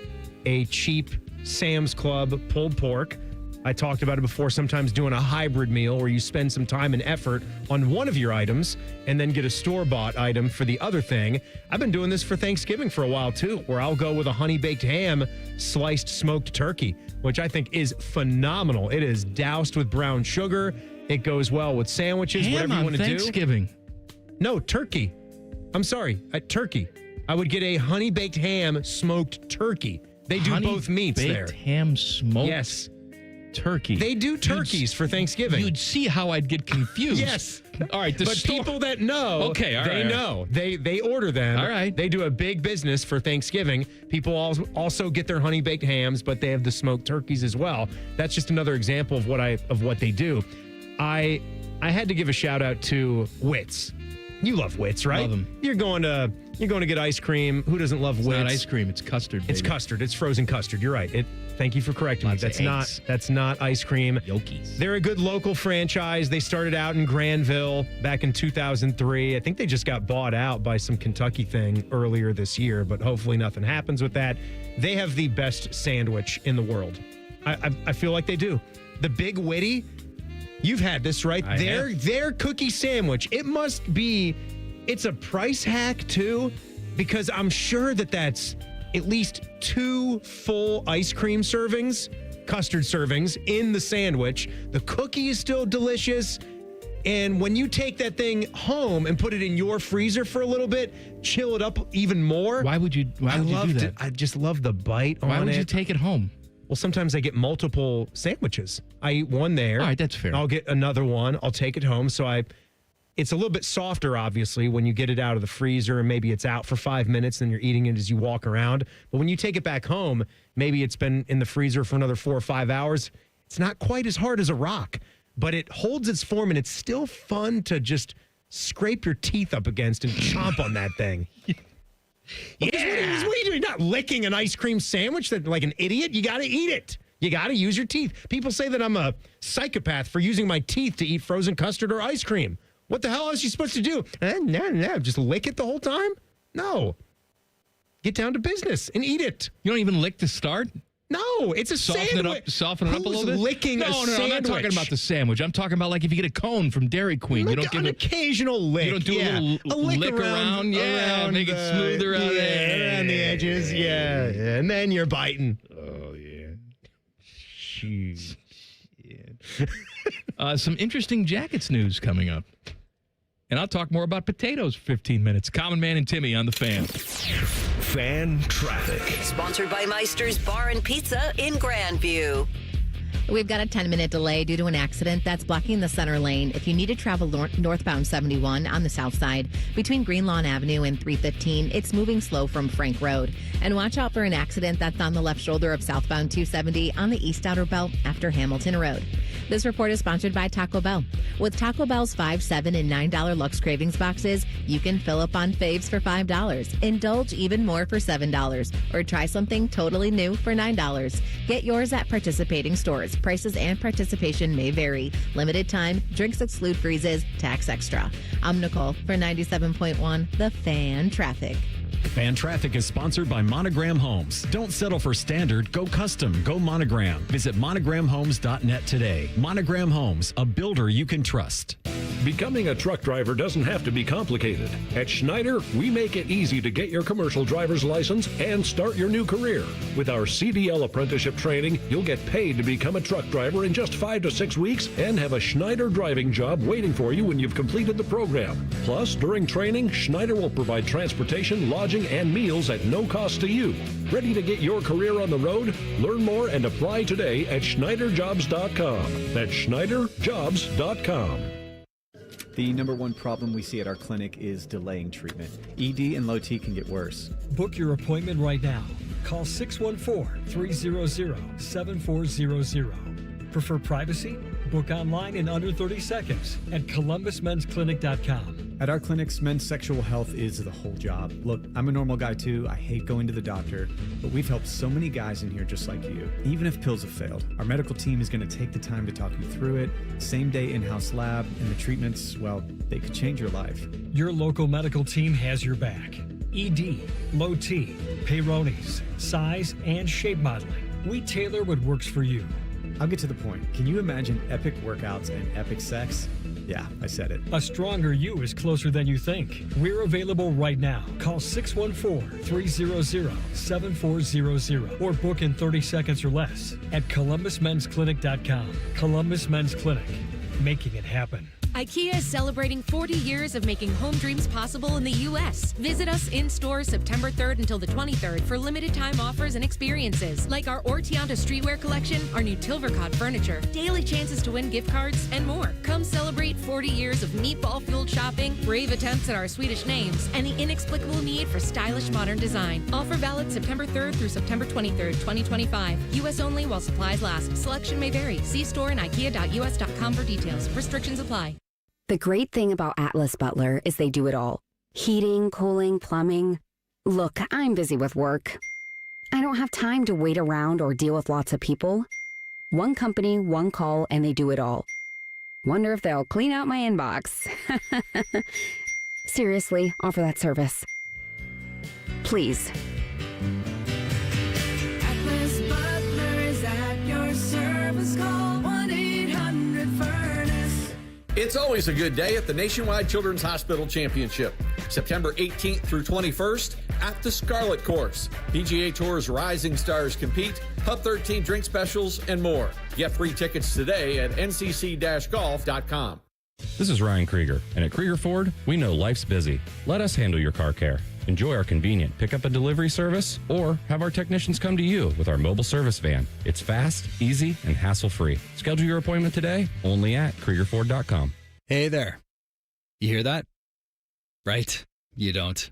a cheap Sam's Club pulled pork. I talked about it before, sometimes doing a hybrid meal where you spend some time and effort on one of your items and then get a store-bought item for the other thing. I've been doing this for Thanksgiving for a while, too, where I'll go with a honey-baked ham, sliced smoked turkey, which I think is phenomenal. It is doused with brown sugar. It goes well with sandwiches, whatever you want to do. Thanksgiving. No, turkey. I'm sorry, turkey. I would get a honey-baked ham smoked turkey. They do both meats there. Honey-baked ham smoked? Yes. Turkey. They do turkeys for Thanksgiving. You'd see how I'd get confused. Yes. All right. People that know, they know. They order them. All right. They do a big business for Thanksgiving. People also get their honey baked hams, but they have the smoked turkeys as well. That's just another example of what they do. I had to give a shout out to Wits. You love Wits, right? Love them. You're going to get ice cream. Who doesn't love Wits? It's not ice cream. It's custard. Baby. It's custard. It's frozen custard. You're right. Thank you for correcting me. That's not ice cream. Yokies. They're a good local franchise. They started out in Granville back in 2003. I think they just got bought out by some Kentucky thing earlier this year, but hopefully nothing happens with that. They have the best sandwich in the world. I feel like they do. The Big Witty, you've had this, right? Their cookie sandwich, it's a price hack too, because I'm sure that's at least 2 full ice cream servings, custard servings in the sandwich. The cookie is still delicious. And when you take that thing home and put it in your freezer for a little bit, chill it up even more. Why would you do that? I just love the bite on it. Why would you take it home? Well, sometimes I get multiple sandwiches. I eat one there. All right, that's fair. I'll get another one. I'll take it home. So it's a little bit softer, obviously, when you get it out of the freezer and maybe it's out for 5 minutes and you're eating it as you walk around. But when you take it back home, maybe it's been in the freezer for another 4 or 5 hours. It's not quite as hard as a rock, but it holds its form and it's still fun to just scrape your teeth up against and chomp on that thing. What are you doing? You're not licking an ice cream sandwich like an idiot. You got to eat it. You got to use your teeth. People say that I'm a psychopath for using my teeth to eat frozen custard or ice cream. What the hell else are you supposed to do? No. Just lick it the whole time? No. Get down to business and eat it. You don't even lick to start? No, it's a sandwich. Soften it up a little bit? Licking a sandwich? No, I'm not talking about the sandwich. I'm talking about like if you get a cone from Dairy Queen. You don't give an occasional lick. You don't do a little lick around. Yeah, make it smoother out there. Around the edges. Yeah. And then you're biting. Oh, yeah. Jeez. Yeah. Some interesting Jackets news coming up. And I'll talk more about potatoes for 15 minutes. Common Man and Timmy on the Fan. Fan Traffic. Sponsored by Meister's Bar and Pizza in Grandview. We've got a 10-minute delay due to an accident that's blocking the center lane. If you need to travel northbound 71 on the south side between Green Lawn Avenue and 315, it's moving slow from Frank Road. And watch out for an accident that's on the left shoulder of southbound 270 on the east outer belt after Hamilton Road. This report is sponsored by Taco Bell. With Taco Bell's $5, $7, and $9 Lux Cravings boxes, you can fill up on faves for $5, indulge even more for $7, or try something totally new for $9. Get yours at participating stores. Prices and participation may vary. Limited time, drinks exclude freezes, tax extra. I'm Nicole for 97.1 The Fan Traffic. Fan Traffic is sponsored by Monogram Homes. Don't settle for standard. Go custom. Go Monogram. Visit monogramhomes.net today. Monogram Homes, a builder you can trust. Becoming a truck driver doesn't have to be complicated. At Schneider, we make it easy to get your commercial driver's license and start your new career. With our CDL apprenticeship training, you'll get paid to become a truck driver in just 5 to 6 weeks and have a Schneider driving job waiting for you when you've completed the program. Plus, during training, Schneider will provide transportation, lodging, and meals at no cost to you. Ready to get your career on the road? Learn more and apply today at SchneiderJobs.com. That's SchneiderJobs.com. The number one problem we see at our clinic is delaying treatment. ED and low T can get worse. Book your appointment right now. Call 614-300-7400. Prefer privacy? Book online in under 30 seconds at ColumbusMensClinic.com. At our clinics, men's sexual health is the whole job. Look, I'm a normal guy too. I hate going to the doctor, but we've helped so many guys in here just like you. Even if pills have failed, our medical team is going to take the time to talk you through it. Same day in-house lab, and the treatments, well, they could change your life. Your local medical team has your back. ED, low T, Peyronie's, size, and shape modeling. We tailor what works for you. I'll get to the point. Can you imagine epic workouts and epic sex? Yeah, I said it. A stronger you is closer than you think. We're available right now. Call 614-300-7400 or book in 30 seconds or less at ColumbusMensClinic.com. Columbus Men's Clinic, making it happen. IKEA is celebrating 40 years of making home dreams possible in the U.S. Visit us in store September 3rd until the 23rd for limited time offers and experiences like our Ortianta streetwear collection, our new Tilvercott furniture, daily chances to win gift cards, and more. Come celebrate 40 years of meatball-fueled shopping, brave attempts at our Swedish names, and the inexplicable need for stylish modern design. Offer valid September 3rd through September 23rd, 2025. U.S. only while supplies last. Selection may vary. See store and ikea.us.com for details. Restrictions apply. The great thing about Atlas Butler is they do it all. Heating, cooling, plumbing. Look, I'm busy with work. I don't have time to wait around or deal with lots of people. One company, one call, and they do it all. Wonder if they'll clean out my inbox. Seriously, offer that service. Please. Atlas Butler is at your service. Call 1-800-FURNACE. It's always a good day at the Nationwide Children's Hospital Championship. September 18th through 21st at the Scarlet Course. PGA Tour's rising stars compete, Pub 13 drink specials, and more. Get free tickets today at ncc-golf.com. This is Ryan Krieger, and at Krieger Ford, we know life's busy. Let us handle your car care. Enjoy our convenient pickup and delivery service, or have our technicians come to you with our mobile service van. It's fast, easy, and hassle-free. Schedule your appointment today, only at KriegerFord.com. Hey there. You hear that? Right? You don't.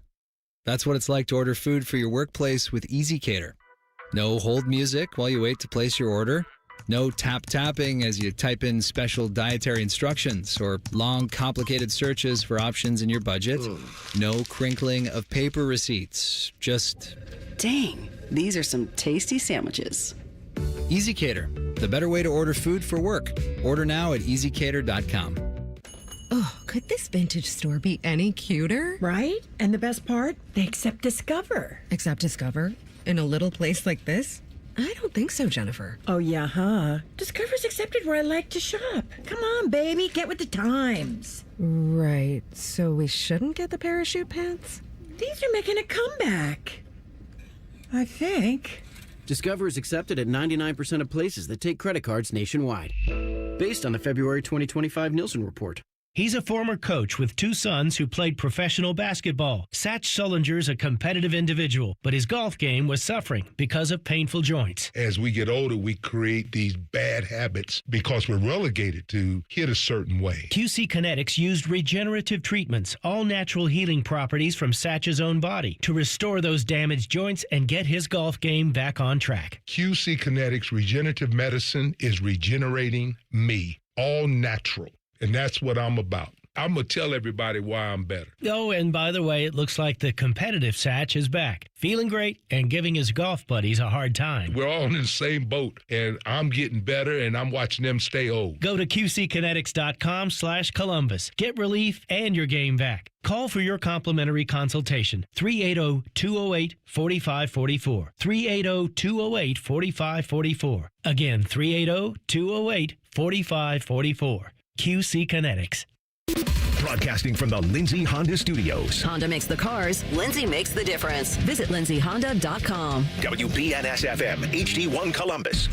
That's what it's like to order food for your workplace with Easy Cater. No hold music while you wait to place your order. No tapping as you type in special dietary instructions or long, complicated searches for options in your budget. No crinkling of paper receipts. Just... Dang, these are some tasty sandwiches. Easy Cater, the better way to order food for work. Order now at easycater.com. Oh, could this vintage store be any cuter? Right? And the best part? They accept Discover. Accept Discover? In a little place like this? I don't think so, Jennifer. Oh, yeah, huh? Discover's accepted where I like to shop. Come on, baby, get with the times. Right, so we shouldn't get the parachute pants? These are making a comeback. I think. Discover is accepted at 99% of places that take credit cards nationwide. Based on the February 2025 Nielsen report. He's a former coach with 2 sons who played professional basketball. Satch Sullinger's a competitive individual, but his golf game was suffering because of painful joints. As we get older, we create these bad habits because we're relegated to hit a certain way. QC Kinetics used regenerative treatments, all natural healing properties from Satch's own body, to restore those damaged joints and get his golf game back on track. QC Kinetics regenerative medicine is regenerating me, all natural. And that's what I'm about. I'm going to tell everybody why I'm better. Oh, and by the way, it looks like the competitive Satch is back. Feeling great and giving his golf buddies a hard time. We're all in the same boat, and I'm getting better, and I'm watching them stay old. Go to QCkinetics.com/Columbus. Get relief and your game back. Call for your complimentary consultation. 380-208-4544. 380-208-4544. Again, 380-208-4544. QC Kinetics. Broadcasting from the Lindsay Honda Studios. Honda makes the cars. Lindsay makes the difference. Visit lindsayhonda.com. WBNS-FM, HD1 Columbus.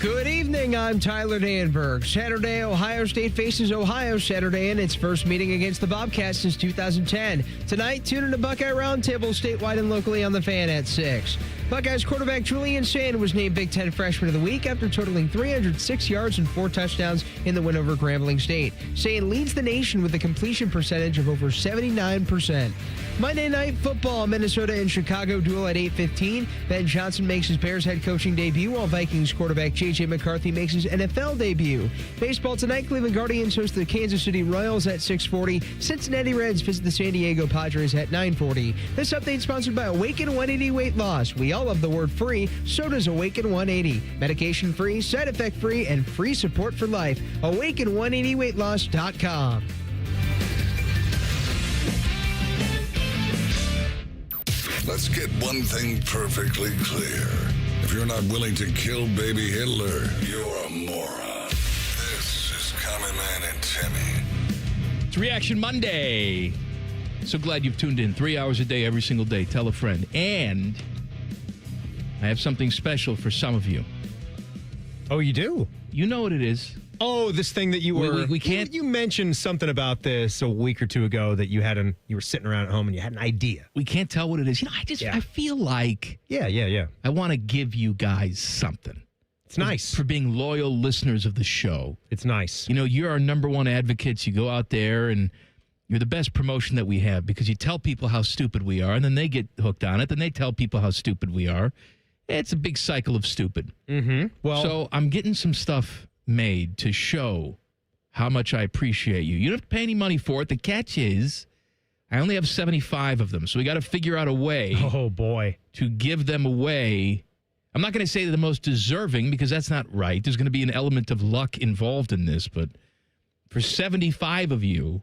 Good evening, I'm Tyler Danberg. Saturday, Ohio State faces Ohio Saturday in its first meeting against the Bobcats since 2010. Tonight, tune in to Buckeye Roundtable statewide and locally on the Fan at 6. Buckeyes quarterback Julian Sand was named Big Ten Freshman of the Week after totaling 306 yards and 4 touchdowns in the win over Grambling State. Sand leads the nation with a completion percentage of over 79%. Monday Night Football, Minnesota and Chicago duel at 8:15. Ben Johnson makes his Bears head coaching debut, while Vikings quarterback J.J. McCarthy makes his NFL debut. Baseball tonight, Cleveland Guardians host the Kansas City Royals at 6:40. Cincinnati Reds visit the San Diego Padres at 9:40. This update sponsored by Awaken 180 Weight Loss. We all love the word free, so does Awaken 180. Medication free, side effect free, and free support for life. Awaken180weightloss.com. Let's get one thing perfectly clear. If you're not willing to kill baby Hitler, you're a moron. This is Common Man and Timmy. It's Reaction Monday. So glad you've tuned in. 3 hours a day, every single day. Tell a friend. And I have something special for some of you. Oh, you do? You know what it is. Oh, this thing that you were... We can't... You mentioned something about this a week or two ago that you were sitting around at home and you had an idea. We can't tell what it is. I feel like... Yeah. I want to give you guys something. It's nice. For being loyal listeners of the show. It's nice. You know, you're our number one advocates. You go out there and you're the best promotion that we have because you tell people how stupid we are and then they get hooked on it. Then they tell people how stupid we are. It's a big cycle of stupid. Mm-hmm. Well, so I'm getting some stuff made to show how much I appreciate you. You don't have to pay any money for it. The catch is I only have 75 of them, so we got to figure out a way to give them away. I'm not going to say they're the most deserving because that's not right. There's going to be an element of luck involved in this, but for 75 of you,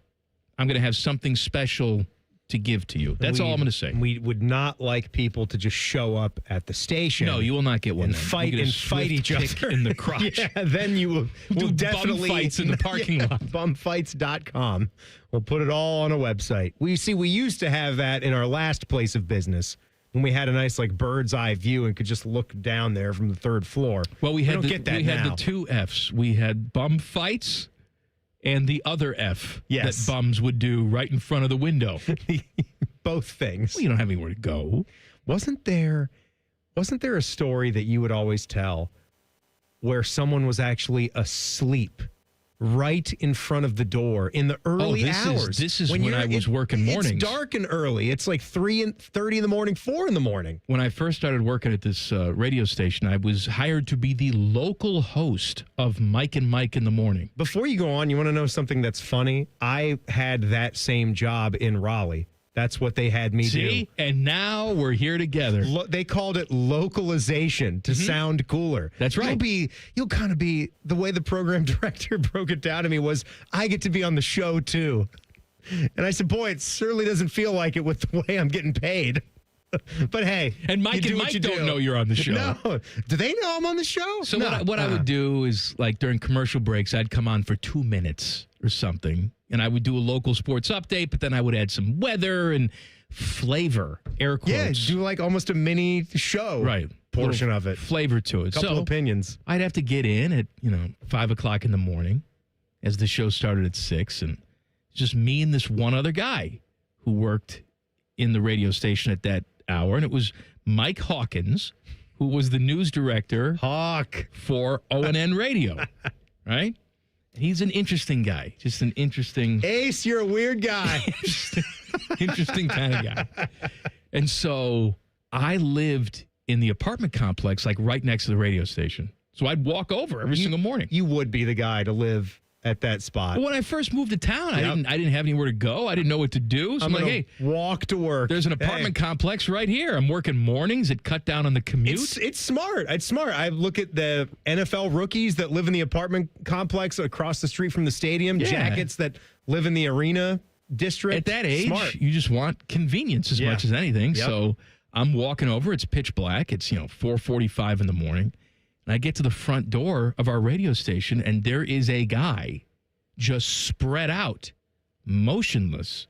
I'm going to have something special to give to you. That's all I'm going to say. We would not like people to just show up at the station. No, you will not get one. And fight each other in the crotch. Yeah, then you will definitely bum fights in the parking lot. Bumfights.com. We'll put it all on a website. We used to have that in our last place of business when we had a nice like bird's eye view and could just look down there from the third floor. Well, we had don't get that we now. had the two Fs. We had bum fights and the other F that bums would do right in front of the window. Both things. Well, you don't have anywhere to go. Wasn't there a story that you would always tell where someone was actually asleep right in front of the door in the early hours? This is when I was working mornings. It's dark and early. It's like 3:30 in the morning, 4 in the morning. When I first started working at this radio station, I was hired to be the local host of Mike and Mike in the morning. Before you go on, you want to know something that's funny? I had that same job in Raleigh. That's what they had me do. See? And now we're here together. They called it localization to sound cooler. That's right. You'll kind of be, the way the program director broke it down to me was, I get to be on the show too. And I said, boy, it certainly doesn't feel like it with the way I'm getting paid. But hey, and Mike and Mike don't know you're on the show. No. Do they know I'm on the show? So No. what I would do is, like, during commercial breaks, I'd come on for 2 minutes or something, and I would do a local sports update, but then I would add some weather and flavor, air quotes. Yeah, do like almost a mini show portion of it. Flavor to it. Couple opinions. I'd have to get in at, 5 o'clock in the morning as the show started at 6, and it's just me and this one other guy who worked in the radio station at that hour, and it was Mike Hawkins, who was the news director for O&N Radio, right? He's an interesting guy, just an interesting... Ace, you're a weird guy. interesting kind of guy. And so I lived in the apartment complex, like right next to the radio station. So I'd walk over every single morning. You would be the guy to live at that spot. Well, when I first moved to town, I didn't have anywhere to go. I didn't know what to do. So I'm like, hey, walk to work. There's an apartment complex right here. I'm working mornings. It cut down on the commute. It's smart. It's smart. I look at the NFL rookies that live in the apartment complex across the street from the stadium, jackets that live in the arena district. At that age, smart. You just want convenience as much as anything. Yep. So I'm walking over. It's pitch black. It's 4:45 in the morning. And I get to the front door of our radio station, and there is a guy just spread out, motionless,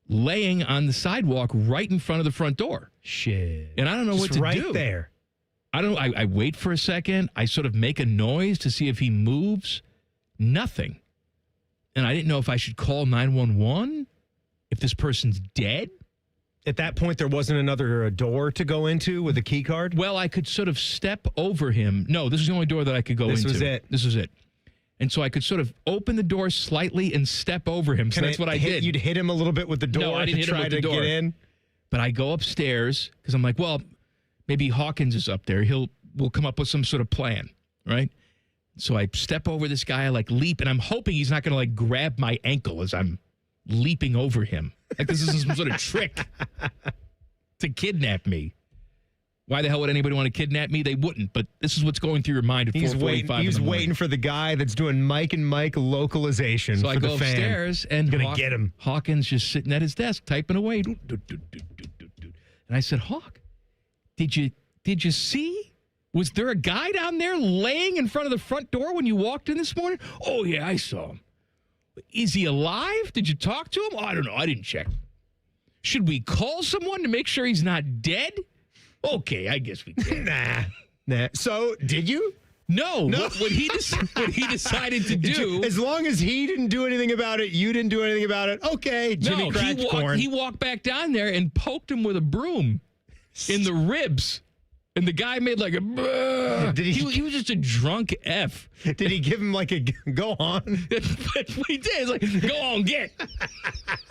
laying on the sidewalk right in front of the front door. Shit. And I don't know what to right do. There. I wait for a second. I sort of make a noise to see if he moves. Nothing. And I didn't know if I should call 911, if this person's dead. At that point, there wasn't another door to go into with a key card? Well, I could sort of step over him. No, this is the only door that I could go into. This was it. And so I could sort of open the door slightly and step over him. So that's what I did. You'd hit him a little bit with the door I didn't hit him with the door. Get in? But I go upstairs because I'm like, well, maybe Hawkins is up there. We'll come up with some sort of plan, right? So I step over this guy, I leap, and I'm hoping he's not going to grab my ankle as I'm leaping over him. Like this is some sort of trick to kidnap me. Why the hell would anybody want to kidnap me? They wouldn't, but this is what's going through your mind at 4:45. He's waiting for the guy that's doing Mike and Mike localization. So I for go the fan. upstairs, and gonna get him. Hawkins just sitting at his desk typing away. And I said, Hawk, did you see? Was there a guy down there laying in front of the front door when you walked in this morning? Oh yeah, I saw him. Is he alive? Did you talk to him? Oh, I don't know. I didn't check. Should we call someone to make sure he's not dead? Okay, I guess we can. Nah. So, did you? No. What he decided to do. As long as he didn't do anything about it, you didn't do anything about it. Okay, Jimmy Cratchcorn. He walked back down there and poked him with a broom in the ribs. And the guy made like a... He was just a drunk F. Did he give him a go on? We did. It's like, go on, get.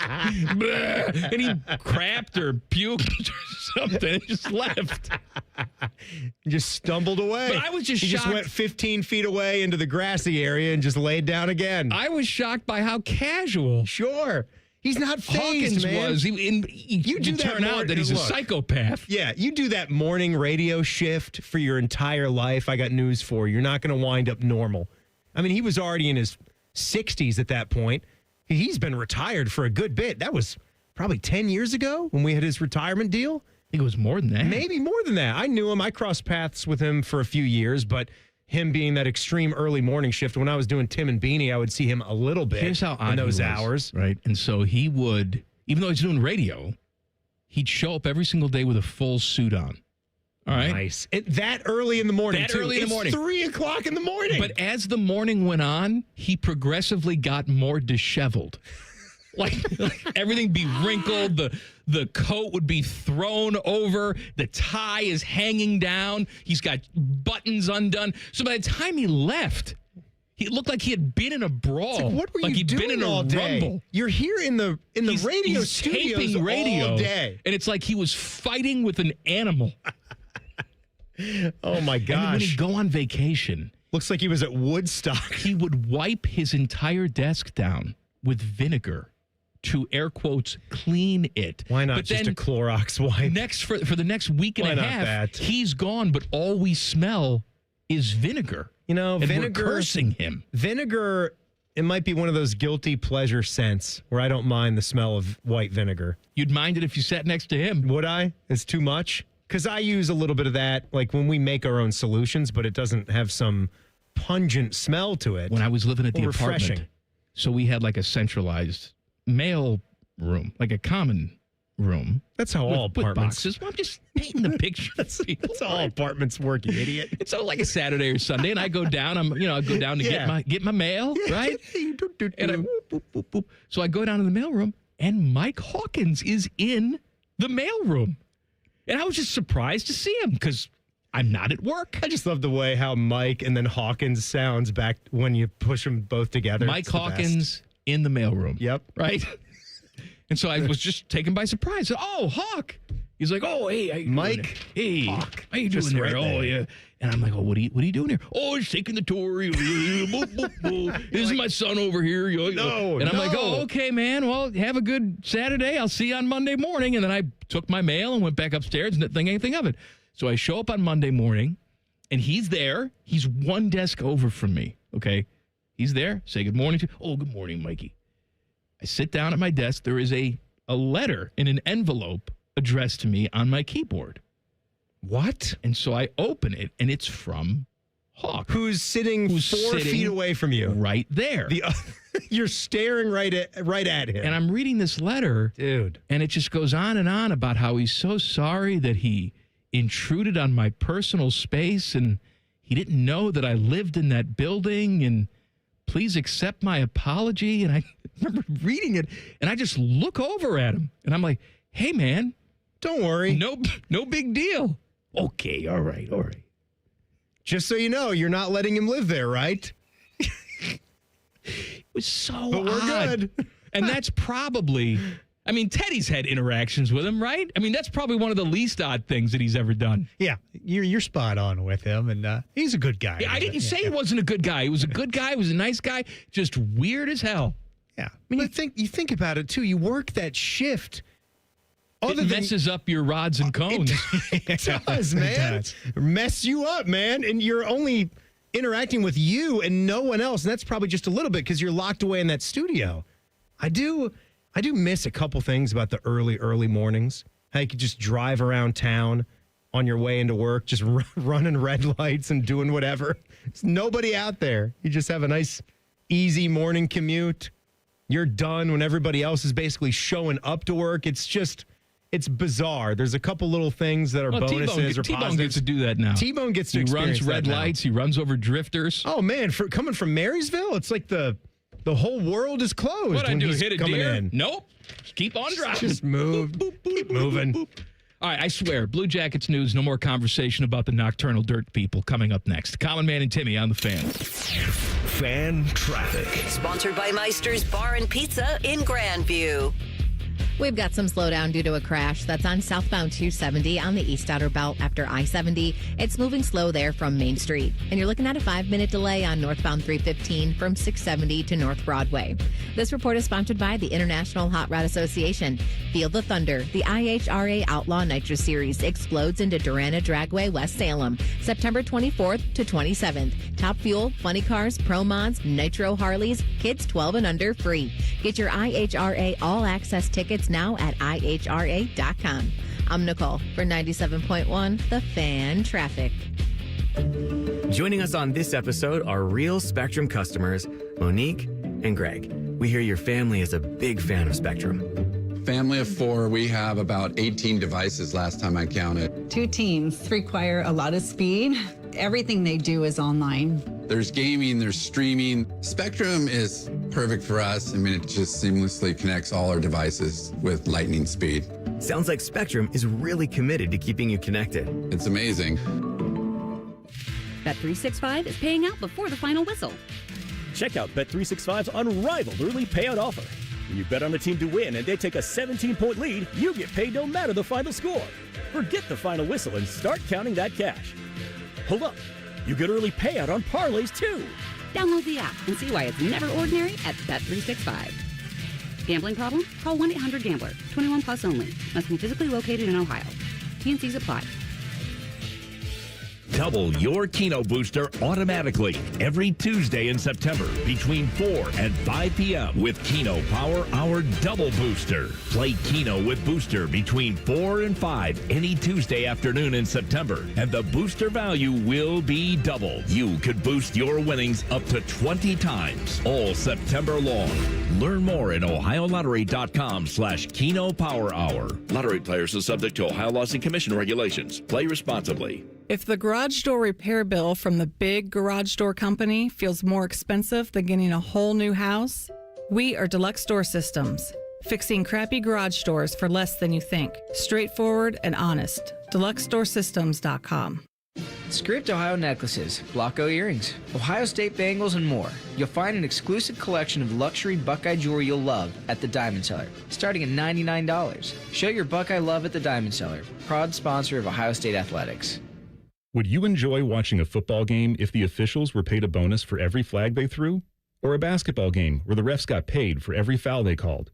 And he crapped or puked or something and just left. He just stumbled away. But I was just shocked. He just went 15 feet away into the grassy area and just laid down again. I was shocked by how casual. Sure. He's not fazed, Hawkins man. was. You turn out that he's a psychopath. Yeah, you do that morning radio shift for your entire life. I got news for you. You're not going to wind up normal. I mean, he was already in his 60s at that point. He's been retired for a good bit. That was probably 10 years ago when we had his retirement deal. I think it was more than that. Maybe more than that. I knew him. I crossed paths with him for a few years, but him being that extreme early morning shift, when I was doing Tim and Beanie, I would see him a little bit. Here's how odd in those he was, hours. Right. And so he would, even though he's doing radio, he'd show up every single day with a full suit on. All right. Nice. That early in the morning, too. Early in the morning. 3 o'clock in the morning. But as the morning went on, he progressively got more disheveled. Like everything be wrinkled, the coat would be thrown over, the tie is hanging down, he's got buttons undone. So by the time he left, he looked like he had been in a brawl. Like, what were you he'd doing been in a all day? rumble. You're here in the radio he's studios taping radio, all day. and it's like he was fighting with an animal. Oh, my gosh. And when he'd go on vacation. Looks like he was at Woodstock. He would wipe his entire desk down with vinegar to, air quotes, clean it. Why not but just then a Clorox wipe? For the next week and a half, he's gone, but all we smell is vinegar. You know, and vinegar. We're cursing him. Vinegar, it might be one of those guilty pleasure scents where I don't mind the smell of white vinegar. You'd mind it if you sat next to him. Would I? It's too much? Because I use a little bit of that, like when we make our own solutions, but it doesn't have some pungent smell to it. When I was living at the refreshing. apartment, so we had like a centralized mail room, like a common room. That's how all with apartments. boxes. Well, I'm just painting the picture. That's how all apartments work, you idiot. It's so like a Saturday or Sunday, and I go down. I go down to get my mail, right? And so I go down to the mailroom, and Mike Hawkins is in the mailroom, and I was just surprised to see him because I'm not at work. I just love the way how Mike and then Hawkins sounds back when you push them both together. Mike Hawkins in the mailroom. Yep. Right? And so I was just taken by surprise. Oh, Hawk. He's like, oh, hey, how you Mike. Hey, Hawk. How you doing Just there? right there. Oh, yeah. And I'm like, oh, what are you doing here? Oh, he's taking the tour. This is my son over here. No, and I'm like, no. oh, okay, man. Well, have a good Saturday. I'll see you on Monday morning. And then I took my mail and went back upstairs and didn't think anything of it. So I show up on Monday morning, and he's there. He's one desk over from me, okay? He's there. Say good morning to oh, good morning, Mikey. I sit down at my desk. There is a letter in an envelope addressed to me on my keyboard. What? And so I open it, and it's from Hawk. Who's sitting 4 feet away from you. Right there. You're staring right at him. And I'm reading this letter. Dude. And it just goes on and on about how he's so sorry that he intruded on my personal space, and he didn't know that I lived in that building, and please accept my apology. And I remember reading it, and I just look over at him, and I'm like, hey, man. Don't worry. No big deal. Okay, all right. Just so you know, you're not letting him live there, right? It was so But we're odd. good. And that's probably, I mean, Teddy's had interactions with him, right? I mean, that's probably one of the least odd things that he's ever done. Yeah, you're spot on with him, and he's a good guy. Yeah, I didn't say he wasn't a good guy. He was a good guy. He was a nice guy. Just weird as hell. Yeah. I mean, you think about it, too. You work that shift. It messes up your rods and cones. It does, man. It does. Mess you up, man. And you're only interacting with you and no one else. And that's probably just a little bit because you're locked away in that studio. I do miss a couple things about the early mornings. How you could just drive around town on your way into work, just running red lights and doing whatever. There's nobody out there. You just have a nice, easy morning commute. You're done when everybody else is basically showing up to work. It's bizarre. There's a couple little things that are bonuses or T-Bone positives. gets to do that now. T-Bone gets to He experience runs red that now. lights. He runs over drifters. Oh, man. Coming from Marysville, it's like the whole world is closed. What I when do? he's Hit a coming deer? in. Nope. Keep on driving. Just move. Keep moving. All right, I swear, Blue Jackets news, no more conversation about the nocturnal dirt people coming up next. Common Man and Timmy on the Fan. Fan traffic. Sponsored by Meister's Bar and Pizza in Grandview. We've got some slowdown due to a crash that's on southbound 270 on the East Outer Belt after I-70. It's moving slow there from Main Street. And you're looking at a 5-minute delay on northbound 315 from 670 to North Broadway. This report is sponsored by the International Hot Rod Association. Feel the thunder. The IHRA Outlaw Nitro Series explodes into Durana Dragway, West Salem, September 24th to 27th. Top Fuel, Funny Cars, Pro Mods, Nitro Harleys, kids 12 and under free. Get your IHRA All Access tickets now at IHRA.com. I'm Nicole for 97.1 The Fan Traffic. Joining us on this episode are real Spectrum customers, Monique and Greg. We hear your family is a big fan of Spectrum. Family of 4, we have about 18 devices last time I counted. 2 teams require a lot of speed. Everything they do is online. There's gaming, there's streaming. Spectrum is perfect for us. I mean, it just seamlessly connects all our devices with lightning speed. Sounds like Spectrum is really committed to keeping you connected. It's amazing. Bet365 is paying out before the final whistle. Check out Bet365's unrivaled early payout offer. When you bet on a team to win and they take a 17-point lead, you get paid no matter the final score. Forget the final whistle and start counting that cash. Hold up. You get early payout on parlays, too. Download the app and see why it's never ordinary at Bet365. Gambling problem? Call 1-800-GAMBLER. 21 plus only. Must be physically located in Ohio. T&Cs apply. Double your Keno booster automatically every Tuesday in September between 4 and 5 p.m. with Keno Power Hour Double Booster. Play Keno with Booster between 4 and 5 any Tuesday afternoon in September, and the booster value will be double. You could boost your winnings up to 20 times all September long. Learn more at OhioLottery.com/Keno Power Hour. Lottery players are subject to Ohio laws and commission regulations. Play responsibly. If the garage door repair bill from the big garage door company feels more expensive than getting a whole new house, we are Deluxe Door Systems, fixing crappy garage doors for less than you think. Straightforward and honest. DeluxeDoorSystems.com. Script Ohio necklaces, Blocko earrings, Ohio State bangles, and more. You'll find an exclusive collection of luxury Buckeye jewelry you'll love at the Diamond Cellar, starting at $99. Show your Buckeye love at the Diamond Cellar, proud sponsor of Ohio State Athletics. Would you enjoy watching a football game if the officials were paid a bonus for every flag they threw? Or a basketball game where the refs got paid for every foul they called?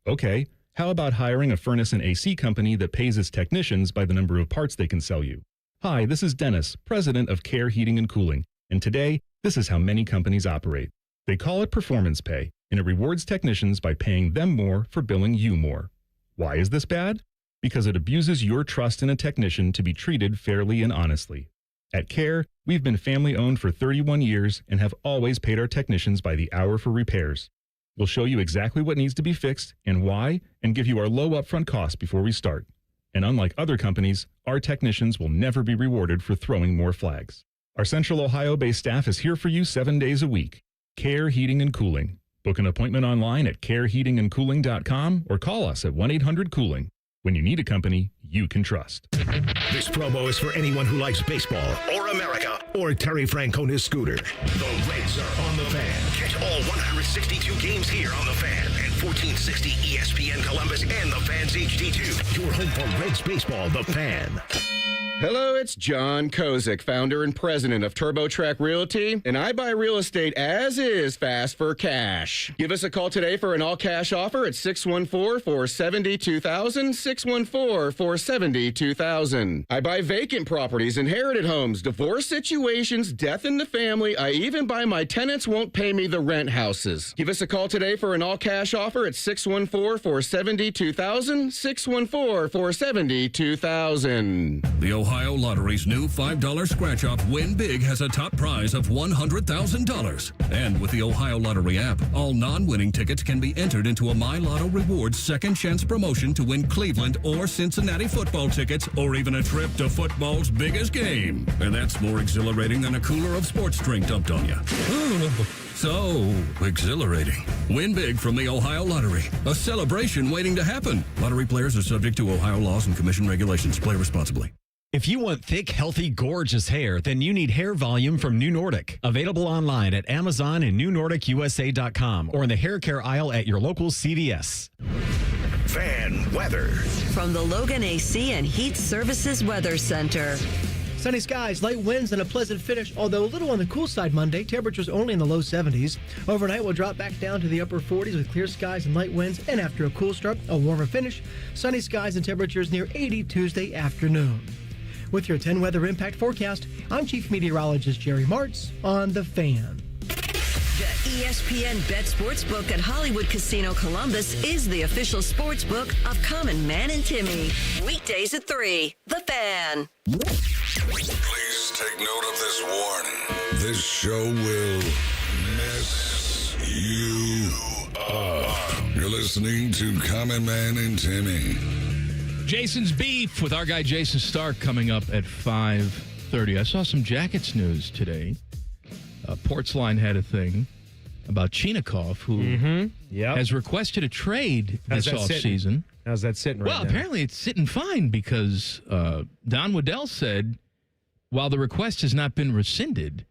Okay, how about hiring a furnace and AC company that pays its technicians by the number of parts they can sell you? Hi, this is Dennis, president of Care Heating and Cooling, and today, this is how many companies operate. They call it performance pay, and it rewards technicians by paying them more for billing you more. Why is this bad? Because it abuses your trust in a technician to be treated fairly and honestly. At Care, we've been family-owned for 31 years and have always paid our technicians by the hour for repairs. We'll show you exactly what needs to be fixed and why, and give you our low upfront cost before we start. And unlike other companies, our technicians will never be rewarded for throwing more flags. Our Central Ohio-based staff is here for you 7 days a week. Care Heating and Cooling. Book an appointment online at careheatingandcooling.com or call us at 1-800-COOLING. When you need a company you can trust. This promo is for anyone who likes baseball or America or Terry Francona's scooter. The Reds are on the Fan. Catch all 162 games here on the Fan and 1460 ESPN Columbus and the Fan's HD2. Your home for Reds baseball, the Fan. Hello, it's John Kozik, founder and president of TurboTrack Realty, and I buy real estate as is fast for cash. Give us a call today for an all-cash offer at 614-470-2000, 614-470-2000. I buy vacant properties, inherited homes, divorce situations, death in the family. I even buy my tenants won't pay me the rent houses. Give us a call today for an all-cash offer at 614-470-2000, 614-470-2000. The Ohio Lottery's new $5 scratch-off Win Big has a top prize of $100,000. And with the Ohio Lottery app, all non-winning tickets can be entered into a My Lotto Rewards second chance promotion to win Cleveland or Cincinnati football tickets or even a trip to football's biggest game. And that's more exhilarating than a cooler of sports drink dumped on you. So exhilarating. Win big from the Ohio Lottery. A celebration waiting to happen. Lottery players are subject to Ohio laws and commission regulations. Play responsibly. If you want thick, healthy, gorgeous hair, then you need Hair Volume from New Nordic. Available online at Amazon and NewNordicUSA.com or in the hair care aisle at your local CVS. Fan weather. From the Logan AC and Heat Services Weather Center. Sunny skies, light winds, and a pleasant finish, although a little on the cool side Monday. Temperatures only in the low 70s. Overnight, we'll drop back down to the upper 40s with clear skies and light winds. And after a cool start, a warmer finish. Sunny skies and temperatures near 80 Tuesday afternoon. With your 10 weather impact forecast, I'm Chief Meteorologist Jerry Martz on The Fan. The ESPN Bet Sportsbook at Hollywood Casino Columbus is the official sportsbook of Common Man and Timmy. Weekdays at 3. The Fan. Please take note of this warning. This show will mess you up. You're listening listening to Common Man and Timmy. Jason's Beef with our guy Jayson Stark coming up at 5:30. I saw some Jackets news today. Portsline had a thing about Kickoff, who has requested a trade this offseason. How's that sitting right now? Well, apparently it's sitting fine because Don Waddell said while the request has not been rescinded,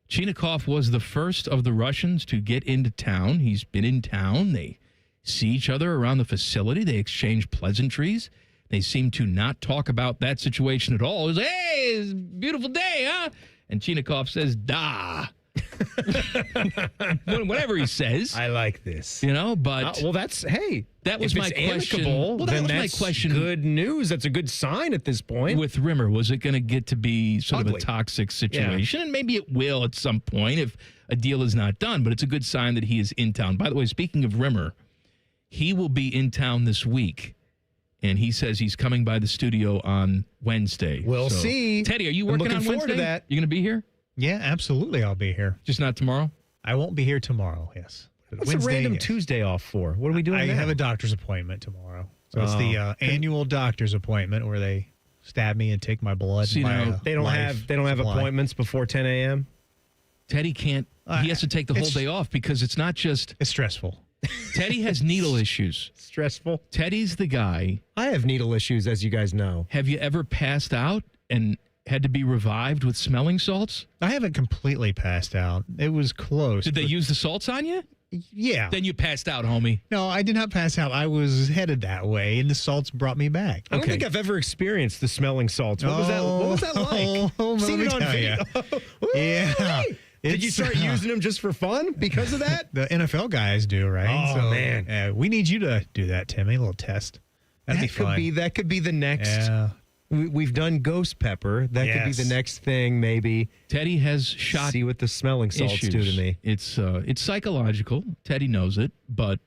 Kickoff was the first of the Russians to get into town. He's been in town. They see each other around the facility. They exchange pleasantries. They seem to not talk about that situation at all. It's, hey, it's a beautiful day, huh? And Kickoff says, da. Whatever he says. I like this. You know, but... well, that's, hey. That was my question. Amicable, well, that was my question. Good news. That's a good sign at this point. With Rimmer, was it going to get to be sort of a toxic situation? Yeah. And maybe it will at some point if a deal is not done, but it's a good sign that he is in town. By the way, speaking of Rimmer, he will be in town this week. And he says he's coming by the studio on Wednesday. We'll see. Teddy, are you working on Wednesday? To that. You going to be here? Yeah, absolutely. I'll be here. Just not tomorrow? I won't be here tomorrow, yes. What's Wednesday, a random Tuesday off for? What are we doing I now? have a doctor's appointment tomorrow. So it's the annual doctor's appointment where they stab me and take my blood. So, they don't have appointments before 10 a.m.? Teddy can't. He has to take the whole day off because it's not just... It's stressful. Teddy has needle issues. Stressful? Teddy's the guy. I have needle issues, as you guys know. Have you ever passed out and had to be revived with smelling salts? I haven't completely passed out. It was close. Did they use the salts on you? Yeah. Then you passed out, homie. No, I did not pass out. I was headed that way, and the salts brought me back. I don't think I've ever experienced the smelling salts. What was that like? Seen it on video. Yeah. Did you start using them just for fun because of that? The NFL guys do, right? Oh, man. We need you to do that, Timmy. A little test. That'd be fun. That could be the next. Yeah. We've done ghost pepper. That could be the next thing, maybe. Teddy has shot. See what the smelling salts do to me. It's psychological. Teddy knows it, but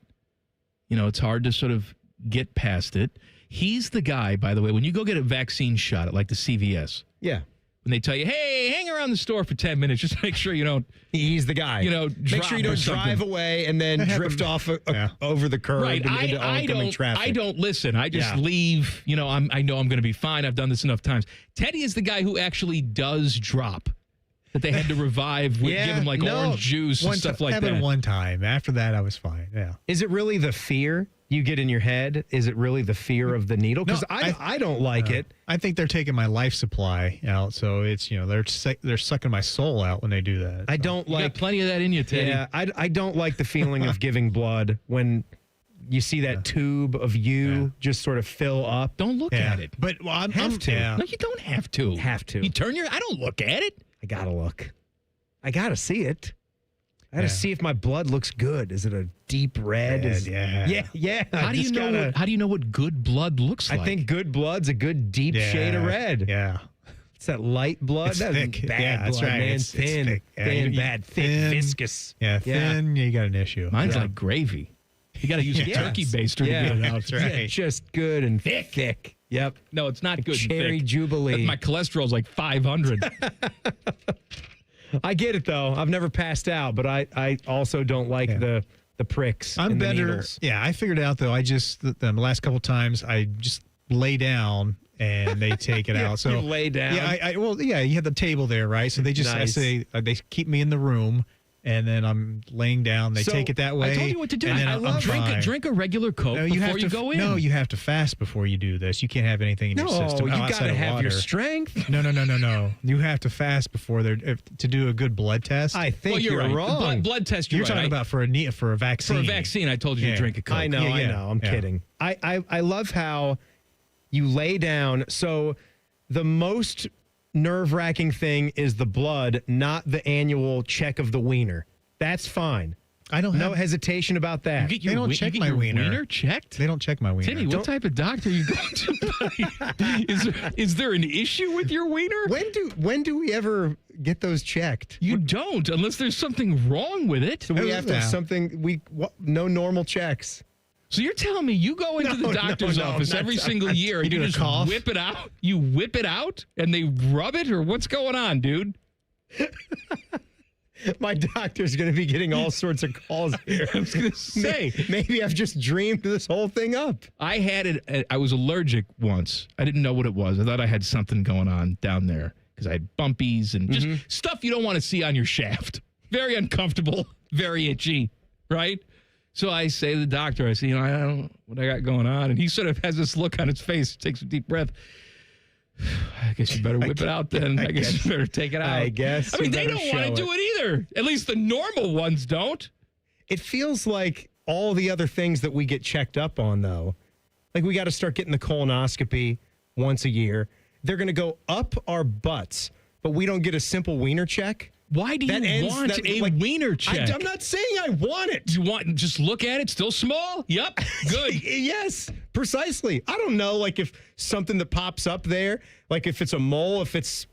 it's hard to sort of get past it. He's the guy, by the way, when you go get a vaccine shot at like the CVS. Yeah. When they tell you, hey, hang around the store for 10 minutes, just make sure you don't. He's the guy. Make sure you don't drive away and then drift off over the curb into oncoming traffic. I don't listen. I just leave. I know I'm going to be fine. I've done this enough times. Teddy is the guy who actually does drop. That they had to revive, give him orange juice and stuff like that. Happened one time. After that, I was fine. Yeah. Is it really the fear you get in your head? Is it really the fear of the needle? Because I don't like it. I think they're taking my life supply out, so it's they're sucking my soul out when they do that. I don't you got plenty of that in you, Teddy. Yeah, I don't like the feeling of giving blood when you see that tube of just sort of fill up. Don't look at it. But I have to. Yeah. No, you don't have to. Have to. You turn your. I don't look at it. I gotta look. I gotta see it. I gotta see if my blood looks good. Is it a deep red? Yeah. How do you know what good blood looks like? I think good blood's a good deep shade of red. Yeah. It's that light blood. It's that's thick. Bad blood, that's right. man. It's thin. thick. Thin, bad, thick, viscous. Yeah, thin. You got an issue. Mine's like gravy. You got to use a turkey baster to get it out. That's right. Yeah, just good and thick. Yep. No, it's not good. Cherry and thick. Jubilee. My cholesterol's like 500. I get it though. I've never passed out, but I also don't like the pricks. I'm and the better. needles. Yeah, I figured it out though. I just the last couple times I just lay down and they take it out. So you lay down. Yeah, you have the table there, right? So they just Nice. they keep me in the room. And then I'm laying down. They take it that way. I told you what to do. And then I love drink a regular Coke before you go in. No, you have to fast before you do this. You can't have anything in your system. No, you got to have water. your strength. No. You have to fast before to do a good blood test. I think you're right. wrong. Blood test. You're talking about for a vaccine. For a vaccine, I told you to drink a Coke. I know. I'm kidding. I love how you lay down. So the most nerve-wracking thing is the blood, not the annual check of the wiener. That's fine. I don't have no hesitation about that. They don't check my wiener checked. They don't check my wiener. Timmy, what type of doctor are you going to? Is there an issue with your wiener? When do we ever get those checked? You don't, unless there's something wrong with it. So we have to have something. No normal checks. So you're telling me you go into the doctor's office every single year and you just whip it out? You whip it out and they rub it, or what's going on, dude? My doctor's going to be getting all sorts of calls here. I was going to say. Maybe I've just dreamed this whole thing up. I had it. I was allergic once. I didn't know what it was. I thought I had something going on down there because I had bumpies and just stuff you don't want to see on your shaft. Very uncomfortable, very itchy, right? So I say to the doctor, I say, I don't know what I got going on. And he sort of has this look on his face, takes a deep breath. I guess you better whip it out then. I guess you better take it out. I guess. I mean, they don't want to do it either. At least the normal ones don't. It feels like all the other things that we get checked up on, though. Like we got to start getting the colonoscopy once a year. They're going to go up our butts, but we don't get a simple wiener check. Why do you want a wiener check? I'm not saying I want it. You want just look at it, still small? Yep, good. Yes, precisely. I don't know, like if something that pops up there, like if it's a mole, if it's,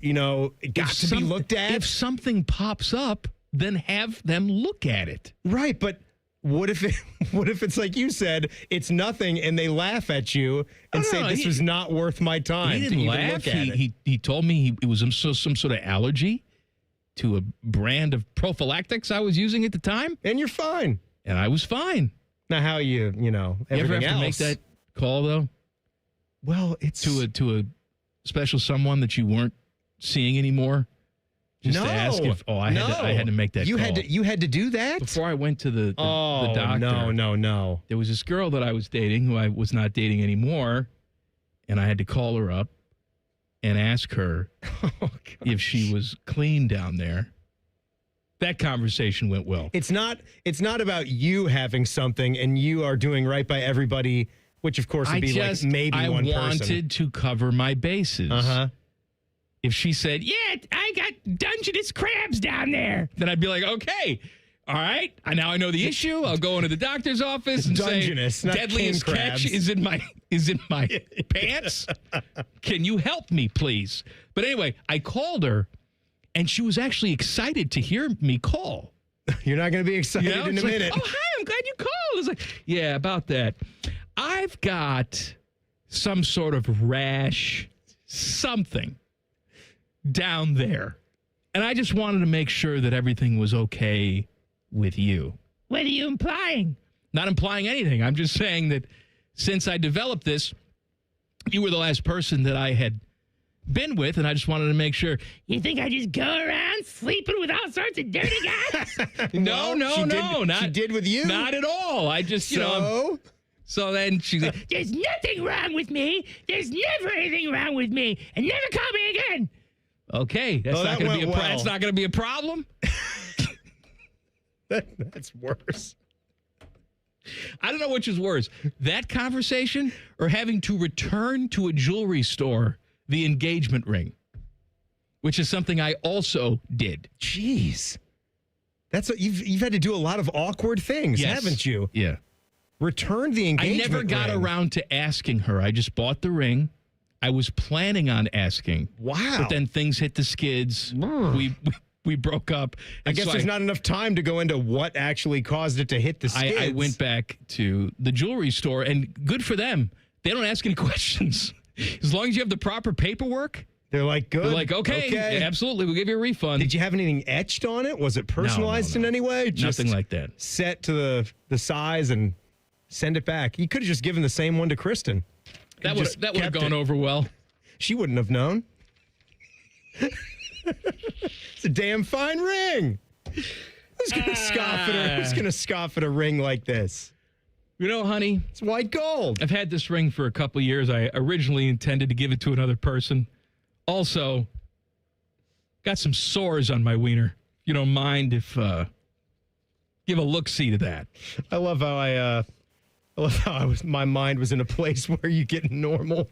it got to be looked at. If something pops up, then have them look at it. Right, but what if it's like you said, it's nothing, and they laugh at you and say this was not worth my time? He didn't laugh. He told me it was some sort of allergy to a brand of prophylactics I was using at the time. And you're fine. And I was fine. Now, how everything you ever have to make that call, though? Well, it's... To a special someone that you weren't seeing anymore? Just to ask if... I had to make that call. You had to do that? Before I went to the doctor. No. There was this girl that I was dating who I was not dating anymore, and I had to call her up and ask her if she was clean down there. That conversation went well. It's not about you having something and you are doing right by everybody, which of course would be like maybe one person. I wanted to cover my bases. If she said, I got Dungeness crabs down there, then I'd be like, okay, all right. Now I know the issue. I'll go into the doctor's office and Dungeness, say, not deadliest king catch crabs. is in my pants. Can you help me, please? But anyway, I called her, and she was actually excited to hear me call. You're not going to be excited in a minute. Oh, hi, I'm glad you called. I was like, yeah, about that. I've got some sort of rash, something down there. And I just wanted to make sure that everything was okay with you. What are you implying? Not implying anything. I'm just saying that since I developed this, you were the last person that I had been with, and I just wanted to make sure. You think I just go around sleeping with all sorts of dirty guys? No. She did with you? Not at all. I just, So then she's like, there's nothing wrong with me. There's never anything wrong with me. And never call me again. Okay. That's not going to be that's not going to be a problem. That's worse. I don't know which is worse, that conversation or having to return to a jewelry store the engagement ring, which is something I also did. Jeez. You've had to do a lot of awkward things, haven't you? Yeah. Return the engagement ring. I never got around to asking her. I just bought the ring. I was planning on asking. Wow. But then things hit the skids. We broke up. I guess there's not enough time to go into what actually caused it to hit the skids. I went back to the jewelry store, and good for them. They don't ask any questions. As long as you have the proper paperwork. They're like, good. They're like, okay. Absolutely. We'll give you a refund. Did you have anything etched on it? Was it personalized in any way? Just nothing like that. Set to the size and send it back. You could have just given the same one to Kristen. That would have gone over well. She wouldn't have known. It's a damn fine ring. Who's going to scoff at her? Who's going to scoff at a ring like this? You know, honey, it's white gold. I've had this ring for a couple of years. I originally intended to give it to another person. Also, got some sores on my wiener. You don't mind if give a look-see to that. I love how my mind was in a place where you get normal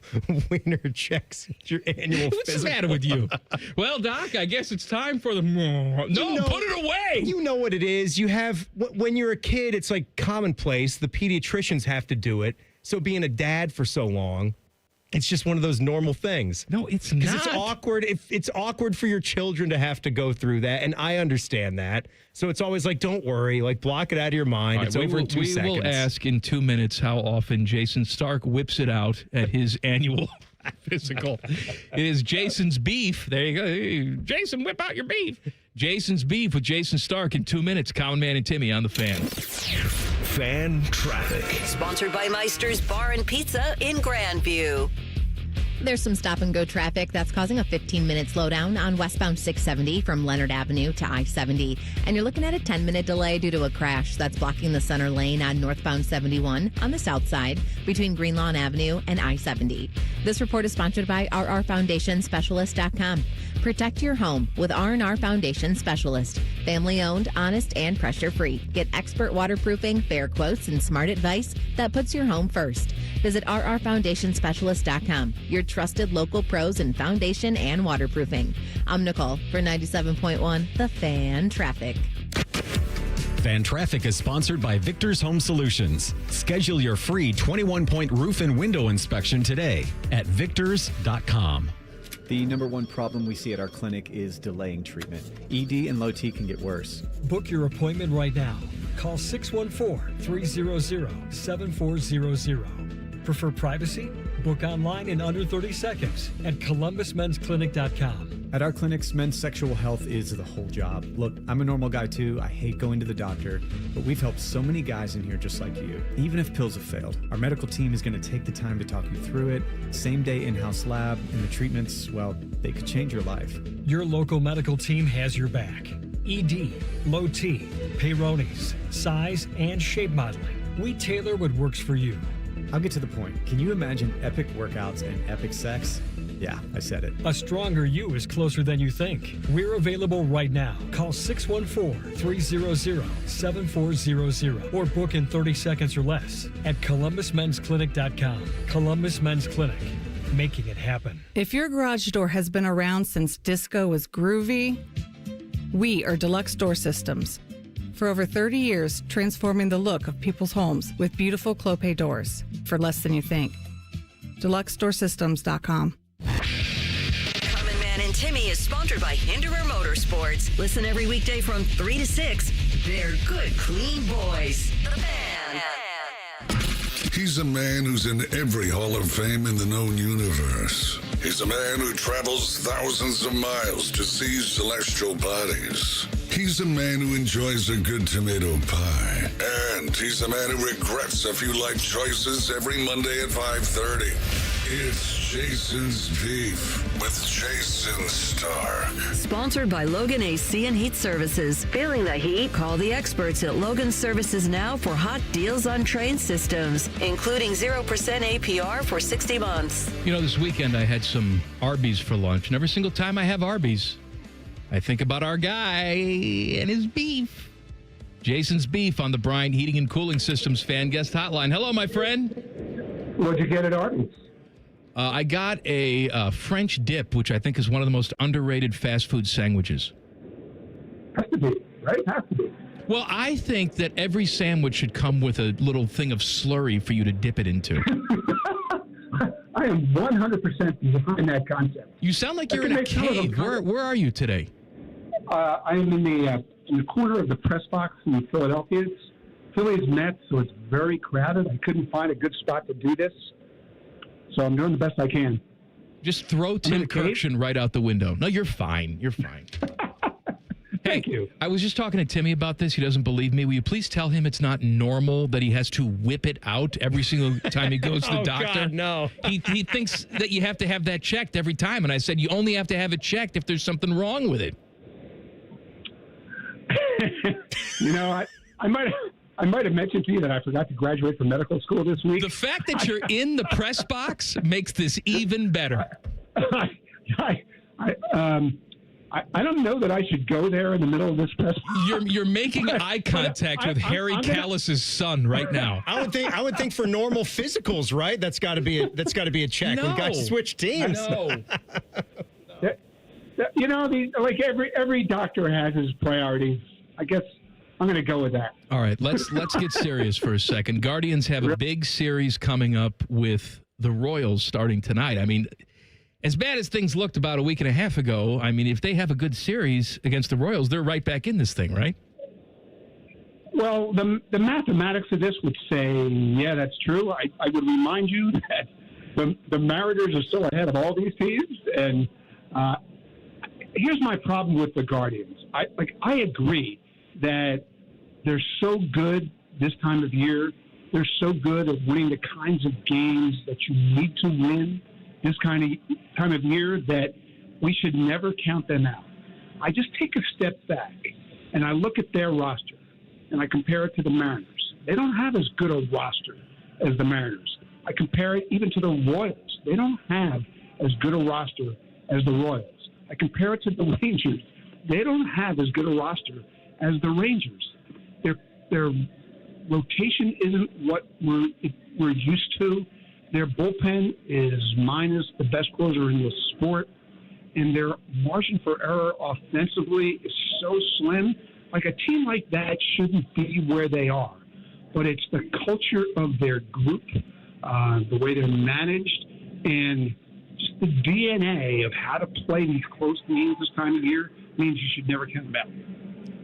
wiener checks at your annual What's physical. the matter with you? Well, Doc, I guess it's time for the... No, put it away! You know what it is. You have... When you're a kid, it's like commonplace. The pediatricians have to do it. So being a dad for so long, it's just one of those normal things. No, it's not. Because it's awkward. It's awkward for your children to have to go through that, and I understand that. So it's always like, don't worry. Like, block it out of your mind. Right, it's over in 2 seconds. We will ask in 2 minutes how often Jayson Stark whips it out at his annual Physical. It is Jason's Beef. There you go. Hey, Jason, whip out your beef. Jason's Beef with Jayson Stark in 2 minutes. Common Man and Timmy on the Fan. Fan Traffic. Sponsored by Meister's Bar and Pizza in Grandview. There's some stop-and-go traffic that's causing a 15-minute slowdown on westbound 670 from Leonard Avenue to I-70. And you're looking at a 10-minute delay due to a crash that's blocking the center lane on northbound 71 on the south side between Greenlawn Avenue and I-70. This report is sponsored by rrfoundationspecialist.com. Protect your home with R&R Foundation Specialist. Family-owned, honest, and pressure-free. Get expert waterproofing, fair quotes, and smart advice that puts your home first. Visit rrfoundationspecialist.com. Your trusted local pros in foundation and waterproofing. I'm Nicole for 97.1 The Fan Traffic. Fan Traffic is sponsored by Victor's Home Solutions. Schedule your free 21-point roof and window inspection today at victors.com. The number one problem we see at our clinic is delaying treatment. ED and low T can get worse. Book your appointment right now. Call 614-300-7400. Prefer privacy? Book online in under 30 seconds at columbusmensclinic.com. At our clinics, men's sexual health is the whole job. Look, I'm a normal guy too. I hate going to the doctor, but we've helped so many guys in here just like you. Even if pills have failed, our medical team is going to take the time to talk you through it. Same day in-house lab, and the treatments, well, they could change your life. Your local medical team has your back. ED, low T, Peyronie's, size, and shape modeling. We tailor what works for you. I'll get to the point. Can you imagine epic workouts and epic sex? Yeah, I said it. A stronger you is closer than you think. We're available right now. Call 614-300-7400 or book in 30 seconds or less at columbusmensclinic.com. Columbus Men's Clinic, making it happen. If your garage door has been around since disco was groovy, we are Deluxe Door Systems. For over 30 years, transforming the look of people's homes with beautiful Clopay doors for less than you think. DeluxeDoorSystems.com. Common Man and Timmy is sponsored by Hinderer Motorsports. Listen every weekday from 3 to 6. They're good, clean boys. The Fan. He's a man who's in every Hall of Fame in the known universe. He's a man who travels thousands of miles to see celestial bodies. He's a man who enjoys a good tomato pie. And he's a man who regrets a few life choices every Monday at 5:30. It's Jason's Beef with Jayson Stark. Sponsored by Logan AC and Heat Services. Feeling the heat? Call the experts at Logan Services now for hot deals on train systems, including 0% APR for 60 months. You know, this weekend I had some Arby's for lunch, and every single time I have Arby's, I think about our guy and his beef. Jason's Beef on the Bryant Heating and Cooling Systems Fan Guest Hotline. Hello, my friend. What'd you get at Arby's? I got a French dip, which I think is one of the most underrated fast food sandwiches. Has to be, right? Has to be. Well, I think that every sandwich should come with a little thing of slurry for you to dip it into. I am 100% behind that concept. You sound like you're in a cave. Where are you today? I am in the corner of the press box in Philadelphia. It's Phillies Mets, so it's very crowded. I couldn't find a good spot to do this, so I'm doing the best I can. Just throw Tim Kirkshin right out the window. No, you're fine. You're fine. Thank you. I was just talking to Timmy about this. He doesn't believe me. Will you please tell him it's not normal that he has to whip it out every single time he goes to the doctor? God, no. He thinks that you have to have that checked every time. And I said, you only have to have it checked if there's something wrong with it. You know, I might have mentioned to you that I forgot to graduate from medical school this week. The fact that you're in the press box makes this even better. I don't know that I should go there in the middle of this press. You're making eye contact with Harry Callis's son right now. I would think for normal physicals, right? That's got to be a check. No. We've got to switch teams. No. You know, like every doctor has his priorities. I guess I'm going to go with that. All right, let's get serious for a second. Guardians have a big series coming up with the Royals starting tonight. I mean, as bad as things looked about a week and a half ago, I mean, if they have a good series against the Royals, they're right back in this thing, right? Well, the mathematics of this would say, yeah, that's true. I would remind you that the Mariners are still ahead of all these teams. And here's my problem with the Guardians. I agree that they're so good this time of year. They're so good at winning the kinds of games that you need to win this kind of time of year that we should never count them out. I just take a step back and I look at their roster and I compare it to the Mariners. They don't have as good a roster as the Mariners. I compare it even to the Royals. They don't have as good a roster as the Royals. I compare it to the Rangers. They don't have as good a roster as the Rangers. Their rotation isn't what we're used to. Their bullpen is minus the best closer in the sport, and their margin for error offensively is so slim. Like, a team like that shouldn't be where they are, but it's the culture of their group, the way they're managed, and just the DNA of how to play these close games this time of year means you should never count them out.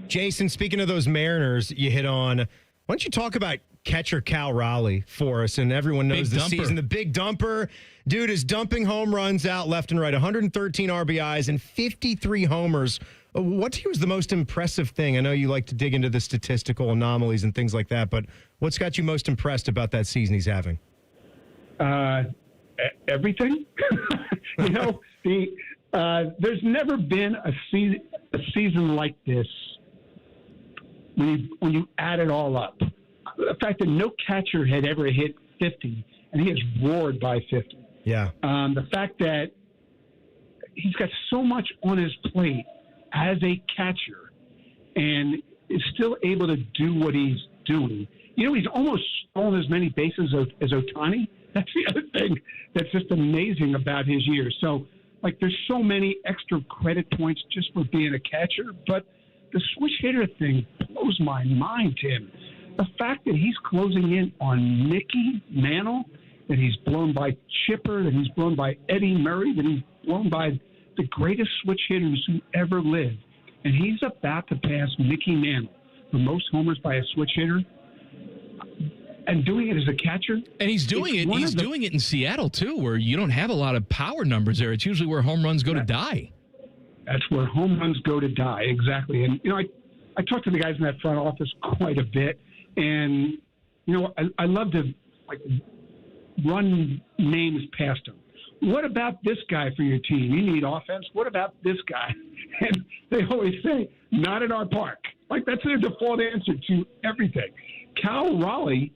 Jayson, speaking of those Mariners you hit on, why don't you talk about catcher Cal Raleigh for us? And everyone knows the season. The big dumper. Dude is dumping home runs out left and right, 113 RBIs and 53 homers. What to you is the most impressive thing? I know you like to dig into the statistical anomalies and things like that, but what's got you most impressed about that season he's having? Everything. There's never been a season like this when you add it all up. The fact that no catcher had ever hit 50, and he is roared by 50. Yeah. The fact that he's got so much on his plate as a catcher and is still able to do what he's doing. He's almost stolen as many bases as Ohtani. That's the other thing that's just amazing about his year. So, there's so many extra credit points just for being a catcher, but the switch hitter thing blows my mind, Tim. The fact that he's closing in on Mickey Mantle, that he's blown by Chipper, that he's blown by Eddie Murray, that he's blown by the greatest switch hitters who ever lived, and he's about to pass Mickey Mantle for most homers by a switch hitter, and doing it as a catcher. And he's doing it. He's doing it in Seattle too, where you don't have a lot of power numbers there. It's usually where home runs go to die. That's where home runs go to die, exactly. And I talk to the guys in that front office quite a bit, and I love to run names past them. What about this guy for your team? You need offense. What about this guy? And they always say, not at our park. That's their default answer to everything. Cal Raleigh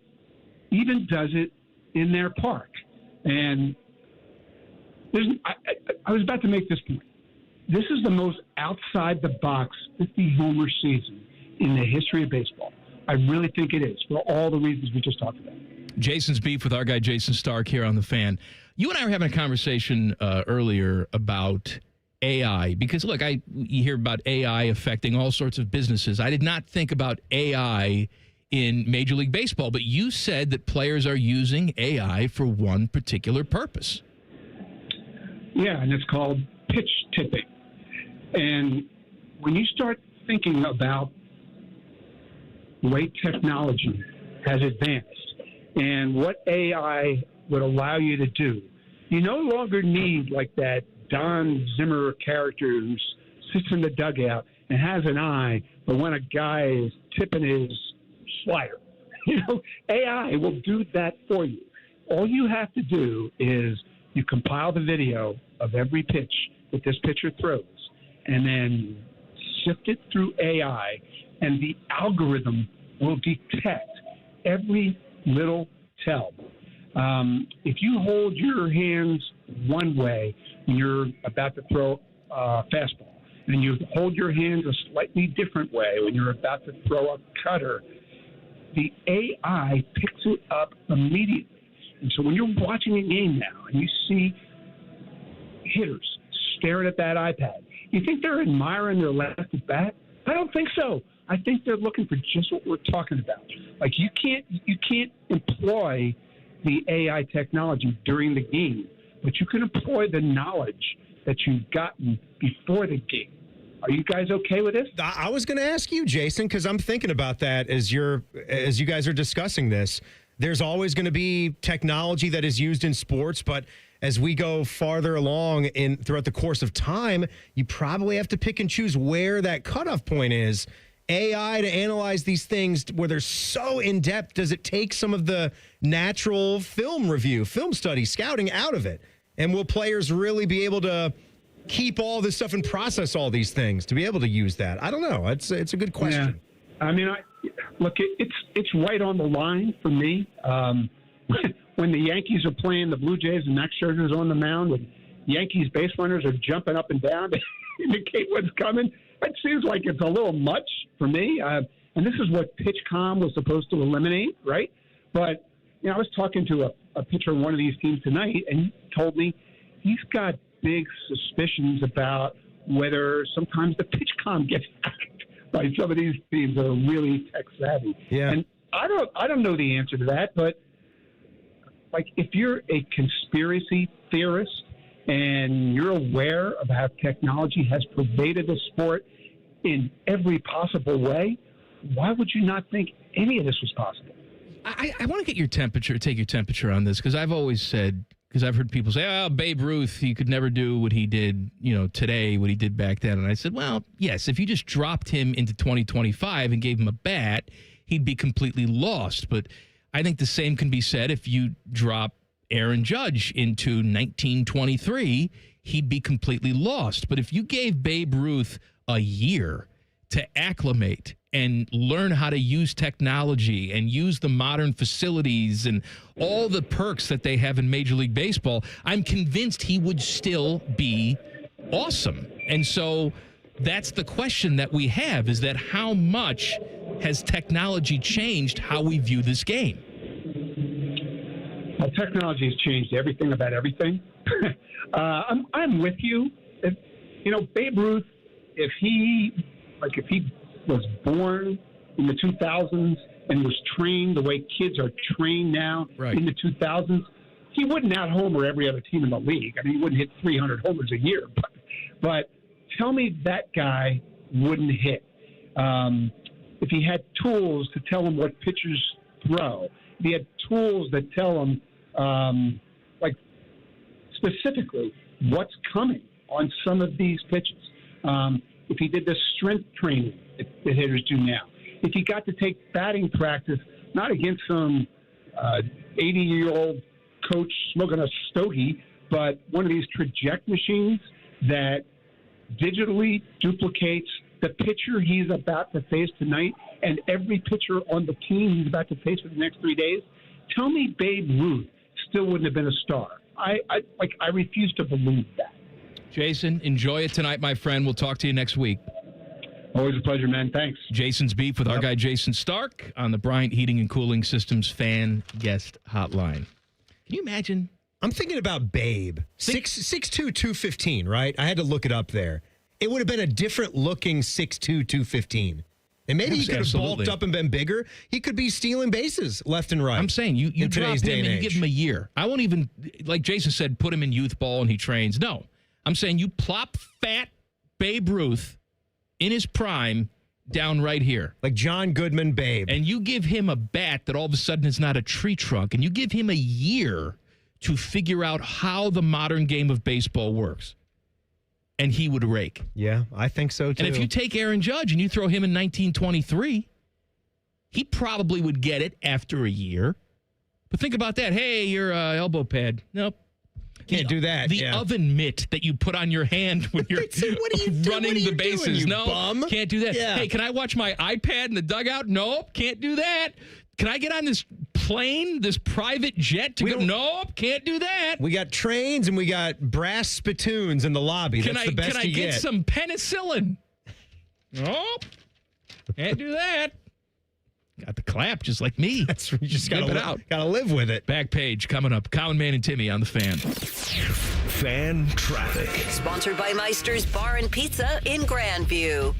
even does it in their park. And I was about to make this point. This is the most outside-the-box 50-homer season in the history of baseball. I really think it is, for all the reasons we just talked about. Jason's beef with our guy Jayson Stark here on The Fan. You and I were having a conversation earlier about AI, because, look, you hear about AI affecting all sorts of businesses. I did not think about AI in Major League Baseball, but you said that players are using AI for one particular purpose. Yeah, and it's called pitch tipping. And when you start thinking about the way technology has advanced and what AI would allow you to do, you no longer need that Don Zimmer character who sits in the dugout and has an eye, but when a guy is tipping his slider, AI will do that for you. All you have to do is you compile the video of every pitch that this pitcher throws, and then sift it through AI, and the algorithm will detect every little tell. If you hold your hands one way when you're about to throw a fastball, and you hold your hands a slightly different way when you're about to throw a cutter, the AI picks it up immediately. And so when you're watching a game now and you see hitters staring at that iPad, you think they're admiring their left at bat? I don't think so. I think they're looking for just what we're talking about. You can't employ the AI technology during the game, but you can employ the knowledge that you've gotten before the game. Are you guys okay with this? I was going to ask you, Jayson, because I'm thinking about that as you guys are discussing this. There's always going to be technology that is used in sports, but as we go farther along throughout the course of time, you probably have to pick and choose where that cutoff point is. AI to analyze these things where they're so in-depth, does it take some of the natural film review, film study, scouting out of it? And will players really be able to keep all this stuff and process all these things to be able to use that? I don't know. It's a good question. Yeah. I mean, look, it's right on the line for me. When the Yankees are playing the Blue Jays and Max Scherzer's on the mound and Yankees base runners are jumping up and down to indicate what's coming, it seems like it's a little much for me. And this is what PitchCom was supposed to eliminate, right? But, I was talking to a pitcher on one of these teams tonight, and he told me he's got big suspicions about whether sometimes the PitchCom gets hacked by some of these teams that are really tech savvy. Yeah. And I don't know the answer to that, but like if you're a conspiracy theorist and you're aware of how technology has pervaded the sport in every possible way, why would you not think any of this was possible? I want to get your temperature, take your temperature on this, because I've always said, because I've heard people say, Babe Ruth, he could never do what he did, today, what he did back then. And I said, well, yes, if you just dropped him into 2025 and gave him a bat, he'd be completely lost. But I think the same can be said if you drop Aaron Judge into 1923, he'd be completely lost. But if you gave Babe Ruth a year to acclimate and learn how to use technology and use the modern facilities and all the perks that they have in Major League Baseball, I'm convinced he would still be awesome. And so that's the question that we have, is that how much has technology changed how we view this game? Well, technology has changed everything about everything. I'm with you. Babe Ruth, if he was born in the 2000s and was trained the way kids are trained now in the 2000s, he wouldn't out-homer every other team in the league. I mean, he wouldn't hit 300 homers a year. But tell me that guy wouldn't hit. If he had tools to tell him what pitchers throw, if he had tools that tell him, specifically what's coming on some of these pitches, if he did the strength training that hitters do now, if he got to take batting practice, not against some 80-year-old coach smoking a stogie, but one of these traject machines that digitally duplicates the pitcher he's about to face tonight and every pitcher on the team he's about to face for the next 3 days, tell me Babe Ruth still wouldn't have been a star. I refuse to believe that. Jayson, enjoy it tonight, my friend. We'll talk to you next week. Always a pleasure, man. Thanks. Jason's Beef with our guy Jayson Stark on the Bryant Heating and Cooling Systems fan guest hotline. Can you imagine? I'm thinking about Babe. 6'2", 215, right? I had to look it up there. It would have been a different looking 6'2", 215. And maybe he could have bulked up and been bigger. He could be stealing bases left and right. I'm saying you drop him and you give him a year. I won't even, like Jayson said, put him in youth ball and he trains. No. I'm saying you plop fat Babe Ruth in his prime down right here. Like John Goodman Babe. And you give him a bat that all of a sudden is not a tree trunk, and you give him a year to figure out how the modern game of baseball works. And he would rake. Yeah, I think so, too. And if you take Aaron Judge and you throw him in 1923, he probably would get it after a year. But think about that. Hey, your elbow pad. Nope. Can't do that. The oven mitt that you put on your hand when you're running the bases. Doing, no, bum? Can't do that. Yeah. Hey, can I watch my iPad in the dugout? Nope, can't do that. Can I get on this plane, this private jet to go? Nope, can't do that. We got trains and we got brass spittoons in the lobby. That's the best Can I get some penicillin? Nope, can't do that. Got the clap just like me. That's you just gotta live with it. Back page coming up. Colin, Man, and Timmy on the Fan. Fan traffic. Sponsored by Meister's Bar and Pizza in Grandview.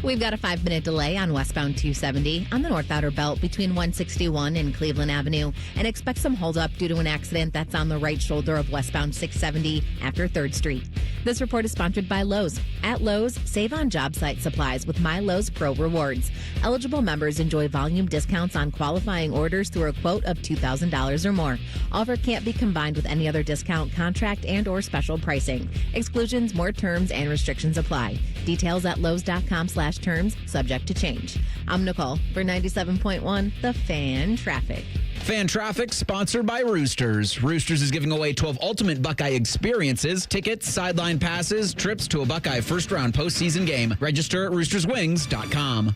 We've got a 5-minute delay on westbound 270 on the North Outer Belt between 161 and Cleveland Avenue, and expect some holdup due to an accident that's on the right shoulder of westbound 670 after 3rd Street. This report is sponsored by Lowe's. At Lowe's, save on job site supplies with My Lowe's Pro Rewards. Eligible members enjoy volume discounts on qualifying orders through a quote of $2,000 or more. Offer can't be combined with any other discount, contract, and or special pricing. Exclusions, more terms, and restrictions apply. Details at lowes.com/terms, subject to change. I'm Nicole for 97.1 The Fan Traffic. Fan Traffic, sponsored by Roosters. Roosters is giving away 12 ultimate Buckeye experiences, tickets, sideline passes, trips to a Buckeye first-round postseason game. Register at roosterswings.com.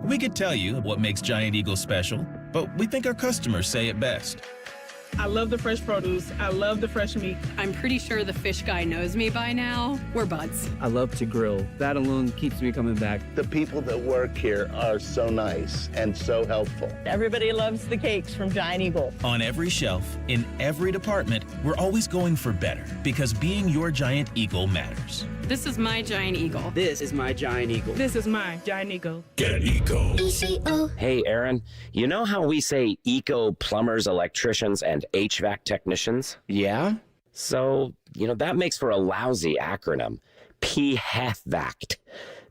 We could tell you what makes Giant Eagle special, but we think our customers say it best. I love the fresh produce. I love the fresh meat. I'm pretty sure the fish guy knows me by now. We're buds. I love to grill. That alone keeps me coming back. The people that work here are so nice and so helpful. Everybody loves the cakes from Giant Eagle. On every shelf, in every department, we're always going for better because being your Giant Eagle matters. This is my Giant Eagle. This is my Giant Eagle. This is my Giant Eagle. Get Eco. ECO. Hey, Aaron, you know how we say eco plumbers, electricians, and HVAC technicians? Yeah? So, that makes for a lousy acronym. PHVAC.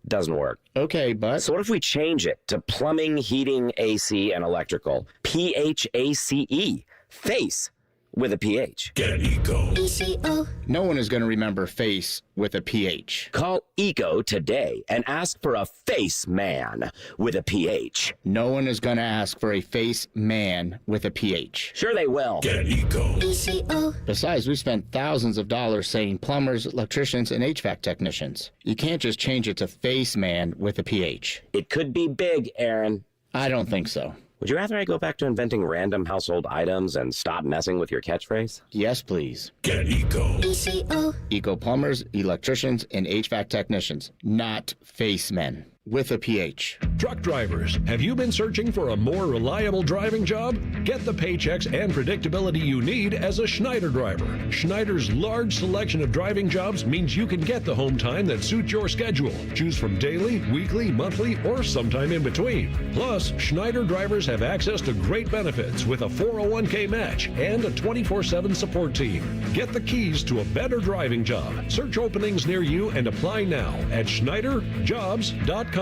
Doesn't work. Okay, but... So what if we change it to plumbing, heating, AC, and electrical? PHACE. Face. With a PH. Get Eco. ECO. No one is going to remember face with a PH. Call Eco today and ask for a face man with a PH. No one is going to ask for a face man with a PH. Sure they will. Get Eco. ECO. Besides, we spent thousands of dollars saying plumbers, electricians, and HVAC technicians. You can't just change it to face man with a PH. It could be big, Aaron. I don't think so. Would you rather I go back to inventing random household items and stop messing with your catchphrase? Yes, please. Get Eco. ECO. Eco plumbers, electricians, and HVAC technicians, not face men. With a PH. Truck drivers, have you been searching for a more reliable driving job? Get the paychecks and predictability you need as a Schneider driver. Schneider's large selection of driving jobs means you can get the home time that suits your schedule. Choose from daily, weekly, monthly, or sometime in between. Plus, Schneider drivers have access to great benefits with a 401k match and a 24/7 support team. Get the keys to a better driving job. Search openings near you and apply now at schneiderjobs.com.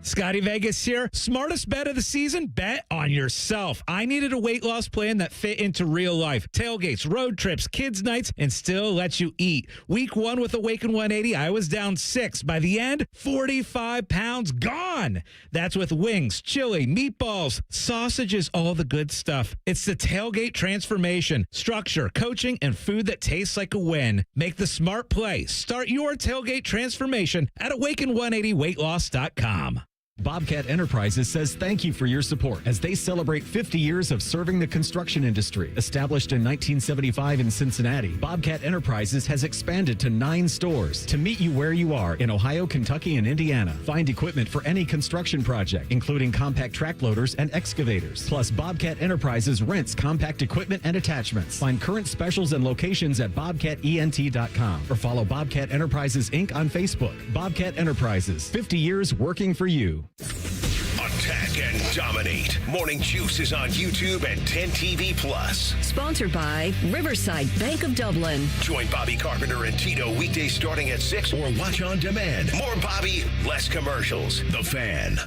Scotty Vegas here. Smartest bet of the season? Bet on yourself. I needed a weight loss plan that fit into real life. Tailgates, road trips, kids' nights, and still lets you eat. Week 1 with Awaken 180, I was down 6. By the end, 45 pounds gone. That's with wings, chili, meatballs, sausages, all the good stuff. It's the Tailgate transformation. Structure, coaching, and food that tastes like a win. Make the smart play. Start your Tailgate transformation at awaken180weightloss.com. Bobcat Enterprises says thank you for your support as they celebrate 50 years of serving the construction industry. Established in 1975 in Cincinnati, Bobcat Enterprises has expanded to 9 stores to meet you where you are in Ohio, Kentucky, and Indiana. Find equipment for any construction project, including compact track loaders and excavators. Plus, Bobcat Enterprises rents compact equipment and attachments. Find current specials and locations at bobcatent.com or follow Bobcat Enterprises Inc. on Facebook. Bobcat Enterprises, 50 years working for you. Attack and dominate. Morning Juice is on YouTube and 10 TV Plus. Sponsored by Riverside Bank of Dublin. Join Bobby Carpenter and Tito weekdays starting at 6 or watch on demand. More Bobby, less commercials. The Fan.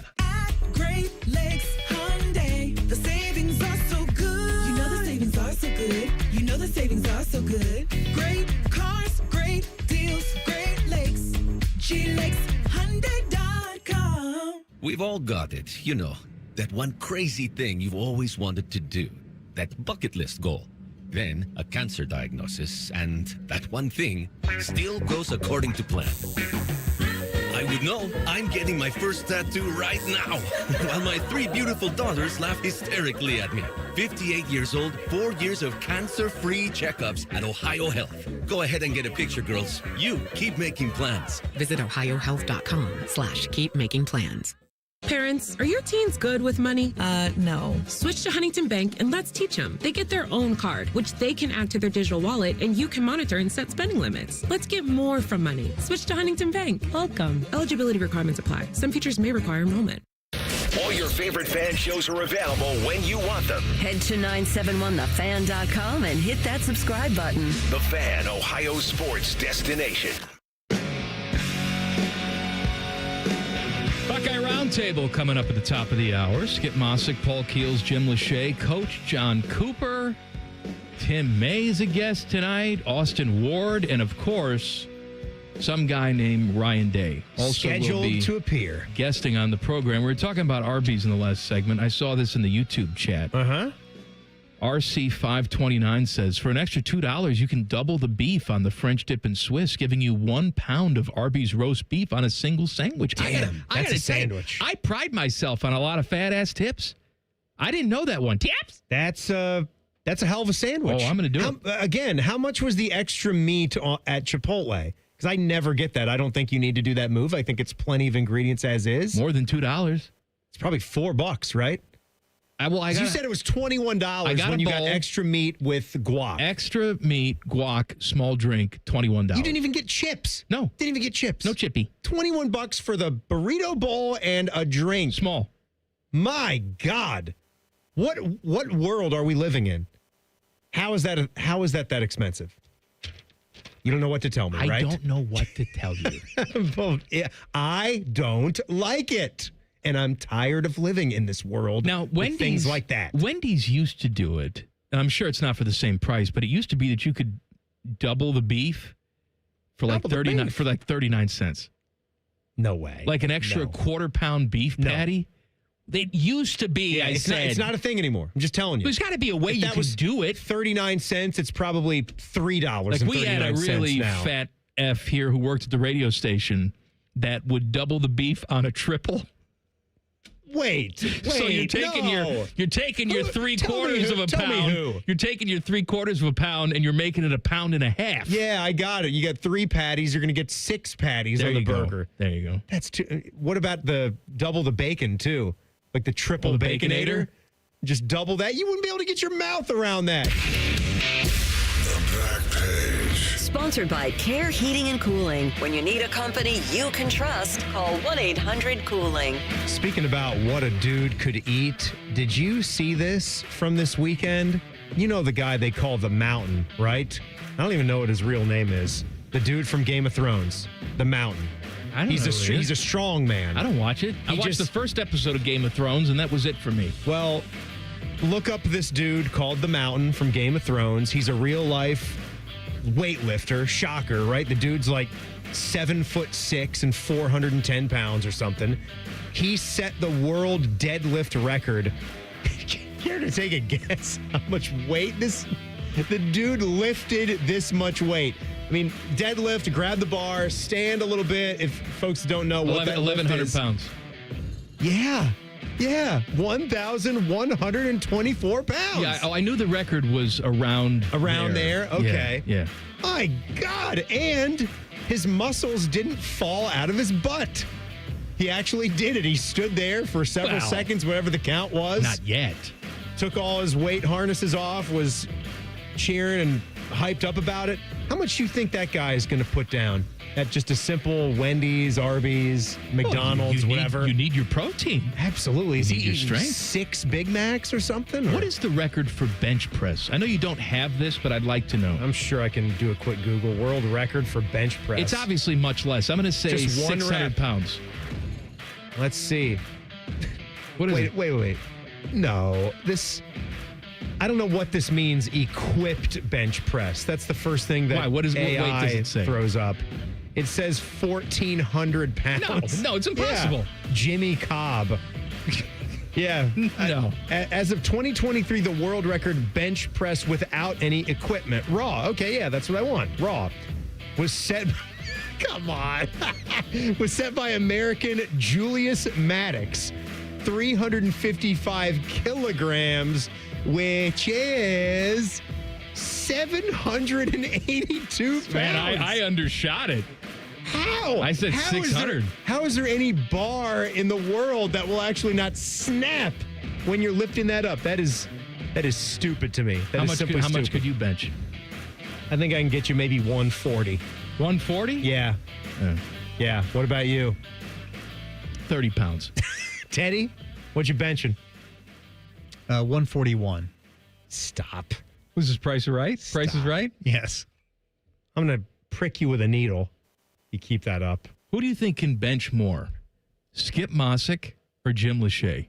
Great Lakes Hyundai. The savings are so good. You know the savings are so good. You know the savings are so good. Great cars, great deals, Great Lakes. GLakesHyundai.com. We've all got it, that one crazy thing you've always wanted to do, that bucket list goal. Then a cancer diagnosis, and that one thing still goes according to plan. I would know I'm getting my first tattoo right now, while my 3 beautiful daughters laugh hysterically at me. 58 years old, 4 years of cancer-free checkups at Ohio Health. Go ahead and get a picture, girls. You keep making plans. Visit ohiohealth.com/keepmakingplans. Parents, are your teens good with money? No. Switch to Huntington Bank and let's teach them. They get their own card, which they can add to their digital wallet, and you can monitor and set spending limits. Let's get more from money. Switch to Huntington Bank. Welcome. Eligibility requirements apply. Some features may require enrollment. All your favorite fan shows are available when you want them. Head to 971thefan.com and hit that subscribe button. The Fan, Ohio sports destination. Buckeye Roundtable coming up at the top of the hour. Skip Mossick, Paul Keels, Jim Lachey, Coach John Cooper, Tim May is a guest tonight, Austin Ward, and of course, some guy named Ryan Day. Also scheduled to appear. Guesting on the program. We were talking about Arby's in the last segment. I saw this in the YouTube chat. RC529 says, for an extra $2, you can double the beef on the French dip and Swiss, giving you 1 pound of Arby's roast beef on a single sandwich. Damn, that's a sandwich. I pride myself on a lot of fat-ass tips. I didn't know that one. Tips? That's a hell of a sandwich. Oh, I'm going to do it. Again, how much was the extra meat at Chipotle? Because I never get that. I don't think you need to do that move. I think it's plenty of ingredients as is. More than $2. It's probably $4, right? You said it was $21 when you got extra meat with guac. Extra meat, guac, small drink, $21. You didn't even get chips. No. Didn't even get chips. No chippy. $21 for the burrito bowl and a drink. Small. My God. What world are we living in? How is that expensive? You don't know what to tell me, right? I don't know what to tell you. I don't like it. And I'm tired of living in this world with things like that. Wendy's used to do it. And I'm sure it's not for the same price, but it used to be that you could double the beef for like 39 cents. No way. Like an extra quarter-pound beef patty. It used to be, it's not a thing anymore. I'm just telling you. There's got to be a way you can do it. 39 cents, it's probably $3. Like we had a really fat F here who worked at the radio station that would double the beef on a triple. Wait. So you're taking your 3/4 of a pound. You're taking your 3/4 of a pound and you're making it 1.5 pounds. Yeah, I got it. You got 3 patties. You're going to get 6 patties on the burger. There you go. That's what about the double the bacon too? Like the triple baconator? Just double that. You wouldn't be able to get your mouth around that. The Back Page. Sponsored by Care Heating and Cooling. When you need a company you can trust, call 1-800-COOLING. Speaking about what a dude could eat, did you see this from this weekend? You know the guy they call the Mountain, right? I don't even know what his real name is. The dude from Game of Thrones, the Mountain. I don't know he's a strong man. I don't watch it. I watched the first episode of Game of Thrones, and that was it for me. Well, look up this dude called the Mountain from Game of Thrones. He's a real-life weightlifter. Shocker, right? The dude's like 7'6" and 410 pounds or something. He set the world deadlift record. Care to take a guess how much weight the dude lifted this much weight? I mean, deadlift, grab the bar, stand a little bit. If folks don't know what that 1,100 pounds. Yeah. 1,124 pounds. Yeah, I knew the record was around there. Okay. Yeah. My God. And his muscles didn't fall out of his butt. He actually did it. He stood there for several seconds, whatever the count was. Not yet. Took all his weight harnesses off, was cheering and hyped up about it. How much do you think that guy is going to put down at just a simple Wendy's, Arby's, McDonald's, whatever? You need your protein. Absolutely. Is he your eating strength? 6 Big Macs or something? Or? What is the record for bench press? I know you don't have this, but I'd like to know. I'm sure I can do a quick Google. World record for bench press. It's obviously much less. I'm going to say just 600 pounds. Let's see. What is it? Wait. No, I don't know what this means, equipped bench press. That's the first thing that AI what weight does it say? Throws up. It says 1,400 pounds. No, it's impossible. Yeah. Jimmy Cobb. Yeah. No. As of 2023, the world record bench press without any equipment. Raw. Okay, yeah, that's what I want. Raw. Was set... Come on. Was set by American Julius Maddox. 355 kilograms, which is 782 pounds. Man, I undershot it. How? I said 600. How is there any bar in the world that will actually not snap when you're lifting that up? That is stupid to me. How much could you bench? I think I can get you maybe 140. 140? Yeah. Yeah. What about you? 30 pounds. Teddy, What you benching? 141. Stop. Was this Price Right? Price is Right? Yes. I'm going to prick you with a needle. You keep that up. Who do you think can bench more, Skip Mossick or Jim Lachey?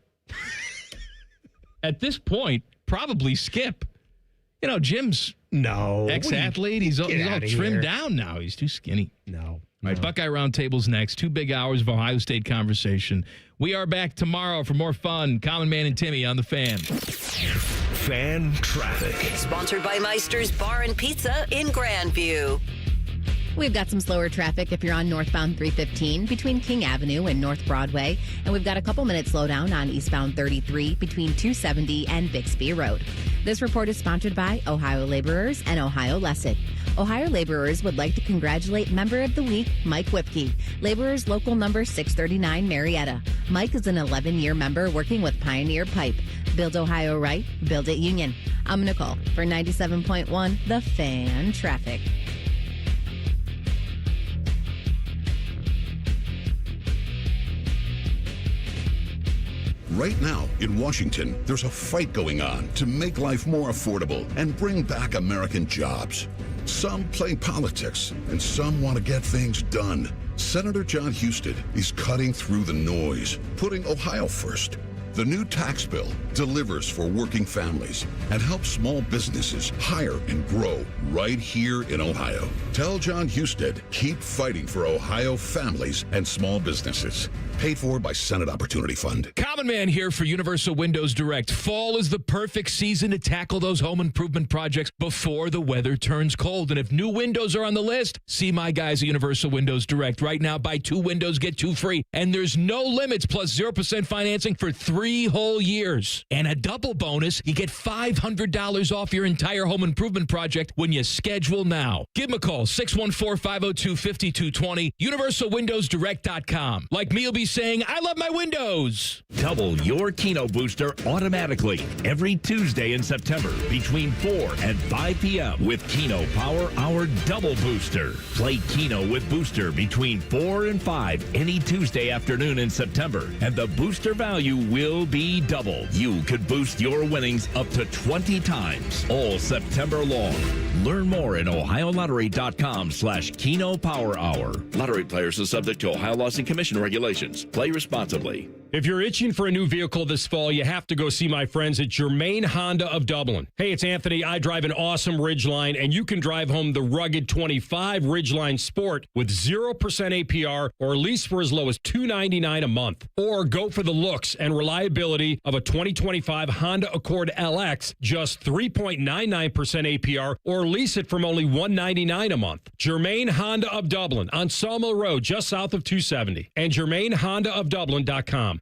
At this point, probably Skip. You know, Jim's ex-athlete. He's all trimmed down now. He's too skinny. No. All right, Buckeye Roundtable's next. 2 big hours of Ohio State conversation. We are back tomorrow for more fun. Common Man and Timmy on the Fan. Fan Traffic. Sponsored by Meister's Bar and Pizza in Grandview. We've got some slower traffic if you're on northbound 315 between King Avenue and North Broadway. And we've got a couple minutes slowdown on eastbound 33 between 270 and Bixby Road. This report is sponsored by Ohio Laborers and Ohio Lesson. Ohio Laborers would like to congratulate Member of the Week, Mike Whipke, Laborers Local Number 639 Marietta. Mike is an 11-year member working with Pioneer Pipe. Build Ohio right, build it Union. I'm Nicole for 97.1 The Fan Traffic. Right now, in Washington, there's a fight going on to make life more affordable and bring back American jobs. Some play politics, and some want to get things done. Senator John Husted is cutting through the noise, putting Ohio first. The new tax bill delivers for working families and helps small businesses hire and grow right here in Ohio. Tell John Husted, keep fighting for Ohio families and small businesses. Paid for by Senate Opportunity Fund. Common Man here for Universal Windows Direct. Fall is the perfect season to tackle those home improvement projects before the weather turns cold. And if new windows are on the list, see my guys at Universal Windows Direct. Right now, buy 2 windows, get 2 free. And there's no limits, plus 0% financing for 3 whole years. And a double bonus, you get $500 off your entire home improvement project when you schedule now. Give them a call, 614-502-5220, universalwindowsdirect.com. Like me, you'll be saying, I love my windows. Double your Keno booster automatically every Tuesday in September between 4 and 5 p.m. with Keno Power Hour Double Booster. Play Keno with Booster between 4 and 5 any Tuesday afternoon in September, and the booster value will be double. You could boost your winnings up to 20 times all September long. Learn more at ohiolottery.com/Keno Power Hour. Lottery players are subject to Ohio laws and commission regulations. Play responsibly. If you're itching for a new vehicle this fall, you have to go see my friends at Germain Honda of Dublin. Hey, it's Anthony. I drive an awesome Ridgeline, and you can drive home the rugged 25 Ridgeline Sport with 0% APR or lease for as low as $299 a month. Or go for the looks and reliability of a 2025 Honda Accord LX, just 3.99% APR or lease it from only $199 a month. Germain Honda of Dublin on Sawmill Road, just south of 270, and GermainHondaofDublin.com.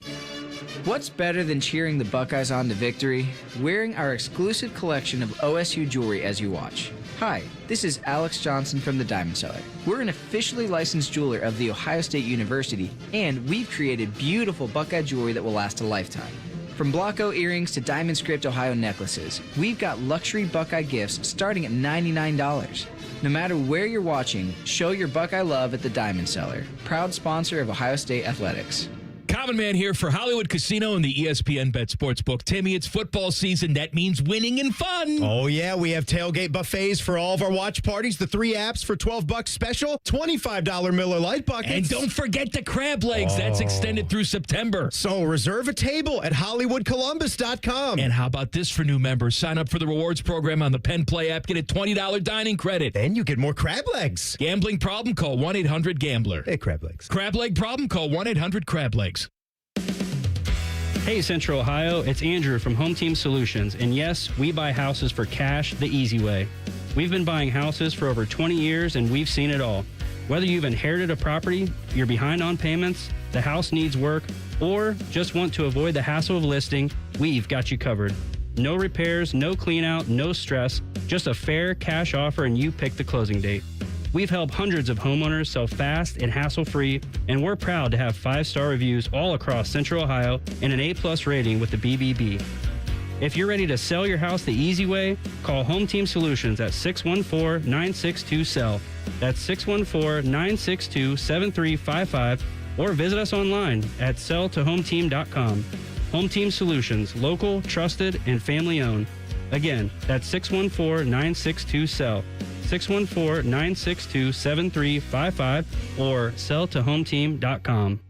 What's better than cheering the Buckeyes on to victory? Wearing our exclusive collection of OSU jewelry as you watch. Hi, this is Alex Johnson from the Diamond Cellar. We're an officially licensed jeweler of The Ohio State University, and we've created beautiful Buckeye jewelry that will last a lifetime. From Blocko earrings to Diamond Script Ohio necklaces, we've got luxury Buckeye gifts starting at $99. No matter where you're watching, show your Buckeye love at the Diamond Cellar, proud sponsor of Ohio State Athletics. Common Man here for Hollywood Casino and the ESPN Bet Sportsbook. Timmy, it's football season. That means winning and fun. Oh, yeah. We have tailgate buffets for all of our watch parties. The 3 apps for $12 special. $25 Miller Lite buckets. And don't forget the crab legs. That's extended through September. So reserve a table at HollywoodColumbus.com. And how about this for new members? Sign up for the rewards program on the Penn Play app. Get a $20 dining credit. Then you get more crab legs. Gambling problem? Call 1-800-GAMBLER. Hey, crab legs. Crab leg problem? Call 1-800-CRAB-LEGS. Hey, Central Ohio, it's Andrew from Home Team Solutions, and yes, we buy houses for cash the easy way. We've been buying houses for over 20 years, and we've seen it all. Whether you've inherited a property, you're behind on payments, the house needs work, or just want to avoid the hassle of listing, we've got you covered. No repairs, no clean out, no stress, just a fair cash offer, and you pick the closing date. We've helped hundreds of homeowners sell fast and hassle-free, and we're proud to have 5-star reviews all across Central Ohio and an A+ rating with the BBB. If you're ready to sell your house the easy way, call Home Team Solutions at 614-962-SELL. That's 614-962-7355, or visit us online at selltohometeam.com. Home Team Solutions, local, trusted, and family owned. Again, that's 614-962-SELL, 614-962-7355, or selltohometeam.com.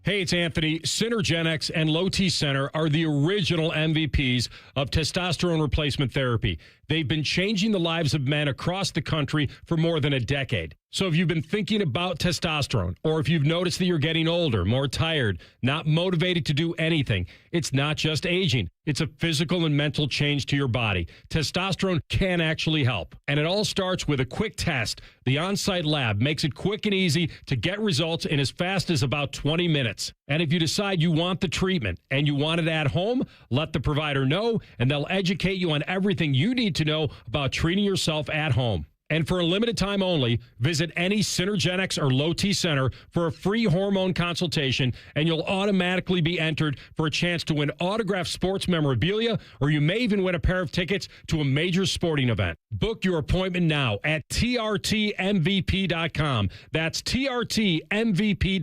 Hey, it's Anthony. Synergenics and Low T Center are the original MVPs of testosterone replacement therapy. They've been changing the lives of men across the country for more than a decade. So if you've been thinking about testosterone, or if you've noticed that you're getting older, more tired, not motivated to do anything, it's not just aging. It's a physical and mental change to your body. Testosterone can actually help. And it all starts with a quick test. The on-site lab makes it quick and easy to get results in as fast as about 20 minutes. And if you decide you want the treatment and you want it at home, let the provider know, and they'll educate you on everything you need to know about treating yourself at home. And for a limited time only, visit any Synergenics or Low T Center for a free hormone consultation, and you'll automatically be entered for a chance to win autographed sports memorabilia, or you may even win a pair of tickets to a major sporting event. Book your appointment now at trtmvp.com. That's trtmvp.com.